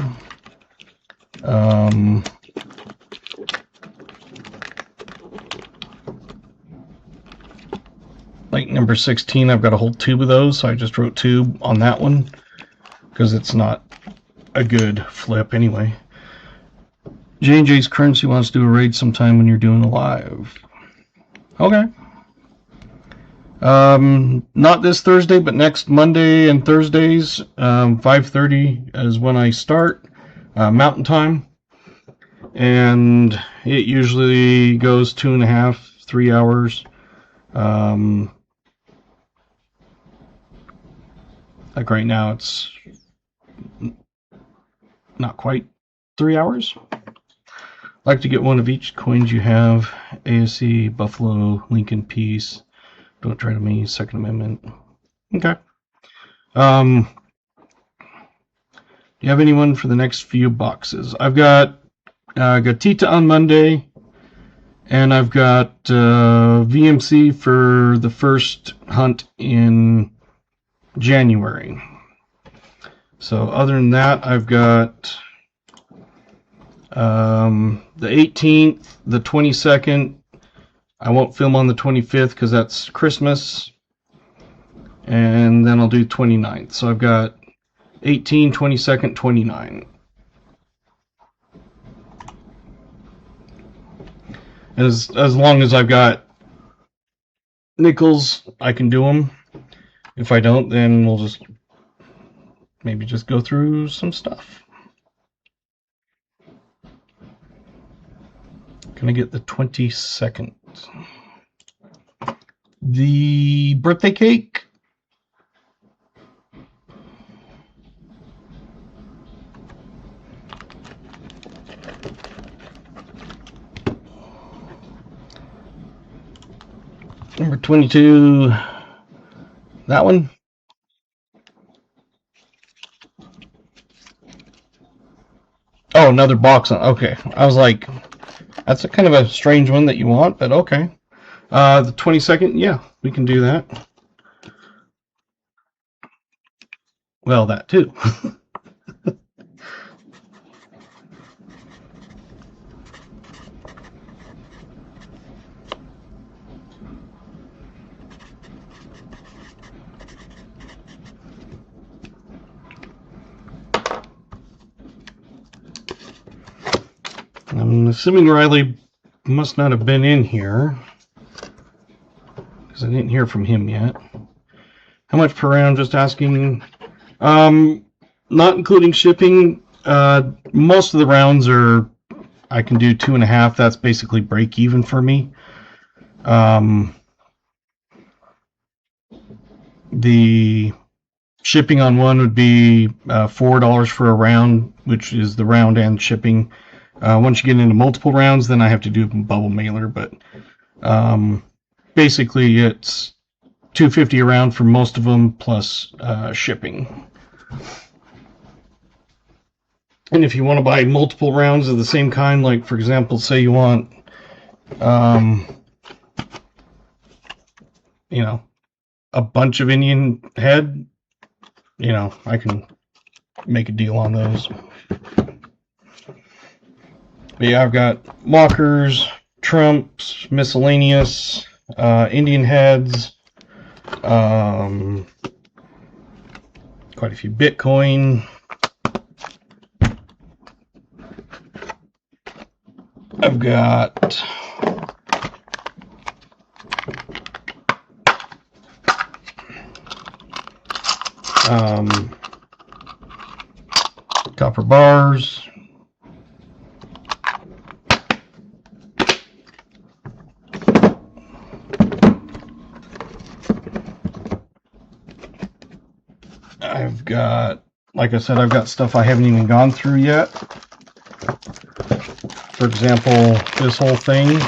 like number 16, I've got a whole tube of those, so I just wrote tube on that one because it's not a good flip anyway. J&J's Currency wants to do a raid sometime when you're doing a live. Okay. Not this Thursday, but next Monday and Thursdays, 5:30 is when I start, Mountain Time. And it usually goes 2.5, 3 hours. Like right now, it's not quite 3 hours. I'd like to get one of each coins you have. ASC, Buffalo, Lincoln Peace. Don't try to me, Second Amendment. Okay. Do you have anyone for the next few boxes? I've got Gatita on Monday, and I've got VMC for the first hunt in January. So other than that, I've got the 18th, the 22nd. I won't film on the 25th because that's Christmas. And then I'll do 29th. So I've got 18, 22nd, 29. As long as I've got nickels, I can do them. If I don't, then we'll just maybe just go through some stuff. Can I get the 22nd? The birthday cake. Number 22. That one. Oh, another box on. Okay. I was like, that's a kind of a strange one that you want, but okay. The 22nd, yeah, we can do that. Well, that too. I'm assuming Riley must not have been in here because I didn't hear from him yet. How much per round? Just asking. Not including shipping. Most of the rounds are, I can do 2.5. That's basically break even for me. The shipping on one would be $4 for a round, which is the round and shipping. Once you get into multiple rounds, then I have to do a bubble mailer, but basically it's $2.50 a round for most of them plus shipping. And if you want to buy multiple rounds of the same kind, like for example, say you want, a bunch of Indian head, I can make a deal on those. But yeah, I've got walkers, trumps, miscellaneous, Indian heads, quite a few Bitcoin. I've got copper bars. I've got, like I said, I've got stuff I haven't even gone through yet. For example, this whole thing.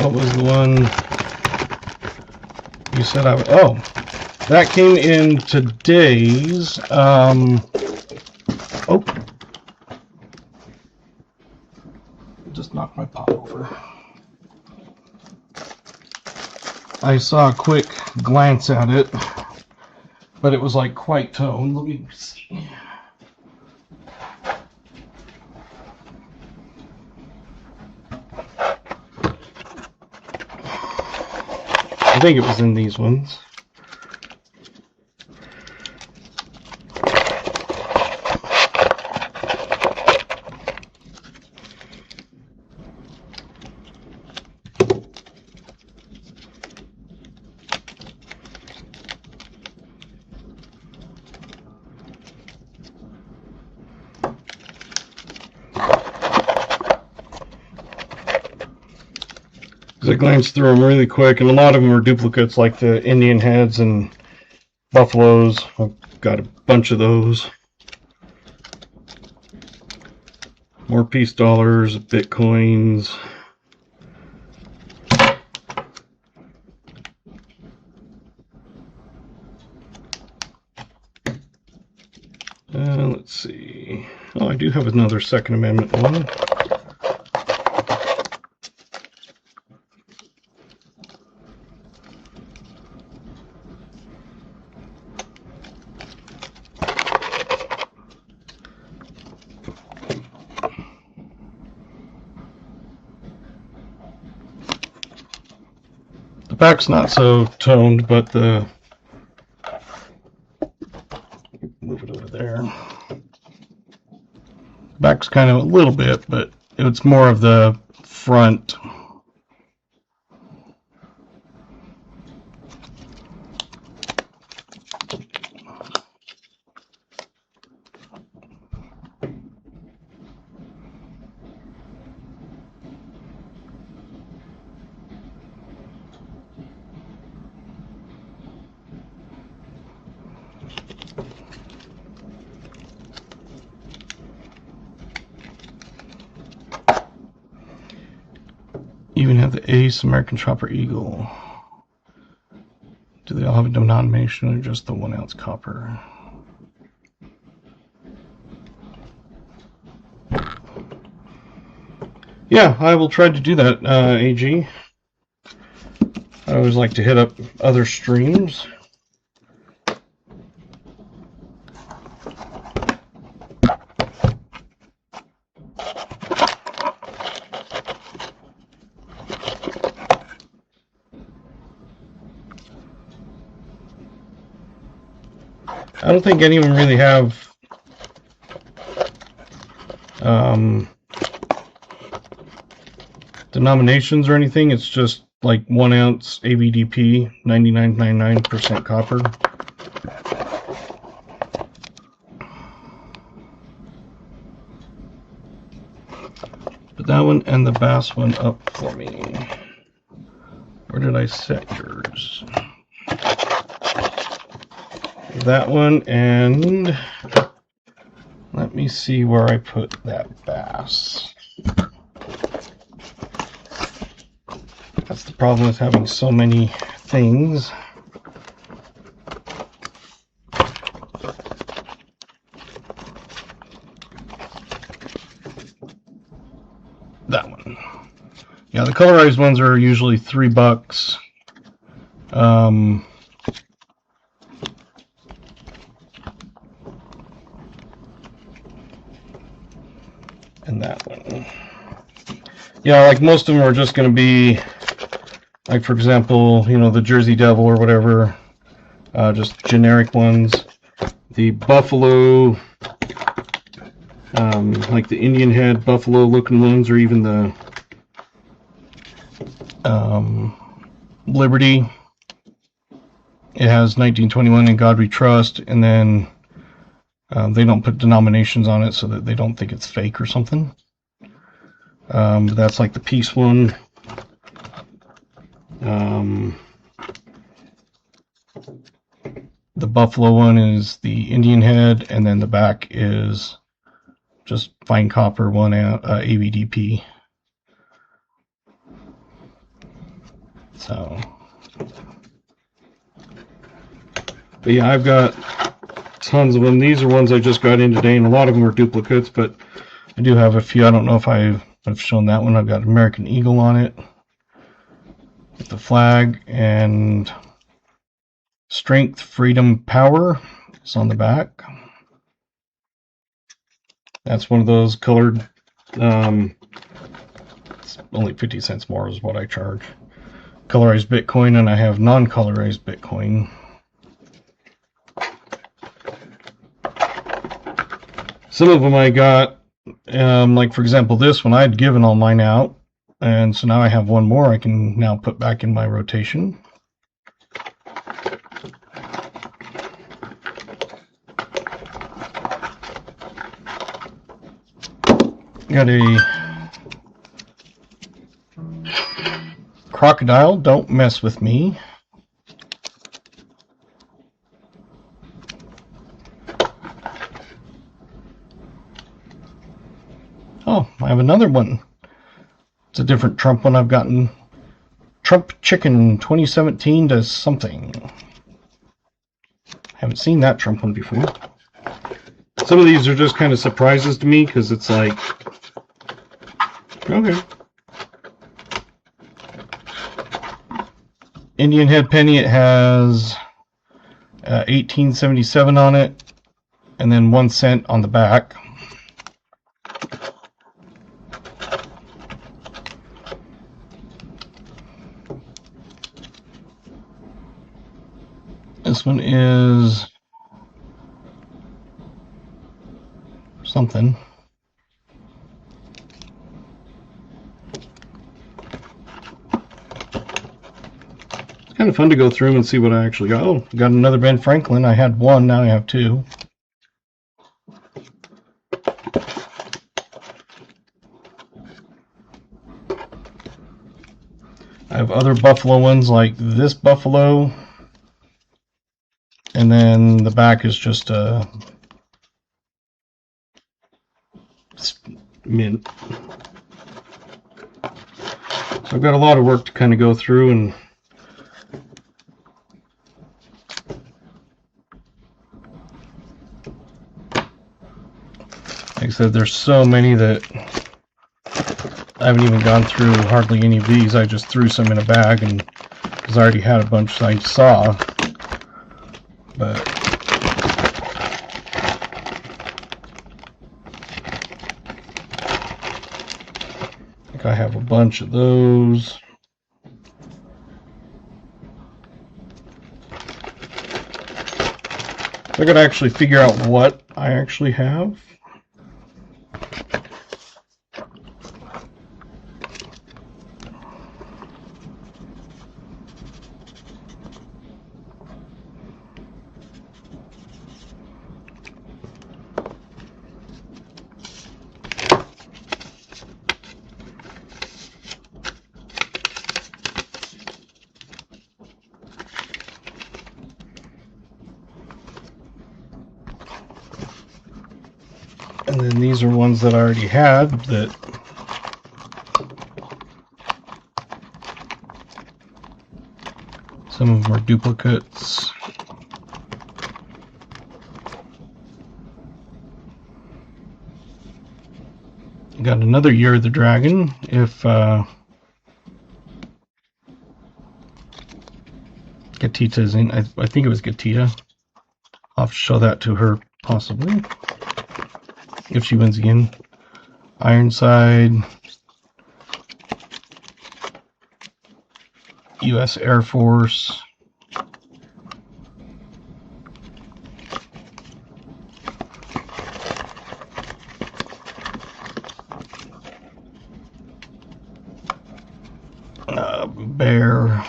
What was the one you said I would? Oh, that came in today's. Oh, just knocked my pot over. I saw a quick glance at it, but it was like quite toned. Let me see. I think it was in these ones. I glanced through them really quick, and a lot of them are duplicates, like the Indian heads and buffaloes. I've got a bunch of those. More peace dollars, bitcoins. Let's see. Oh, I do have another Second Amendment one. The back's not so toned, but the move it over there. Back's kind of a little bit, but it's more of the front even have the Ace, American Chopper, Eagle. Do they all have a denomination or just the 1 ounce copper? Yeah, I will try to do that, AG. I always like to hit up other streams. I don't think any of them really have denominations or anything. It's just like 1 ounce AVDP, 99.99% copper. Put that one and the bass one up for me. Where did I set yours? That one, and let me see where I put that bass. That's the problem with having so many things. That one. Yeah, the colorized ones are usually $3. And that one. Yeah, like most of them are just going to be, like for example, you know, the Jersey Devil or whatever, just generic ones. The Buffalo, like the Indian Head Buffalo looking ones, or even the Liberty. It has 1921 and God We Trust, and then they don't put denominations on it so that they don't think it's fake or something. That's like the Peace one. The Buffalo one is the Indian Head, and then the back is just fine copper 1 ounce AVDP. So, but yeah, I've got tons of them. These are ones I just got in today, and a lot of them are duplicates, but I do have a few. I don't know if I've shown that one. I've got American Eagle on it with the flag, and Strength, Freedom, Power is on the back. That's one of those colored. It's only 50 cents more is what I charge. Colorized Bitcoin, and I have non-colorized Bitcoin. Some of them I got, like for example this one, I had given all mine out, and so now I have one more I can now put back in my rotation. Got a Crocodile, Don't Mess With Me. Oh, I have another one. It's a different Trump one I've gotten. Trump Chicken 2017 to something. Haven't seen that Trump one before. Some of these are just kind of surprises to me because it's like, okay. Indian Head Penny, it has 1877 on it, and then 1 cent on the back. This one is something. It's kind of fun to go through and see what I actually got. Oh, got another Ben Franklin. I had one, now I have two. I have other Buffalo ones like this Buffalo, and then the back is just a mint. So I've got a lot of work to kind of go through, and like I said, there's so many that I haven't even gone through hardly any of these. I just threw some in a bag, and because I already had a bunch I saw. But I think I have a bunch of those. I gotta actually figure out what I actually have. And then these are ones that I already had that some of them are duplicates. Got another Year of the Dragon. If Gatita's in, I think it was Gatita. I'll have to show that to her possibly if she wins again. Ironside, U.S. Air Force, Bear,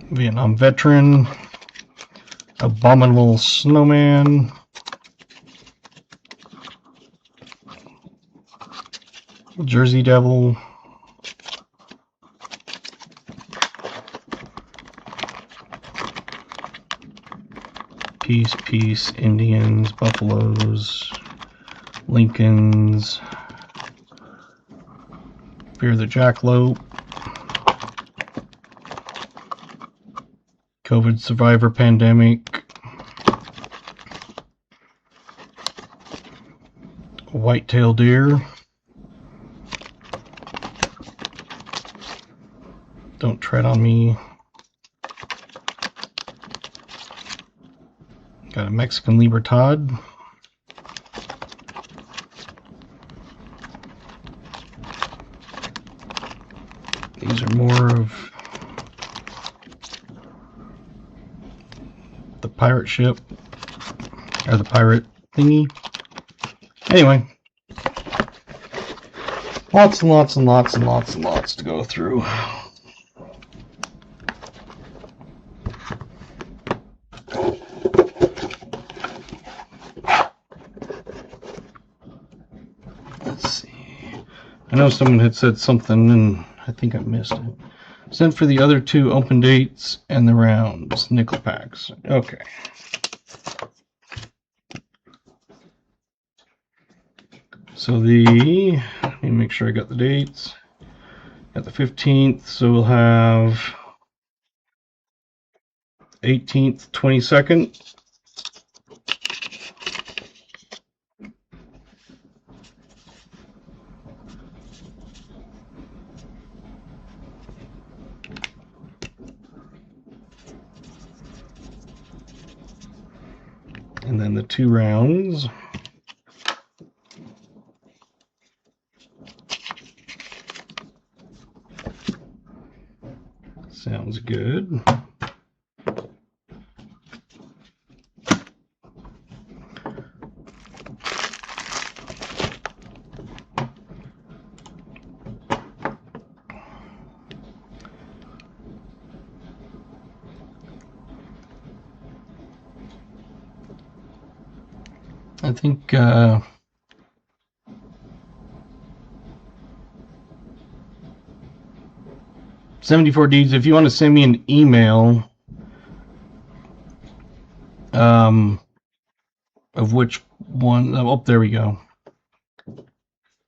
Vietnam Veteran, Abominable Snowman, Jersey Devil, Peace, Indians, Buffaloes, Lincolns, Fear the Jackalope, COVID Survivor Pandemic, Whitetail Deer, Don't Tread on Me, got a Mexican Libertad, these are more of the pirate ship, or the pirate thingy. Anyway, lots and lots and lots and lots and lots to go through. Let's see. I know someone had said something and I think I missed it. Sent for the other two open dates and the rounds, nickel packs. Okay. So let me make sure I got the dates. Got the 15th, so we'll have 18th, 22nd. And then the two rounds. Sounds good. I think 74 Deeds, if you want to send me an email of which one, oh, there we go.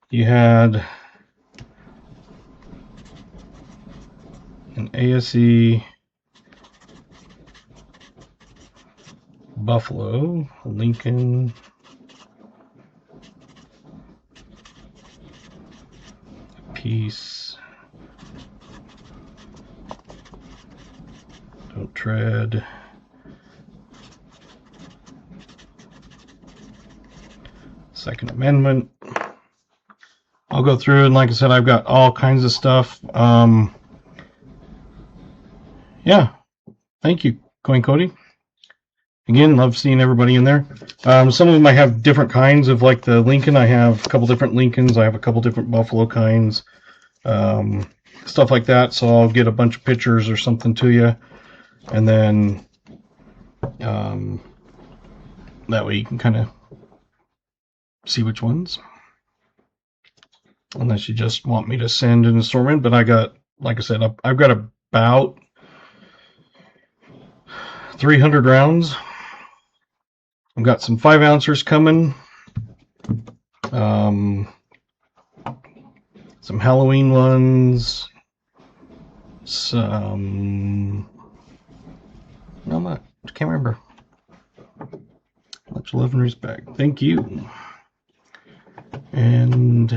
You had an ASE Buffalo, Lincoln, piece, don't tread, Second Amendment. I'll go through, and like I said, I've got all kinds of stuff. Yeah, thank you, Coin Cody. Again, love seeing everybody in there. Some of them I have different kinds of, like the Lincoln. I have a couple different Lincolns. I have a couple different Buffalo kinds, stuff like that. So I'll get a bunch of pictures or something to you, and then that way you can kind of see which ones. Unless you just want me to send an assortment, but I got, like I said, I've got about 300 rounds. I've got some 5-ouncers coming, some Halloween ones, some, no, I can't remember. Much love and respect. Thank you. And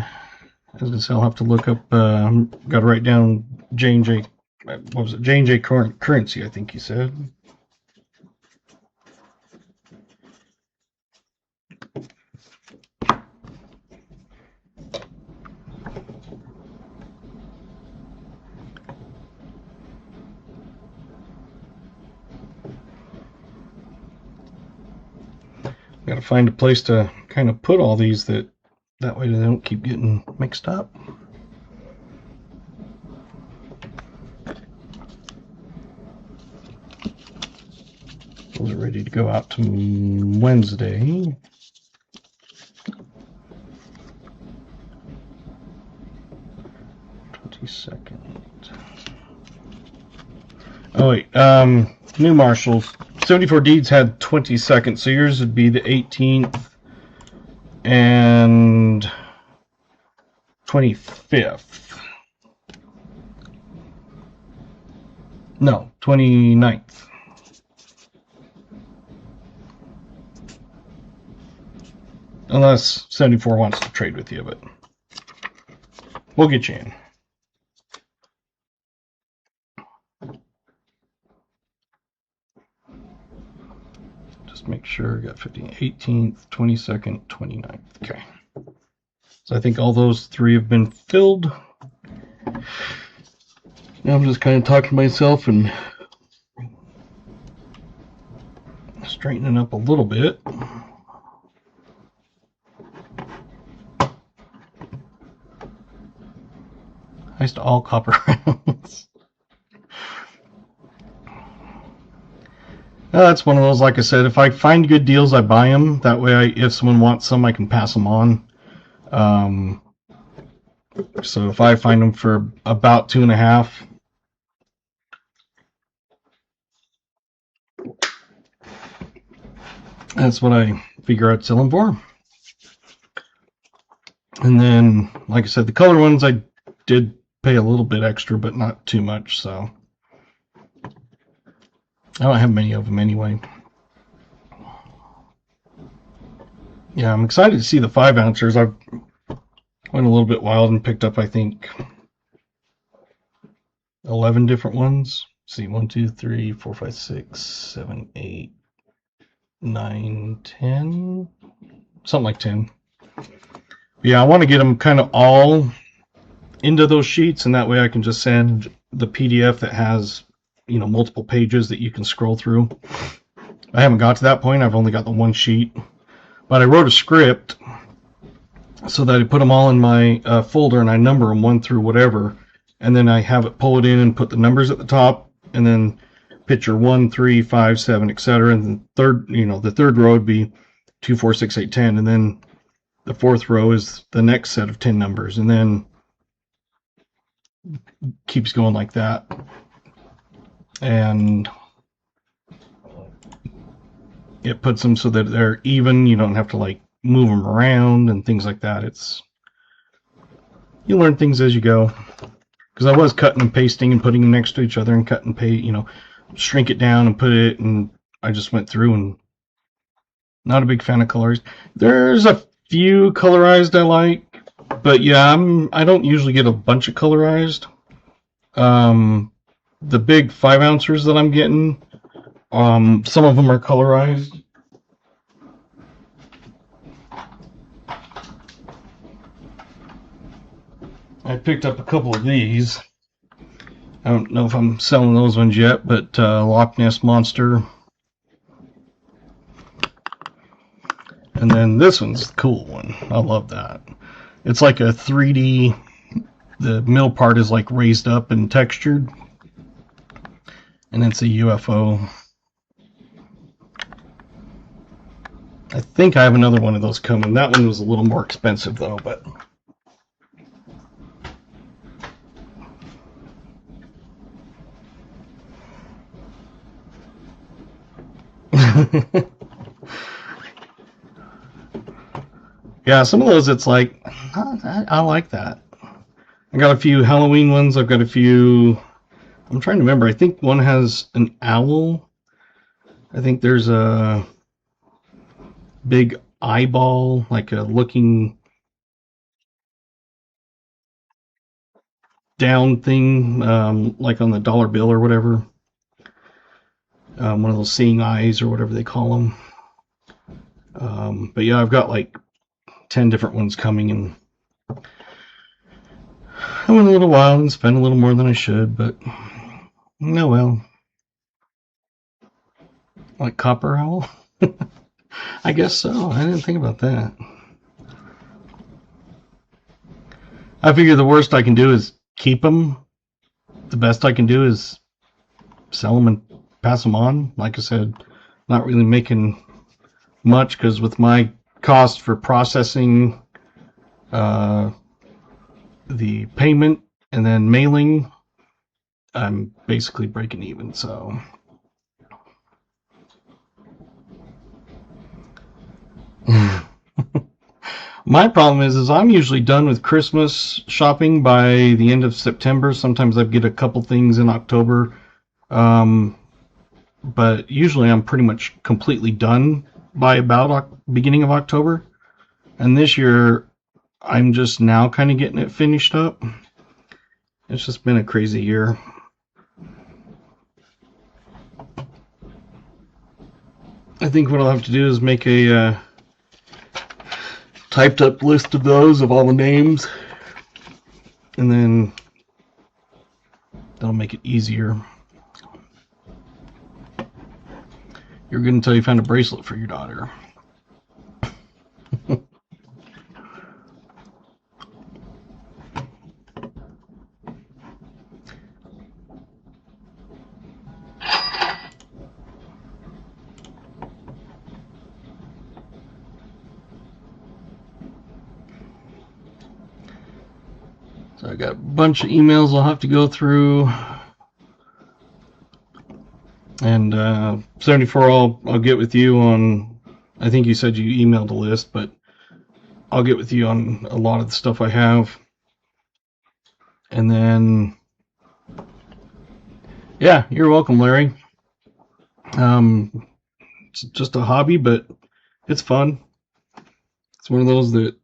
as I said, I'll have to look up, got to write down J&J, what was it, J&J currency, I think you said. Got to find a place to kind of put all these that way they don't keep getting mixed up. Those are ready to go out to Wednesday. Oh wait, new marshals. 74 deeds had 22nd, so yours would be the 18th and 25th. No, 29th. Unless 74 wants to trade with you, but we'll get you in. Just make sure I got 15th, 18th, 22nd, 29th. Okay. So I think all those three have been filled. Now I'm just kind of talking to myself and straightening up a little bit. Nice to all copper rounds. That's one of those, like I said, if I find good deals, I buy them. That way, if someone wants some, I can pass them on. So if I find them for about 2.5, that's what I figure I'd sell them for. And then, like I said, the color ones, I did pay a little bit extra, but not too much, so I don't have many of them anyway. Yeah, I'm excited to see the 5-ouncers. I went a little bit wild and picked up, I think, 11 different ones. Let's see, 1, 2, 3, 4, 5, 6, 7, 8, 9, 10, something like 10. Yeah, I want to get them kind of all into those sheets, and that way I can just send the PDF that has, you know, multiple pages that you can scroll through. I haven't got to that point. I've only got the one sheet, but I wrote a script so that I put them all in my folder, and I number them 1 through whatever, and then I have it pull it in and put the numbers at the top, and then picture 1, 3, 5, 7, etc. And the third, you know, the third row would be 2, 4, 6, 8, 10, and then the fourth row is the next set of 10 numbers, and then keeps going like that. And it puts them so that they're even. You don't have to like move them around and things like that. It's, you learn things as you go. because I was cutting and pasting and putting them next to each other and cut and paste, shrink it down and put it, and I just went through and not a big fan of colorized. There's a few colorized I like, but yeah, I don't usually get a bunch of colorized. The big 5-ounces that I'm getting, some of them are colorized. I picked up a couple of these. I don't know if I'm selling those ones yet, but Loch Ness Monster. And then this one's the cool one. I love that. It's like a 3D, the middle part is like raised up and textured. And it's a UFO. I think I have another one of those coming. That one was a little more expensive though, but... Yeah, some of those it's like, I like that. I got a few Halloween ones. I've got a few... I'm trying to remember. I think one has an owl. I think there's a big eyeball, like a looking down thing, like on the dollar bill or whatever. One of those seeing eyes or whatever they call them. But yeah, I've got like 10 different ones coming, and I went a little wild and spent a little more than I should, but no, well. Like Copper Owl? I guess so. I didn't think about that. I figure the worst I can do is keep them. The best I can do is sell them and pass them on. Like I said, not really making much, because with my cost for processing, the payment, and then mailing, I'm basically breaking even, so... My problem is I'm usually done with Christmas shopping by the end of September. Sometimes I get a couple things in October, but usually I'm pretty much completely done by about beginning of October. And this year, I'm just now kind of getting it finished up. It's just been a crazy year. I think what I'll have to do is make a typed up list of those, of all the names, and then that'll make it easier. You're good until you find a bracelet for your daughter. So I got a bunch of emails I'll have to go through, and 74 I'll get with you on. I think you said you emailed a list, but I'll get with you on a lot of the stuff I have. And then, yeah, you're welcome, Larry. It's just a hobby, but it's fun. It's one of those that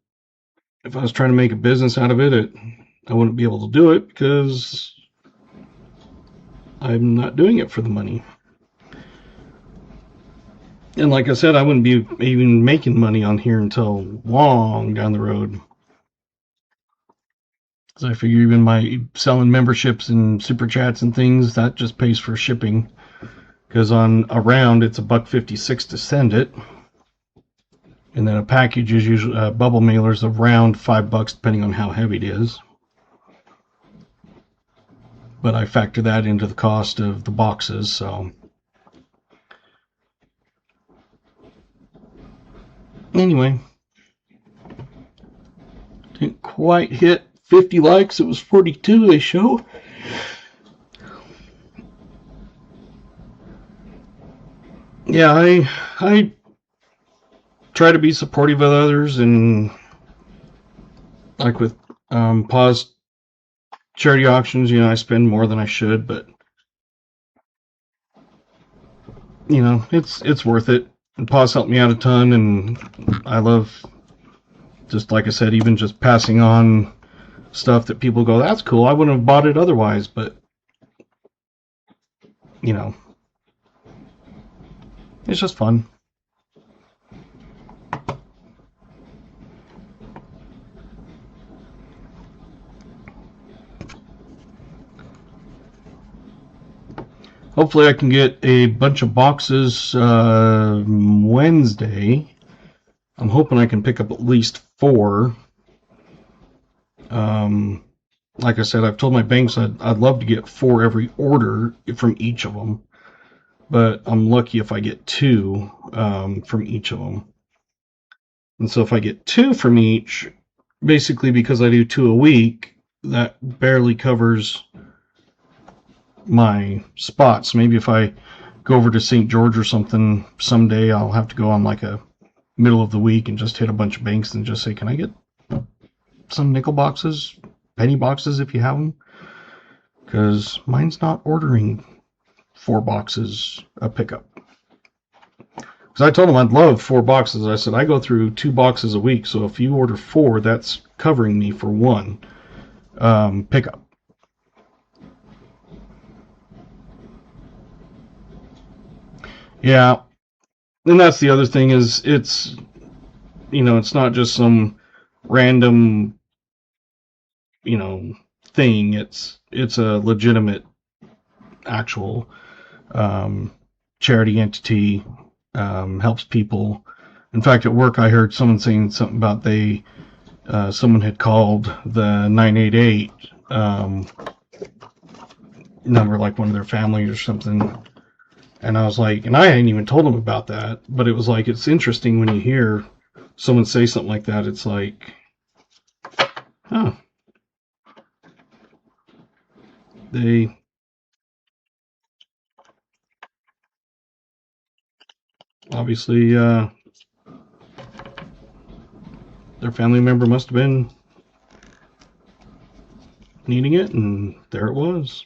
if I was trying to make a business out of it, I wouldn't be able to do it because I'm not doing it for the money. And like I said, I wouldn't be even making money on here until long down the road. So I figure even my selling memberships and super chats and things, that just pays for shipping. Because on a round, it's $1.56 to send it. And then a package is usually, bubble mailers around $5 depending on how heavy it is. But I factor that into the cost of the boxes, so... Anyway, didn't quite hit 50 likes. It was 42 they show. Yeah, I try to be supportive of others, and like with Pa's charity auctions, I spend more than I should, but it's worth it. And Pa's helped me out a ton, and I love, just like I said, even just passing on stuff that people go, that's cool, I wouldn't have bought it otherwise, but it's just fun. Hopefully I can get a bunch of boxes Wednesday. I'm hoping I can pick up at least 4. Like I said, I've told my banks I'd love to get 4 every order from each of them, but I'm lucky if I get 2 from each of them. And so if I get 2 from each, basically because I do 2 a week, that barely covers my spots. Maybe if I go over to St. George or something someday, I'll have to go on like a middle of the week and just hit a bunch of banks and just say, can I get some nickel boxes, penny boxes if you have them? Because mine's not ordering 4 boxes a pickup. Because I told them I'd love 4 boxes. I said I go through 2 boxes a week, so if you order 4, that's covering me for 1 pickup. Yeah, and that's the other thing is it's not just some random thing. It's a legitimate actual charity entity, helps people. In fact, at work I heard someone saying something about someone had called the 988 number, like one of their families or something. And I was like, and I hadn't even told them about that, but it was like, it's interesting when you hear someone say something like that. It's like, huh. They obviously, their family member must have been needing it, and there it was.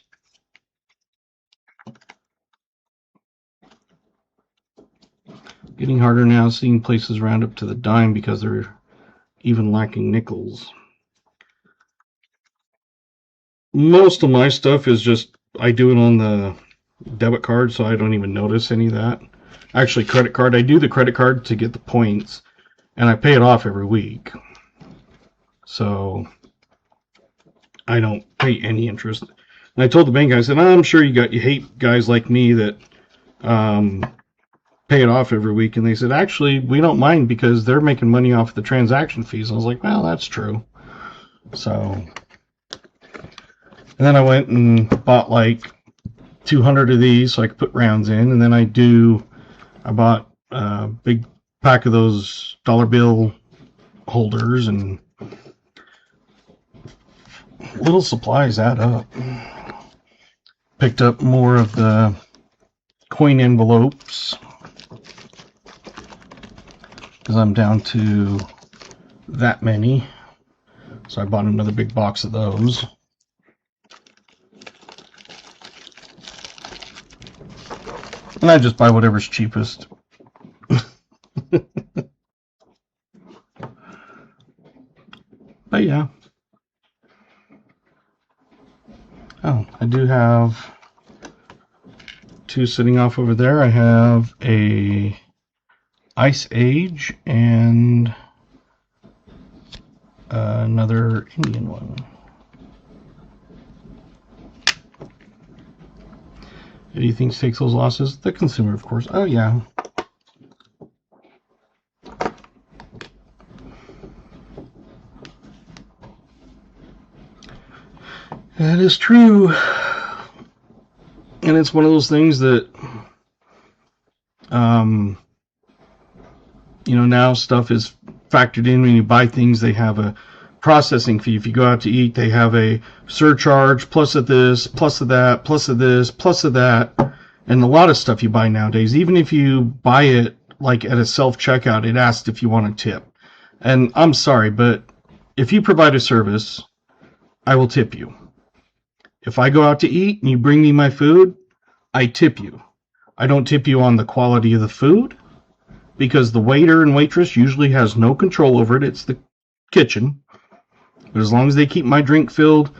Getting harder now, seeing places round up to the dime because they're even lacking nickels. Most of my stuff is just, I do it on the debit card, so I don't even notice any of that. Actually, credit card, I do the credit card to get the points, and I pay it off every week. So I don't pay any interest. And I told the bank, I said, I'm sure you hate guys like me that pay it off every week. And they said, actually, we don't mind because they're making money off the transaction fees. I was like, well, that's true. So, and then I went and bought like 200 of these so I could put rounds in. And then I bought a big pack of those dollar bill holders, and little supplies add up. Picked up more of the coin envelopes because I'm down to that many. So I bought another big box of those. And I just buy whatever's cheapest. But yeah. Oh, I do have 2 sitting off over there. I have a Ice Age and another Indian one. Who do you think takes those losses? The consumer, of course. Oh, yeah. That is true. And it's one of those things that, now stuff is factored in when you buy things. They have a processing fee. If you go out to eat, they have a surcharge, plus of this, plus of that, plus of this, plus of that. And a lot of stuff you buy nowadays, even if you buy it like at a self-checkout, it asks if you want a tip. And I'm sorry, but if you provide a service, I will tip you. If I go out to eat and you bring me my food, I tip you. I don't tip you on the quality of the food, because the waiter and waitress usually has no control over it. It's the kitchen. But as long as they keep my drink filled,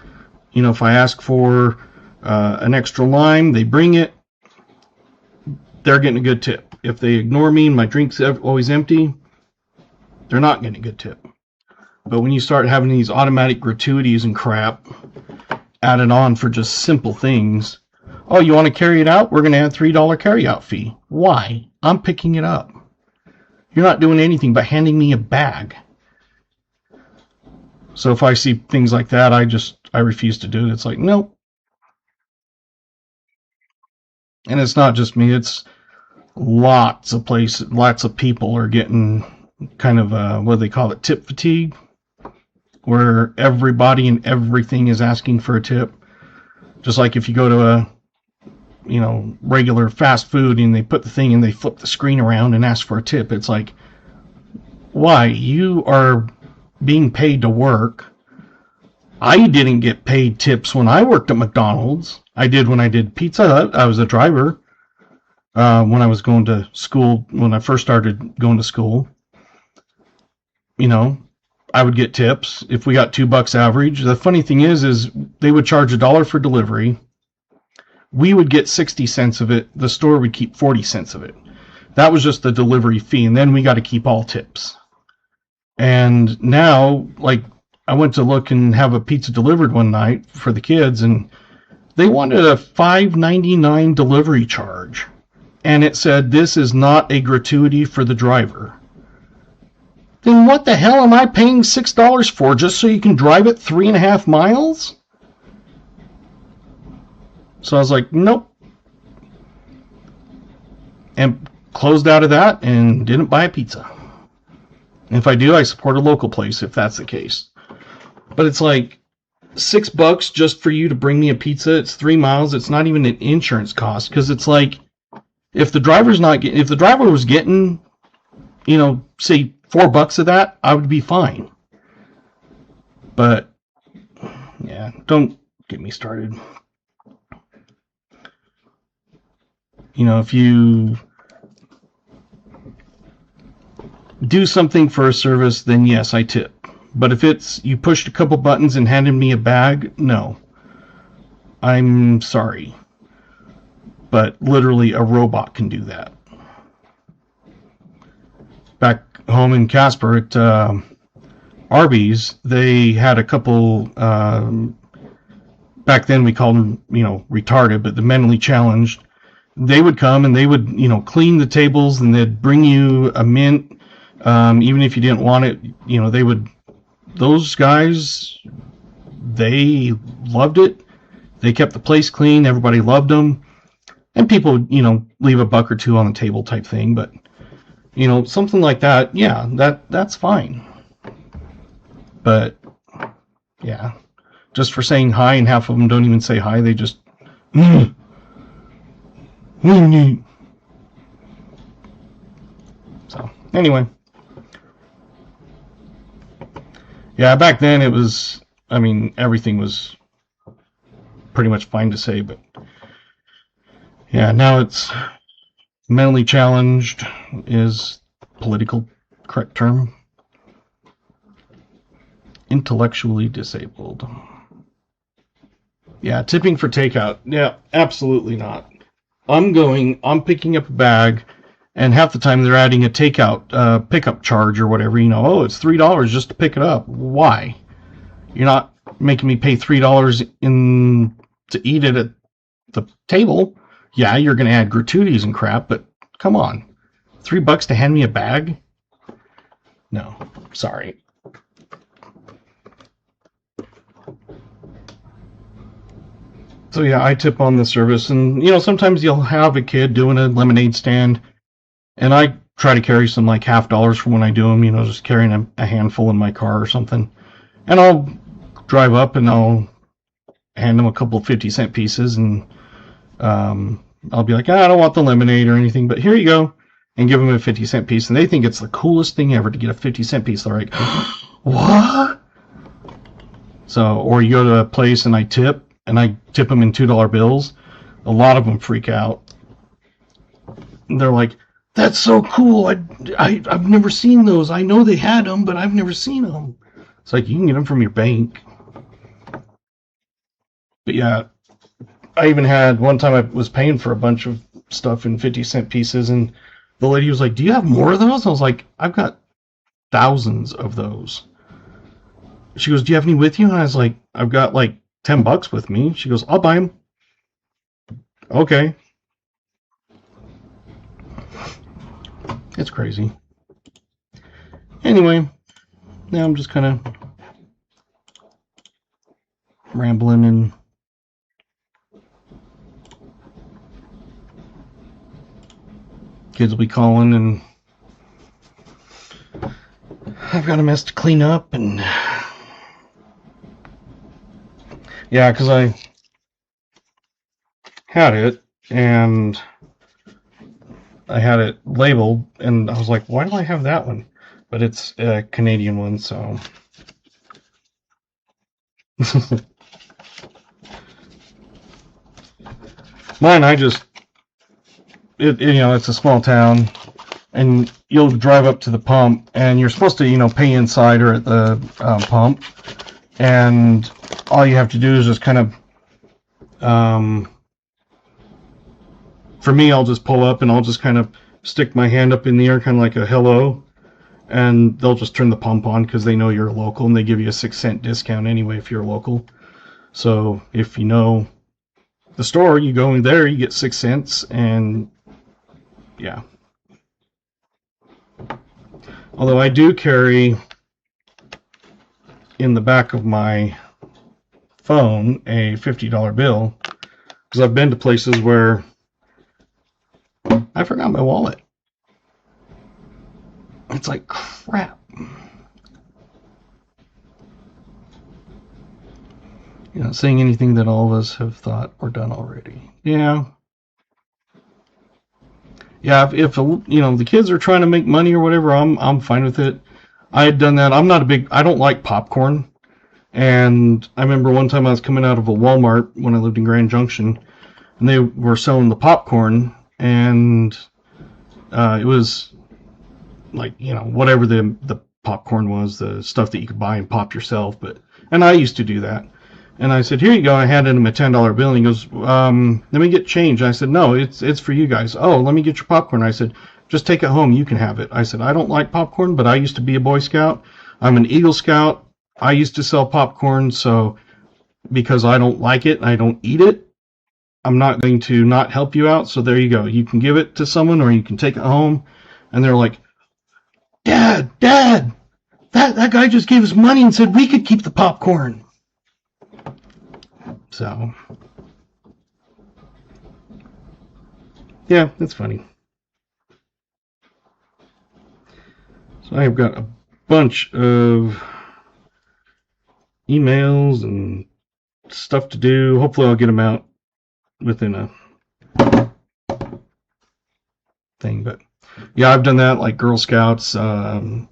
if I ask for an extra lime, they bring it, they're getting a good tip. If they ignore me and my drink's always empty, they're not getting a good tip. But when you start having these automatic gratuities and crap added on for just simple things, oh, you want to carry it out? We're going to add $3 carry-out fee. Why? I'm picking it up. You're not doing anything but handing me a bag. So if I see things like that, I refuse to do it. It's like, nope. And it's not just me. It's lots of places, lots of people are getting kind of, what do they call it, tip fatigue, where everybody and everything is asking for a tip. Just like if you go to a, regular fast food and they put the thing and they flip the screen around and ask for a tip. It's like, why? You are being paid to work. I didn't get paid tips when I worked at McDonald's. I did when I did Pizza Hut. I was a driver when I was going to school, when I first started going to school. I would get tips if we got $2 average. The funny thing is they would charge $1 for delivery. We would get 60 cents of it. The store would keep 40 cents of it. That was just the delivery fee, and then we got to keep all tips. And now, like, I went to look and have a pizza delivered one night for the kids, and they wanted a $5.99 delivery charge. And it said, this is not a gratuity for the driver. Then what the hell am I paying $6 for, just so you can drive it 3.5 miles? So I was like, nope. And closed out of that and didn't buy a pizza. And if I do, I support a local place if that's the case. But it's like $6 just for you to bring me a pizza. It's 3 miles. It's not even an insurance cost, because it's like, if the driver was getting, say $4 of that, I would be fine. But yeah, don't get me started. If you do something for a service, then yes, I tip. But if it's you pushed a couple buttons and handed me a bag, no. I'm sorry. But literally a robot can do that. Back home in Casper at Arby's, they had a couple, back then we called them, retarded, but the mentally challenged. They would come and they would, clean the tables, and they'd bring you a mint, even if you didn't want it. Those guys, they loved it. They kept the place clean. Everybody loved them. And people would, leave a buck or two on the table type thing. But, something like that, yeah, that's fine. But, yeah, just for saying hi, and half of them don't even say hi. They just, So, anyway. Yeah, back then it was, everything was pretty much fine to say, but yeah, now it's mentally challenged is political correct term. Intellectually disabled. Yeah, tipping for takeout. Yeah, absolutely not. I'm picking up a bag, and half the time they're adding a takeout pickup charge or whatever. Oh, it's $3 just to pick it up. Why? You're not making me pay $3 to eat it at the table. Yeah, you're going to add gratuities and crap, but come on. $3 to hand me a bag? No, sorry. So yeah, I tip on the service, and sometimes you'll have a kid doing a lemonade stand, and I try to carry some like $half for when I do them, just carrying a handful in my car or something, and I'll drive up and I'll hand them a couple of 50-cent pieces, and I'll be like, I don't want the lemonade or anything, but here you go, and give them a 50-cent piece, and they think it's the coolest thing ever to get a 50-cent piece. They're like, what? So, or you go to a place and I tip, and I tip them in $2 bills, a lot of them freak out. They're like, "That's so cool! I've never seen those. I know they had them, but I've never seen them." It's like, you can get them from your bank. But yeah, I even had one time I was paying for a bunch of stuff in 50-cent pieces, and the lady was like, "Do you have more of those?" I was like, "I've got thousands of those." She goes, "Do you have any with you?" And I was like, "I've got like $10 with me." She goes, "I'll buy them." Okay. It's crazy. Anyway, now I'm just kind of rambling, and kids will be calling, and I've got a mess to clean up, and yeah, because I had it, and I had it labeled, and I was like, why do I have that one? But it's a Canadian one, so. Mine, it's a small town, and you'll drive up to the pump, and you're supposed to, pay inside or at the pump, and all you have to do is just kind of, for me, I'll just pull up, and I'll just kind of stick my hand up in the air, kind of like a hello, and they'll just turn the pump on because they know you're local, and they give you a 6-cent discount anyway if you're local. So if you know the store, you go in there, you get 6 cents, and yeah. Although I do carry in the back of my phone a $50 bill, because I've been to places where I forgot my wallet. It's like, crap. Saying anything that all of us have thought or done already. Yeah. Yeah, if the kids are trying to make money or whatever, I'm fine with it. I had done that. I don't like popcorn. And I remember one time I was coming out of a Walmart when I lived in Grand Junction, and they were selling the popcorn, and it was like, whatever the popcorn was, the stuff that you could buy and pop yourself. And I used to do that. And I said, "Here you go." I handed him a $10 bill, and he goes, "Let me get change." I said, "No, it's for you guys." "Oh, let me get your popcorn." I said, "Just take it home. You can have it." I said, "I don't like popcorn, but I used to be a Boy Scout. I'm an Eagle Scout. I used to sell popcorn, so because I don't like it, I don't eat it, I'm not going to not help you out. So there you go. You can give it to someone, or you can take it home." And they're like, Dad, that guy just gave us money and said we could keep the popcorn." So, yeah, it's funny. So I've got a bunch of emails and stuff to do. Hopefully I'll get them out within a thing. But yeah, I've done that, like Girl Scouts. I'll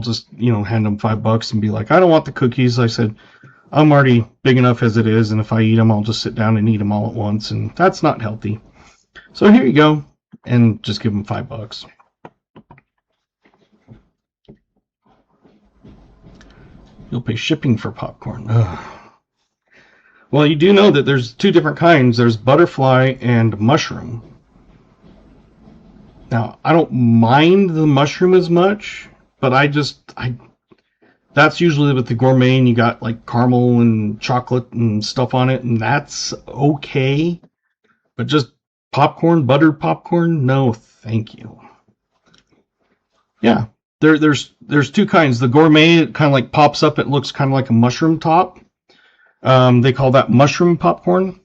just, hand them $5 and be like, "I don't want the cookies." I said, "I'm already big enough as it is, and if I eat them, I'll just sit down and eat them all at once, and that's not healthy. So here you go," and just give them $5. You'll pay shipping for popcorn. Ugh. Well, you do know that there's 2 different kinds. There's butterfly and mushroom. Now, I don't mind the mushroom as much, but that's usually with the gourmet, and you got like caramel and chocolate and stuff on it, and that's okay. But just popcorn, buttered popcorn, no, thank you. Yeah, there's 2 kinds. The gourmet, it kind of like pops up. It looks kind of like a mushroom top. They call that mushroom popcorn.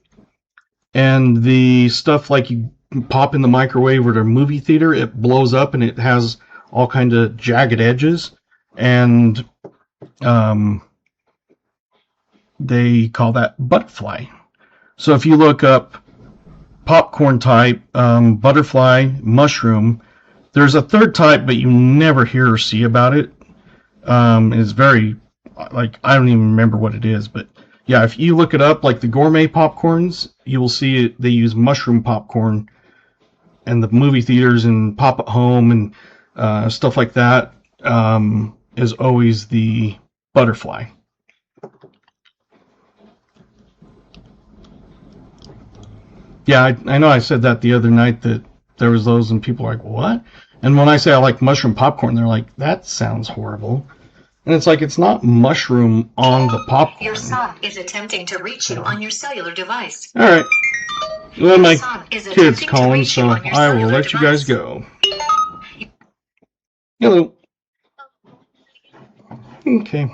And the stuff like you pop in the microwave or the movie theater, it blows up and it has all kind of jagged edges. And they call that butterfly. So if you look up popcorn type, butterfly, mushroom, there's a 3rd type, but you never hear or see about it. It's very, like, I don't even remember what it is, but Yeah, if you look it up, like the gourmet popcorns, you will see it, they use mushroom popcorn, and the movie theaters and Pop at Home and stuff like that is always the butterfly. Yeah, I know I said that the other night that there was those and people are like, what? And when I say I like mushroom popcorn, they're like, that sounds horrible. And it's like, it's not mushroom on the popcorn. Your son is attempting to reach you on your cellular device. All right. Well, my kid's calling, so I will let you guys go. Hello. Okay.